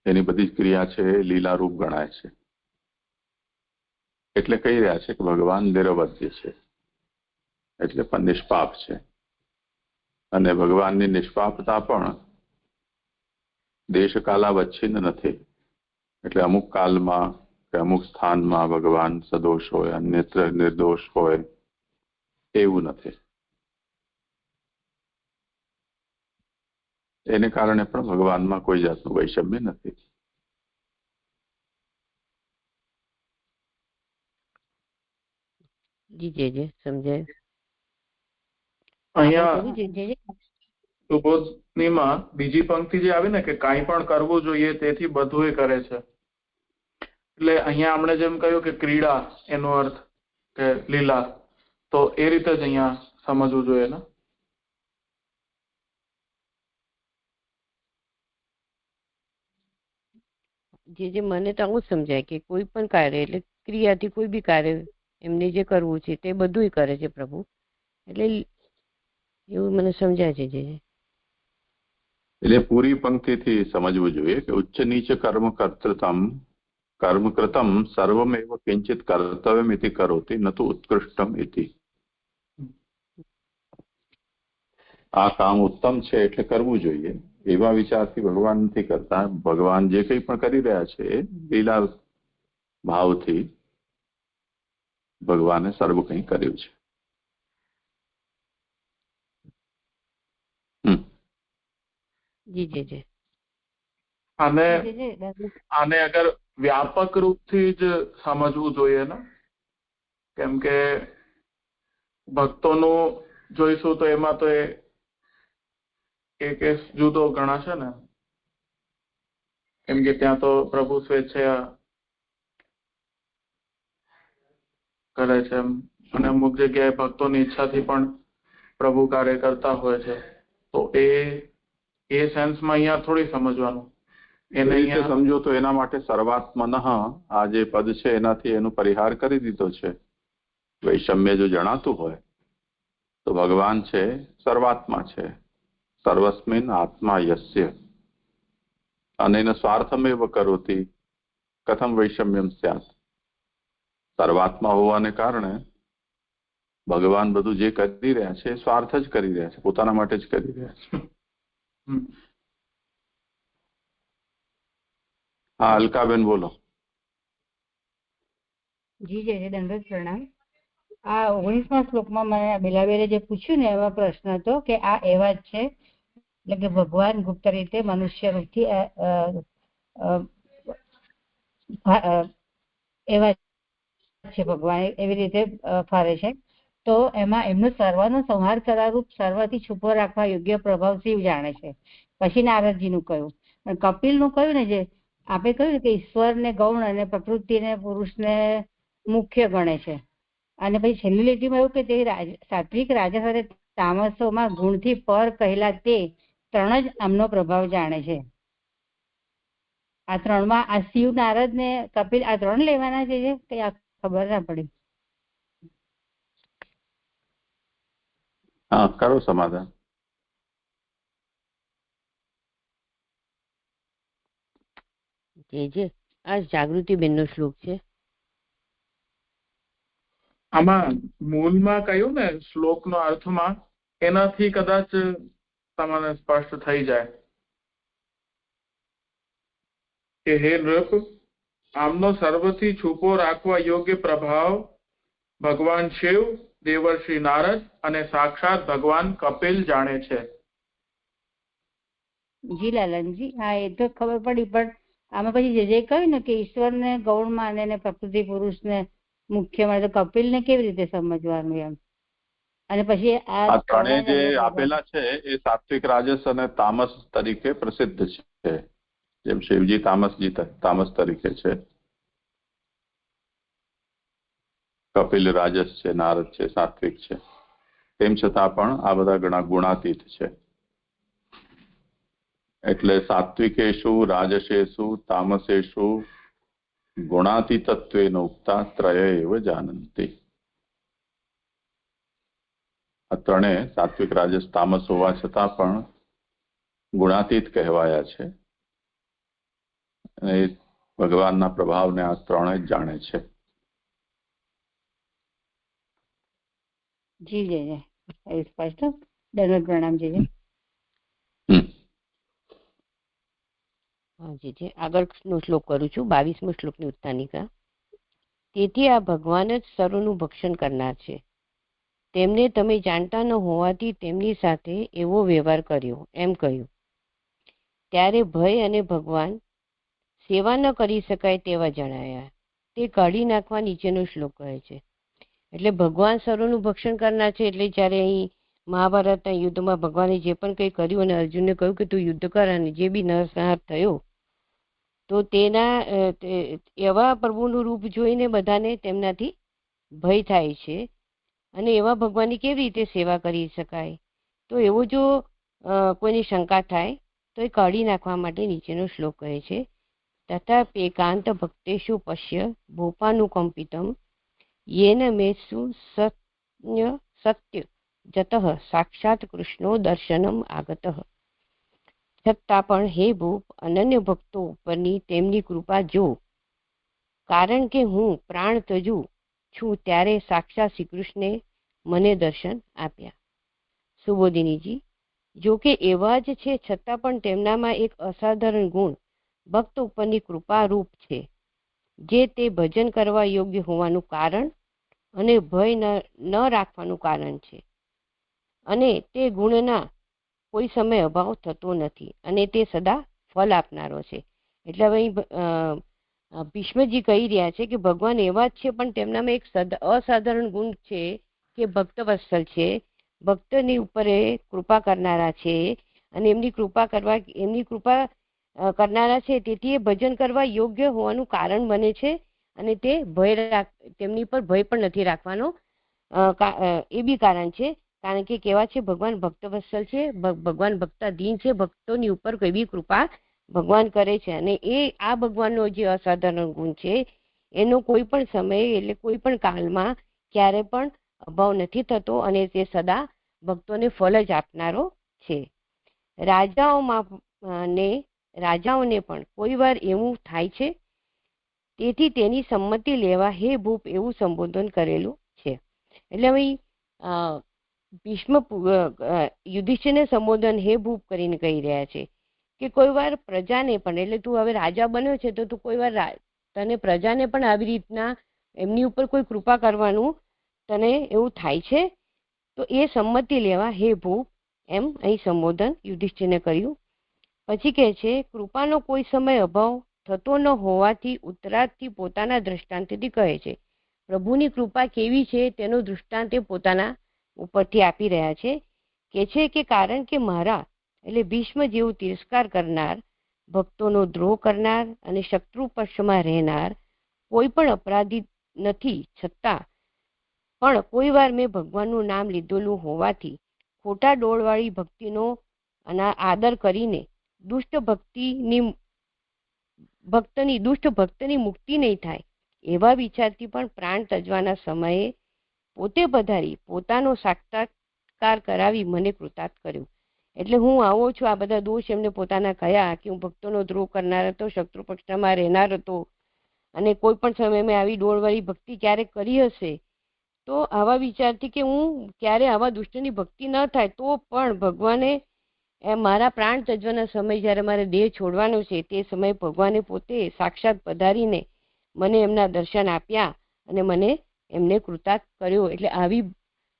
એની બધી જ ક્રિયા છે એ લીલારૂપ ગણાય છે. એટલે કહી રહ્યા છે કે ભગવાન નિરવધ્ય છે, એટલે પણ નિષ્પાપ છે. અને ભગવાનની નિષ્પાપતા પણ દેશકાલાવચ્છિન્ન નથી. એટલે અમુક કાલમાં કે અમુક સ્થાનમાં ભગવાન સદોષ હોય, અન્યત્ર નિર્દોષ હોય, એવું નથી. એને કારણે પણ ભગવાનમાં કોઈ જાતનું વૈષમ્ય નથી. જી જય જય સમજાય. અહીંયા સુબોધનીમાં બીજી પંક્તિ જે આવી ને કે કાંઈ પણ કરવું જોઈએ તેથી બધું કરે છે, એટલે અહીંયા આપણે જેમ કહ્યું કે ક્રીડા એનો અર્થ કે લીલા, તો એ રીતે જ અહીંયા સમજવું જોઈએ ને. જે મને તો આવું સમજાય કે કોઈ પણ કાર્ય એટલે ક્રિયાથી કોઈ બી કાર્ય એમને જે કરવું છે તે બધું કરે છે પ્રભુ, એટલે એવું મને સમજાય છે. જે એટલે પૂરી પંક્તિથી સમજવું જોઈએ કે ઉચ્ચ નીચ કર્મ કૃતમ સર્વમેવ કિંચિત કર્તવ્યમ ઇતિ કરોતિ ન તો ઉત્કૃષ્ટમ ઇતિ. આ કામ ઉત્તમ છે એટલે કરવું જોઈએ એવા વિચારથી ભગવાન નથી કરતા. ભગવાન જે કંઈ પણ કરી રહ્યા છે એ લીલા ભાવથી ભગવાને સર્વ કંઈ કર્યું છે. જી જી જી. આને અગર વ્યાપક રૂપથી જ સમજવું જોઈએ ને, કેમ કે ભક્તોનું જોઈશું તો એમાં તો એ કેસ જુદો ગણાશે ને, કેમ કે ત્યાં તો પ્રભુ સ્વેચ્છા કરે છે અને અમુક જગ્યાએ ભક્તોની ઈચ્છાથી પણ પ્રભુ કાર્ય કરતા હોય છે. તો એ સેન્સમાં અહીંયા થોડી સમજવાનું. એને રીતે સમજો તો એના માટે સર્વાત્મન આ જે પદ છે એનાથી એનો પરિહાર કરી દીધો છે. વૈષમ્ય જો જણાતું હોય તો ભગવાન છે સર્વાત્મા છે, સર્વસ્મિન આત્મા યસ્ય અનેન સ્વાર્થમેવ કરોતિ કથમ વૈષમ્યમ સ્યાત. સર્વાત્મા હોવાને કારણે ભગવાન બધું જે કરી રહ્યા છે સ્વાર્થ જ કરી રહ્યા છે, પોતાના માટે જ કરી રહ્યા છે. હા અલકાબેન બોલો. જી જય દંડવત પ્રણામ. આ 19મા શ્લોકમાં મને બિલાબેને જે પૂછ્યું ને એમાં પ્રશ્ન હતો કે આ એવા જ છે, એટલે કે ભગવાન ગુપ્ત રીતે મનુષ્ય રૂપથી એવા છે, ભગવાન એવી રીતે ફરે છે. તો એમાં એમનું સર્વનો સંહાર કરારૂપ સર્વથી છુપો રાખવા યોગ્ય પ્રભાવ શિવ જાણે છે. પછી નારદજીનું કહ્યું, પણ કપિલનું કહ્યું ને, જે આપણે કહ્યું કે ઈશ્વરને ગૌણ અને પ્રકૃતિને પુરુષને મુખ્ય ગણે છે. અને પછી છેલ્લી લીટીમાં એવું કે તે સાત્વિક રાજસ અને તામસોમાં ગુણથી પર કહેલા તે ત્રણ જ આમનો પ્રભાવ જાણે છે. આ ત્રણમાં આ શિવ, નારદ ને કપિલ આ ત્રણ લેવાના છે, કઈ આ ખબર ના પડી. હા કરો સમાધાન. જે આ જાગૃતિબેન નો શ્લોક છે. આમાં મૂળમાં કહ્યું ને શ્લોકનો અર્થમાં એનાથી કદાચ તમને સ્પષ્ટ થઈ જાય કે હે નૃપ, આમનો સર્વથી છુપો રાખવા યોગ્ય પ્રભાવ ભગવાન શિવ, દેવર્ષિ નારદ અને સાક્ષાત ભગવાન કપિલ જાણે છે. જી લાલનજી, હા એ તો ખબર પડી, પણ આમાં પછી જે કહ્યું ને કે ઈશ્વરને ગૌણ માને ને પ્રકૃતિ પુરુષને મુખ્ય માને, તો કપિલને કેવી રીતે સમજવાનું એમ? અને પછી આ ત્રણેય જે આપેલા છે એ સાત્વિક, રાજસ અને તામસ તરીકે પ્રસિદ્ધ છે. જેમ શિવજી તામસ તરીકે છે, કપિલ રાજસ છે, નારદ છે સાત્વિક છે, તેમ છતાં પણ આ બધા ઘણા ગુણાતીત છે. એટલે સાત્વિકેશુ, રાજસેશુ, તામસેશુ ગુણાતીતત્વેન ઉક્તા ત્રય એવ જાનંતિ. આ ત્રણે સાત્વિક, રાજસ, તામસ હોવા છતાં પણ ગુણાતીત કહેવાયા છે. અને ભગવાનના પ્રભાવને આ ત્રણે જ જાણે છે. જી જય સ્પષ્ટ. દંડવત પ્રણામ જય. જી આગળનો શ્લોક કરું છું, 22મો શ્લોકની ઉત્તાનિકા. તેથી આ ભગવાન જ સર્વનું ભક્ષણ કરનાર છે. તેમને તમે જાણતા ન હોવાથી તેમની સાથે એવો વ્યવહાર કર્યો એમ કહ્યું. ત્યારે ભય અને ભગવાન સેવા ન કરી શકાય તેવા જણાયા. તે કાઢી નાખવા નીચેનો શ્લોક કહે છે. એટલે ભગવાન સર્વનું ભક્ષણ કરનાર છે. એટલે જ્યારે અહીં મહાભારતના યુદ્ધમાં ભગવાને જે પણ કંઈ કર્યું અને અર્જુનને કહ્યું કે તું યુદ્ધ કર, અને જે બી નરસંહાર થયો, તો તેના એવા પ્રભુનું રૂપ જોઈને બધાને તેમનાથી ભય થાય છે. અને એવા ભગવાનની કેવી રીતે સેવા કરી શકાય? તો એવો જો કોઈની શંકા થાય તો એ કાઢી નાખવા માટે નીચેનો શ્લોક કહે છે. તથા એકાંત ભક્તેષુ પશ્ય ભૂપાનુકંપિતમ યેન મેષુ સત્ય જતઃ સાક્ષાત કૃષ્ણો દર્શનમ આગતઃ. છતાં પણ હે ભૂપ, અનન્ય ભક્તો ઉપરની તેમની કૃપા જો, કારણ કે હું પ્રાણ તજુ છું ત્યારે સાક્ષાત શ્રી કૃષ્ણે મને દર્શન આપ્યા. સુબોધિનીજી, જો કે એવા જ છે છતાં પણ તેમનામાં એક અસાધારણ ગુણ ભક્ત ઉપરની કૃપા રૂપ છે, જે તે ભજન કરવા યોગ્ય હોવાનું કારણ અને ભય ન રાખવાનું કારણ છે. અને તે ગુણના કોઈ સમય અભાવ થતો નથી અને તે સદા ફલ આપનારો છે. એટલે હવે ભીષ્મજી કહી રહ્યા છે કે ભગવાન એવા જ છે, પણ તેમનામાં એક અસાધારણ ગુણ છે કે ભક્ત વત્સલ છે, ભક્તની ઉપર કૃપા કરનારા છે. અને એમની કૃપા કરનારા છે, તેથી એ ભજન કરવા યોગ્ય હોવાનું કારણ બને છે. અને તે તેમની પર ભય પણ નથી રાખવાનો એ બી કારણ છે. કારણ કે કેવા છે, ભગવાન ભક્ત વત્સલ છે, ભગવાન ભક્તાધીન છે, ભક્તોની ઉપર કોઈ બી કૃપા ભગવાન કરે છે. અને આ ભગવાનનો જે અસાધારણ ગુણ છે એનો કોઈ પણ સમયે એટલે કોઈ પણ કાળમાં ક્યારે પણ અભાવ નથી થતો અને તે સદા ભક્તોને ફળ જ આપનારો છે. રાજાઓને પણ કોઈ વાર એવું થાય છે, તેથી તેની સંમતિ લેવા હે ભૂપ એવું સંબોધન કરેલું છે. એટલે ભાઈ ભીષ્મ યુધિષ્ઠિરને સંબોધન હે ભૂપ કરીને કહી રહ્યા છે કે કોઈ વાર પ્રજાને પણ, એટલે તું હવે રાજા બન્યો છે તો તું કોઈ વાર તને પ્રજાને પણ આવી રીતના એમની ઉપર કોઈ કૃપા કરવાનું તને એવું થાય છે, તો એ સંમતિ લેવા હે ભૂપ એમ અહીં સંબોધન યુધિષ્ઠિરને કર્યું. પછી કહે છે, કૃપાનો કોઈ સમય અભાવ થતો ન હોવાથી ઉત્તરાર્ધથી પોતાના દ્રષ્ટાંતથી કહે છે. પ્રભુની કૃપા કેવી છે તેનો દૃષ્ટાંત પોતાના ઉપરથી આપી રહ્યા છે. કે છે કે કારણ કે મારા એટલે ભીષ્મ જેવું તિરસ્કાર કરનાર, ભક્તોનો દ્રોહ કરનાર અને શત્રુ પક્ષમાં રહેનાર કોઈ પણ અપરાધી નથી, છતાં પણ કોઈ વાર મેં ભગવાનનું નામ લીધેલું હોવાથી ખોટા ડોળવાળી ભક્તિનો આદર કરીને દુષ્ટ ભક્તની મુક્તિ નહીં થાય એવા વિચારથી પણ પ્રાણ તજવાના સમયે પોતે પધારી પોતાનો સાક્ષાત્કાર કરાવી મને કૃતાર્થ કર્યો. એટલે હું આવો છું, આ બધા દોષ એમને પોતાના કયા કે હું ભક્તોનો દ્રોહ કરનાર હતો, શત્રુ પક્ષમાં રહેનાર હતો, અને કોઈ પણ સમયે મેં આવી ડોળવાળી ભક્તિ ક્યારેક કરી હશે તો આવા વિચારથી કે હું ક્યારે આવા દુષ્ટની ભક્તિ ન થાય તો પણ ભગવાને મારા પ્રાણ ત્યજવાના સમય જ્યારે મારે દેહ છોડવાનો છે તે સમયે ભગવાને પોતે સાક્ષાત પધારીને મને એમના દર્શન આપ્યા અને મને એમને કૃતાર્થ કર્યો. એટલે આવી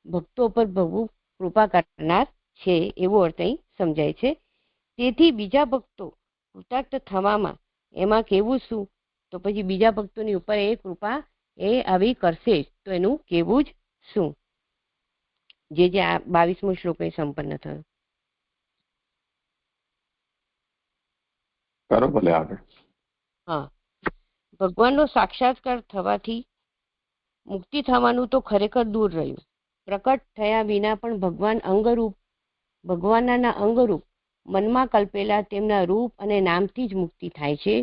ભક્તો પર ભગવું કૃપા કરનાર છે એવો અર્થ અહીં સમજાય છે. તેથી બીજા ભક્તો કૃતાર્થ થવામાં એમાં કેવું શું, તો પછી બીજા ભક્તોની ઉપર એ કૃપા એ આવી કરશે તો એનું કેવું જ શું. જે આ 22મો શ્લોક સંપન્ન થયો. કરો ભલે આગળ. હા, ભગવાનનો સાક્ષાત્કાર થવાથી મુક્તિ થવાનું તો ખરેખર દૂર રહ્યું. પ્રકટ થયા વિના પણ ભગવાન અંગરૂપ, ભગવાનના અંગરૂપ મનમાં કલ્પેલા તેમના રૂપ અને નામથી જ મુક્તિ થાય છે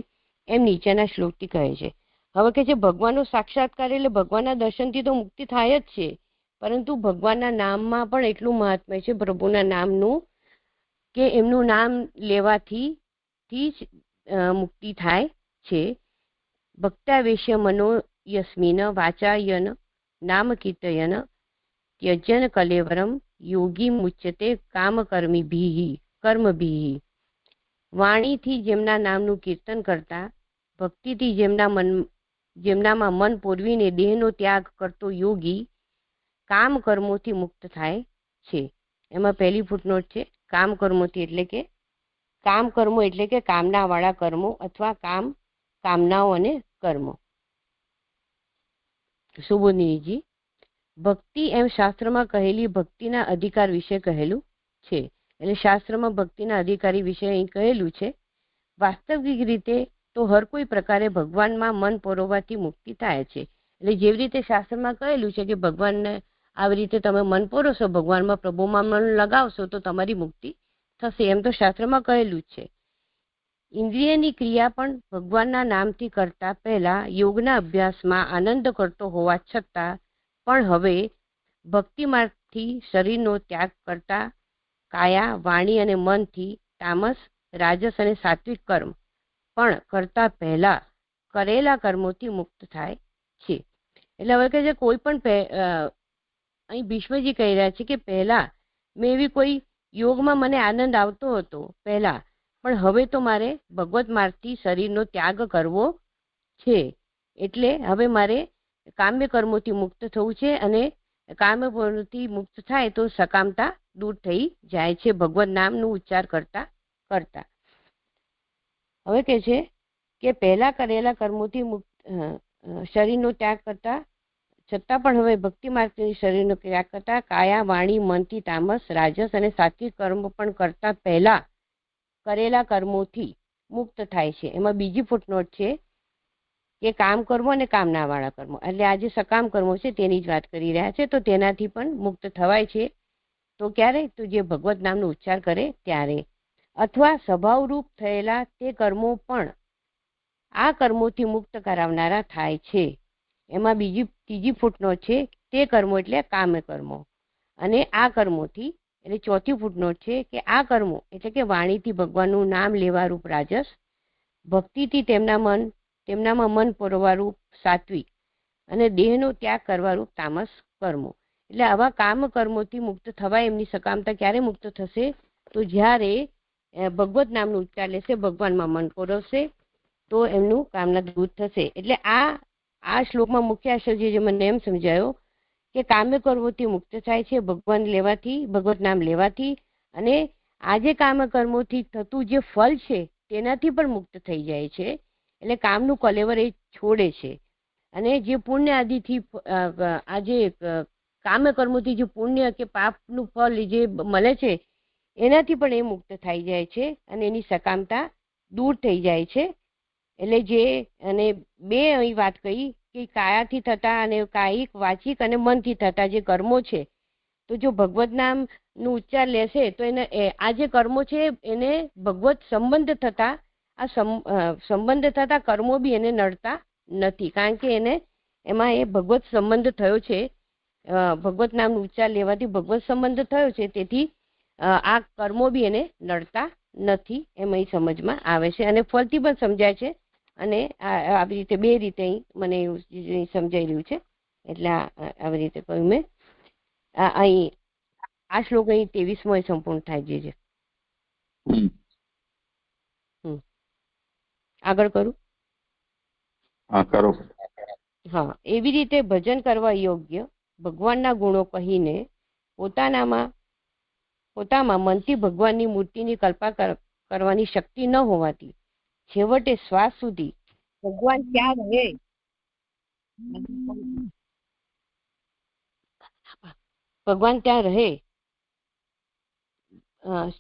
એમ નીચેના શ્લોકથી કહે છે. હવે કે છે ભગવાનનો સાક્ષાત્કાર એટલે ભગવાનના દર્શનથી તો મુક્તિ થાય જ છે, પરંતુ ભગવાનના નામમાં પણ એટલું મહાત્મ્ય છે પ્રભુના નામનું કે એમનું નામ લેવાથી જ મુક્તિ થાય છે. ભક્તાવેશ્ય મનો યસ્મિન વાચાયન નામ કીર્તયન ત્યજન કલેવરમ યોગી મુચ્યતે કર્મભીઃ. વાણીથી જેમના નામનું કીર્તન કરતા, ભક્તિથી જેમનામાં મન પોરવીને દેહનો ત્યાગ કરતો યોગી કામ કર્મોથી મુક્ત થાય છે. એમાં પહેલી ફૂટનોટ છે કામ કર્મોથી, એટલે કે કામ કર્મો એટલે કે કામનાવાળા કર્મો અથવા કામનાઓ અને કર્મો. સુબોધિનીજી, ભક્તિ એમ શાસ્ત્રમાં કહેલી ભક્તિના અધિકાર વિશે કહેલું છે. એટલે શાસ્ત્રમાં ભક્તિના અધિકારી વિશે અહીં કહેલું છે. વાસ્તવિક રીતે તો હર કોઈ પ્રકારે ભગવાનમાં મન પરોવવાથી મુક્તિ થાય છે. એટલે જેવી રીતે શાસ્ત્રમાં કહેલું છે કે ભગવાનને આવી રીતે તમે મન પરોશો, ભગવાનમાં પ્રભુમાં મન લગાવશો તો તમારી મુક્તિ થશે, એમ તો શાસ્ત્રમાં કહેલું જ છે. ઇન્દ્રિયની ક્રિયા પણ ભગવાનના નામથી કરતા પહેલા યોગના અભ્યાસમાં આનંદ કરતો હોવા છતાં પણ હવે ભક્તિ માર્ગથી શરીરનો ત્યાગ કરતા કાયા, વાણી અને મનથી તામસ, રાજસ અને સાત્વિક કર્મ પણ કરતા પહેલા કરેલા કર્મોથી મુક્ત થાય છે. એટલે હવે કે જે કોઈ પણ અહીં ભીષ્મજી કહી રહ્યા છે કે પહેલા મેં એવી કોઈ યોગમાં મને આનંદ આવતો હતો પહેલા, પણ હવે તો મારે ભગવત માર્ગથી શરીરનો ત્યાગ કરવો છે. એટલે હવે મારે કામ્ય કર્મોથી મુક્ત થવું છે અને કામ્ય કર્મોથી મુક્ત થાય તો સકામતા દૂર થઈ જાય છે ભગવત નામનું ઉચ્ચાર કરતા કરતા. હવે કે છે કે પહેલા કરેલા કર્મોથી મુક્ત શરીરનો ત્યાગ કરતા છતાં પણ હવે ભક્તિ માર્ગથી શરીરનો ત્યાગ કરતા કાયા, વાણી, મનથી તામસ, રાજસ અને સાત્વિક કર્મ પણ કરતા પહેલા કરેલા કર્મોથી મુક્ત થાય છે. એમાં બીજી ફૂટનોટ છે કે કામ કર્મો અને કામનાવાળા કર્મો, એટલે આ જે સકામ કર્મો છે તેની જ વાત કરી રહ્યા છે. તો તેનાથી પણ મુક્ત થવાય છે. તો ક્યારે? તો જે ભગવત નામનો ઉચ્ચાર કરે ત્યારે, અથવા સ્વભાવરૂપ થયેલા તે કર્મો પણ આ કર્મોથી મુક્ત કરાવનારા થાય છે. એમાં ત્રીજી ફૂટનોટ છે તે કર્મો એટલે કામ્ય કર્મો, અને આ કર્મોથી એટલે ચોથી ફૂટનોટ છે કે આ કર્મો એટલે કે વાણીથી ભગવાનનું નામ લેવા રૂપ રાજસ, ભક્તિથી તેમનામાં મન પૂરવા રૂપ સાત્વિક અને દેહનો ત્યાગ કરવા રૂપ તામસ કર્મો. એટલે આવા કામ કર્મોથી મુક્ત થવાય. એમની સકામતા ક્યારે મુક્ત થશે? તો જ્યારે ભગવત નામનું ઉચ્ચાર લેશે, ભગવાનમાં મન પરોવશે તો એમનું કામના દૂર થશે. એટલે આ શ્લોકમાં મુખ્ય આશય જે મને એમ સમજાયો કે કામ્ય કર્મોથી મુક્ત થાય છે ભગવાન લેવાથી, ભગવત નામ લેવાથી, અને આ જે કામ કર્મોથી થતું જે ફળ છે તેનાથી પણ મુક્ત થઈ જાય છે. એટલે કામનું કલેવર એ છોડે છે, અને જે પુણ્ય આદિથી આ જે કામ્ય કર્મોથી જે પુણ્ય કે પાપનું ફળ જે મળે છે એનાથી પણ એ મુક્ત થઈ જાય છે અને એની સકામતા દૂર થઈ જાય છે. એટલે જે અને બે અહીં વાત કહી કે કાયાથી થતા અને કાયિક, વાચિક અને મનથી થતા જે કર્મો છે, તો જો ભગવત નામનું ઉચ્ચાર લેશે તો એને આ જે કર્મો છે એને ભગવત સંબંધ થતા સંબંધ થતા કર્મો બી એને નડતા નથી, કારણ કે એને એમાં એ ભગવત સંબંધ થયો છે. ભગવત નામનું ઉચ્ચાર લેવાથી ભગવત સંબંધ થયો છે, તેથી આ કર્મો બી એને નડતા નથી. એમ અહીં સમજમાં આવે છે અને ફળથી પણ સમજાય છે. અને આવી રીતે બે રીતે અહીં મને એવું સમજાઈ રહ્યું છે. એટલે આવી રીતે કહ્યું મેં. અહીં આ શ્લોક અહીં 23મો સંપૂર્ણ થાય છે. આગળ કરું? હા, કરો. હા, એવી રીતે ભજન કરવા યોગ્ય ભગવાનના ગુણો કહીને પોતામાં મનથી ભગવાનની મૂર્તિની કલ્પના કરવાની શક્તિ ન હોવાથી છેવટે શ્વાસ સુધી ભગવાન ક્યાં રહે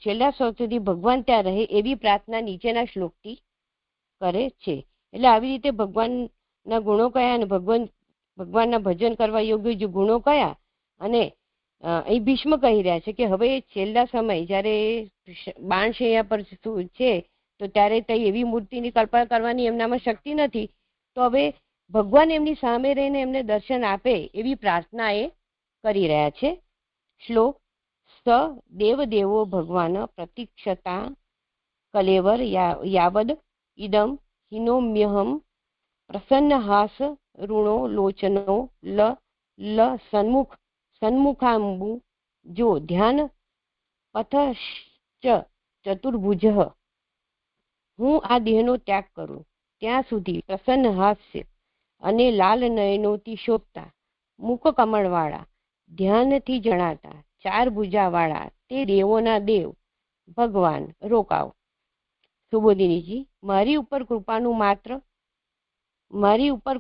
છેલ્લા શ્વાસ સુધી ભગવાન ત્યાં રહે એવી પ્રાર્થના નીચેના શ્લોકથી કરે છે. એટલે આવી રીતે ભગવાનના ગુણો કયા અને ભગવાનના ભજન કરવા યોગ્ય જે ગુણો કયા, અને અહીં ભીષ્મ કહી રહ્યા છે કે હવે છેલ્લા સમય જ્યારે બાણશૈયા પર છે તો ત્યારે તઈ એવી મૂર્તિની કલ્પના કરવાની એમનામાં શક્તિ નથી, તો હવે ભગવાન એમની સામે રહીને એમને દર્શન આપે એવી પ્રાર્થના એ કરી રહ્યા છે. શ્લોક: સ દેવદેવો ભગવાન પ્રતીક્ષતા કલેવર યાવદ ઇદમ હિનોમ્યહમ પ્રસન્નહાસ ઋણો લોચનો લ સન્મુખાંબુ જો ધ્યાન પથશ્ચ ચતુર્ભુજ. હું આ દેહનો ત્યાગ કરું ત્યાં સુધી પ્રસન્ન હાસ્ય અને લાલ નયનોથી શોભતા મુખ કમળવાળા ધ્યાનથી જણાતા ચાર ભુજાવાળા તે દેવોના દેવ ભગવાન રોકાવ. સુબોધિનીજી, મારી ઉપર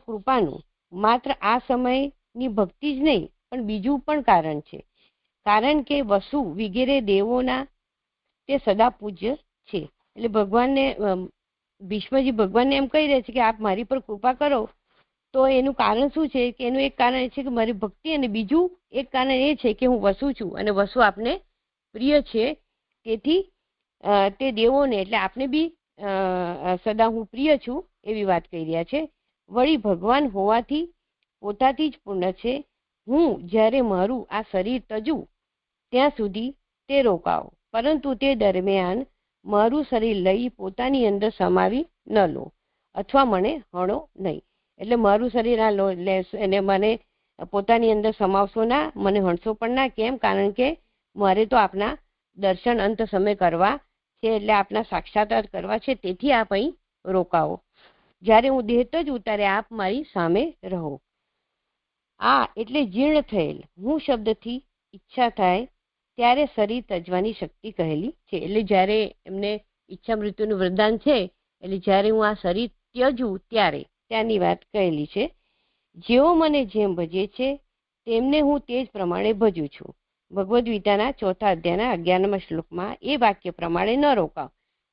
કૃપાનું માત્ર આ સમયની ભક્તિ જ નહીં પણ બીજું પણ કારણ છે. કારણ કે વસુ વગેરે દેવોના તે સદા પૂજ્ય છે. એટલે ભગવાનને ભીષ્મજી ભગવાનને એમ કહી રહે છે કે આપ મારી પર કૃપા કરો. તો એનું કારણ શું છે કે એનું એક કારણ એ છે કે મારી ભક્તિ, અને બીજું એક કારણ એ છે કે હું વસુ છું અને વસુ આપને પ્રિય છે. તેથી તે દેવોને એટલે આપને બી સદા હું પ્રિય છું એવી વાત કહી રહ્યા છે. વળી ભગવાન હોવાથી પોતાથી જ પૂર્ણ છે. હું જ્યારે મારું આ શરીર તજું ત્યાં સુધી તે રોકાવ, પરંતુ તે દરમિયાન મારું શરીર લઈ પોતાની અંદર સમાવી ન લો અથવા મને હણો નહીં. એટલે મારું શરીર આ લેશો અને મને પોતાની અંદર સમાવશો ના, મને હણશો પણ ના. કેમ? કારણ કે મારે તો આપના દર્શન અંત સમય કરવા છે, એટલે આપના સાક્ષાત્કાર કરવા છે. તેથી આપ અહીં રોકાવો. જ્યારે હું દેહ જ ઉતારે આપ મારી સામે રહો. આ એટલે જીર્ણ થયેલ હું શબ્દથી ઈચ્છા થાય ત્યારે શરીર તજવાની શક્તિ કહેલી છે. એટલે જ્યારે એમને ઈચ્છા મૃત્યુનું વરદાન છે, એટલે જ્યારે હું આ શરીર ત્યજું ત્યાંની વાત કહેલી છે. જેઓ મને જેમ ભજે છે તેમને હું તે જ પ્રમાણે ભજું છું. ભગવદ્ ગીતાના 4થા અધ્યાયના 11મા શ્લોકમાં એ વાક્ય પ્રમાણે ન રોકાવ.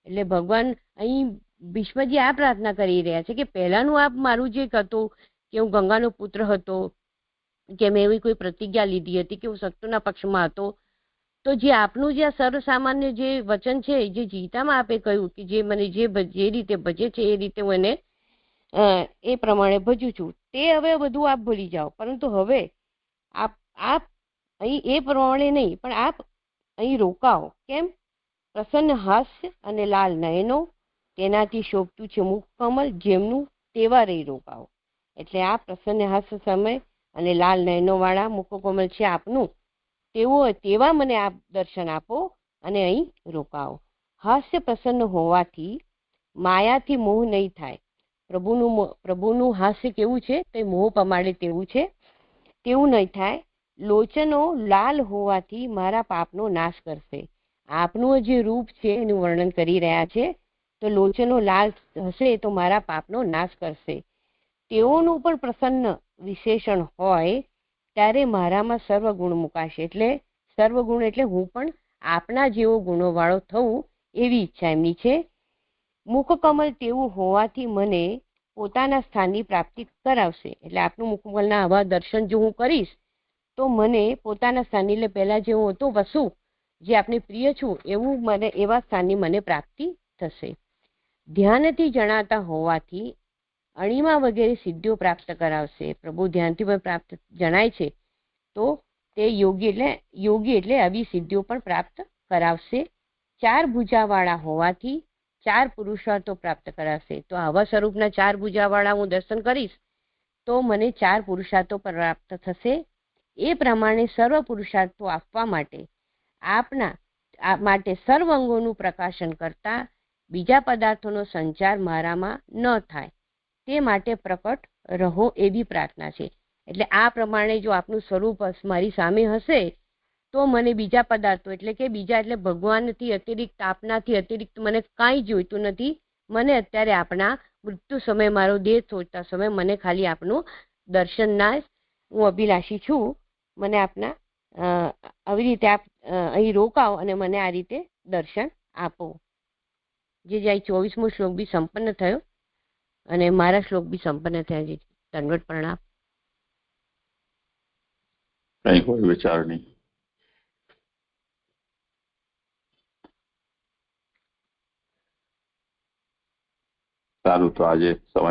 એટલે ભગવાન અહીં ભીષ્મજી આ પ્રાર્થના કરી રહ્યા છે કે પહેલાનું આપ મારું જે હતું કે હું ગંગાનો પુત્ર હતો, કે મેં એવી કોઈ પ્રતિજ્ઞા લીધી હતી કે હું સત્યના પક્ષમાં હતો, તો જે આપનું જે સર્વસામાન્ય જે વચન છે, જે ગીતામાં આપે કહ્યું કે જે મને જે રીતે ભજે છે એ રીતે હું એને એ પ્રમાણે ભજું છું, તે હવે બધું આપ ભૂલી જાઓ. પરંતુ હવે આપ અહીં એ પ્રમાણે નહીં પણ આપ અહીં રોકાઓ. કેમ? પ્રસન્ન હાસ્ય અને લાલ નયનો તેનાથી શોભતું છે મુખ કમલ જેમનું તેવા રહી રોકાઓ. એટલે આ પ્રસન્ન હાસ્ય સમય અને લાલ નયનો વાળા મુખ કમલ છે આપનું, તેવા મને આપ દર્શન આપો અને અહીં રોકાઓ. હાસ્ય પ્રસન્ન હોવાથી માયાથી મોહ નહીં થાય. પ્રભુનું હાસ્ય કેવું છે તે મોહ પમાડે તેવું છે, તેવું નહીં થાય. લોચનો લાલ હોવાથી મારા પાપનો નાશ કરશે. આપનું જે રૂપ છે એનું વર્ણન કરી રહ્યા છે. તો લોચનો લાલ હશે તો મારા પાપનો નાશ કરશે. તેઓનું પણ પ્રસન્ન વિશેષણ હોય ત્યારે મારામાં સર્વગુણ મુકાશે. એટલે સર્વગુણ એટલે હું પણ આપના જેવો ગુણો વાળો થવું એવી ઈચ્છા એમની છે. મુખકમલ તેવું હોવાથી મને પોતાના સ્થાનની પ્રાપ્તિ કરાવશે. એટલે આપનું મુખકમલના આવા દર્શન જો હું કરીશ તો મને પોતાના સ્થાનની, એટલે પહેલા જે હું હતો વસુ જે આપને પ્રિય છું એવું મને એવા સ્થાનની મને પ્રાપ્તિ થશે. ધ્યાનથી જણાતા હોવાથી અણિમા વગેરે સિદ્ધિઓ પ્રાપ્ત કરાવશે. પ્રભુ ધ્યાનથી પણ પ્રાપ્ત જણાય છે તો તે યોગી એટલે આવી સિદ્ધિઓ પણ પ્રાપ્ત કરાવશે. ચાર ભુજાવાળા હોવાથી 4 પુરુષાર્થો પ્રાપ્ત કરાશે. તો આવા સ્વરૂપના 4 ભુજાવાળા હું દર્શન કરીશ તો મને 4 પુરુષાર્થો પ્રાપ્ત થશે. એ પ્રમાણે સર્વ પુરુષાર્થો આપવા માટે સર્વ અંગોનું પ્રકાશન કરતા બીજા પદાર્થોનો સંચાર મારામાં ન થાય તે માટે પ્રકટ રહો એવી પ્રાર્થના છે. એટલે આ પ્રમાણે જો આપનું સ્વરૂપ મારી સામે હશે તો મને બીજા પદાર્થો એટલે કે બીજા એટલે ભગવાનથી અતિરિક્ત, આપનાથી અતિરિક્ત મને કાંઈ જોઈતું નથી. મને અત્યારે આપણા મૃત્યુ સમય, મારો દેહ છોડતા સમય મને ખાલી આપનું દર્શનના હું અભિલાષી છું. મને આપના આવી રીતે આપ અહીં રોકાઓ અને મને આ રીતે દર્શન આપો. જે જાય 24મો શ્લોક બી સંપન્ન થયો અને મારા શ્લોક બી સંપન્ન થયા છે. દંડવત પ્રણામ. કઈ કોઈ વિચાર નહીં. સારું, તો આજે સમય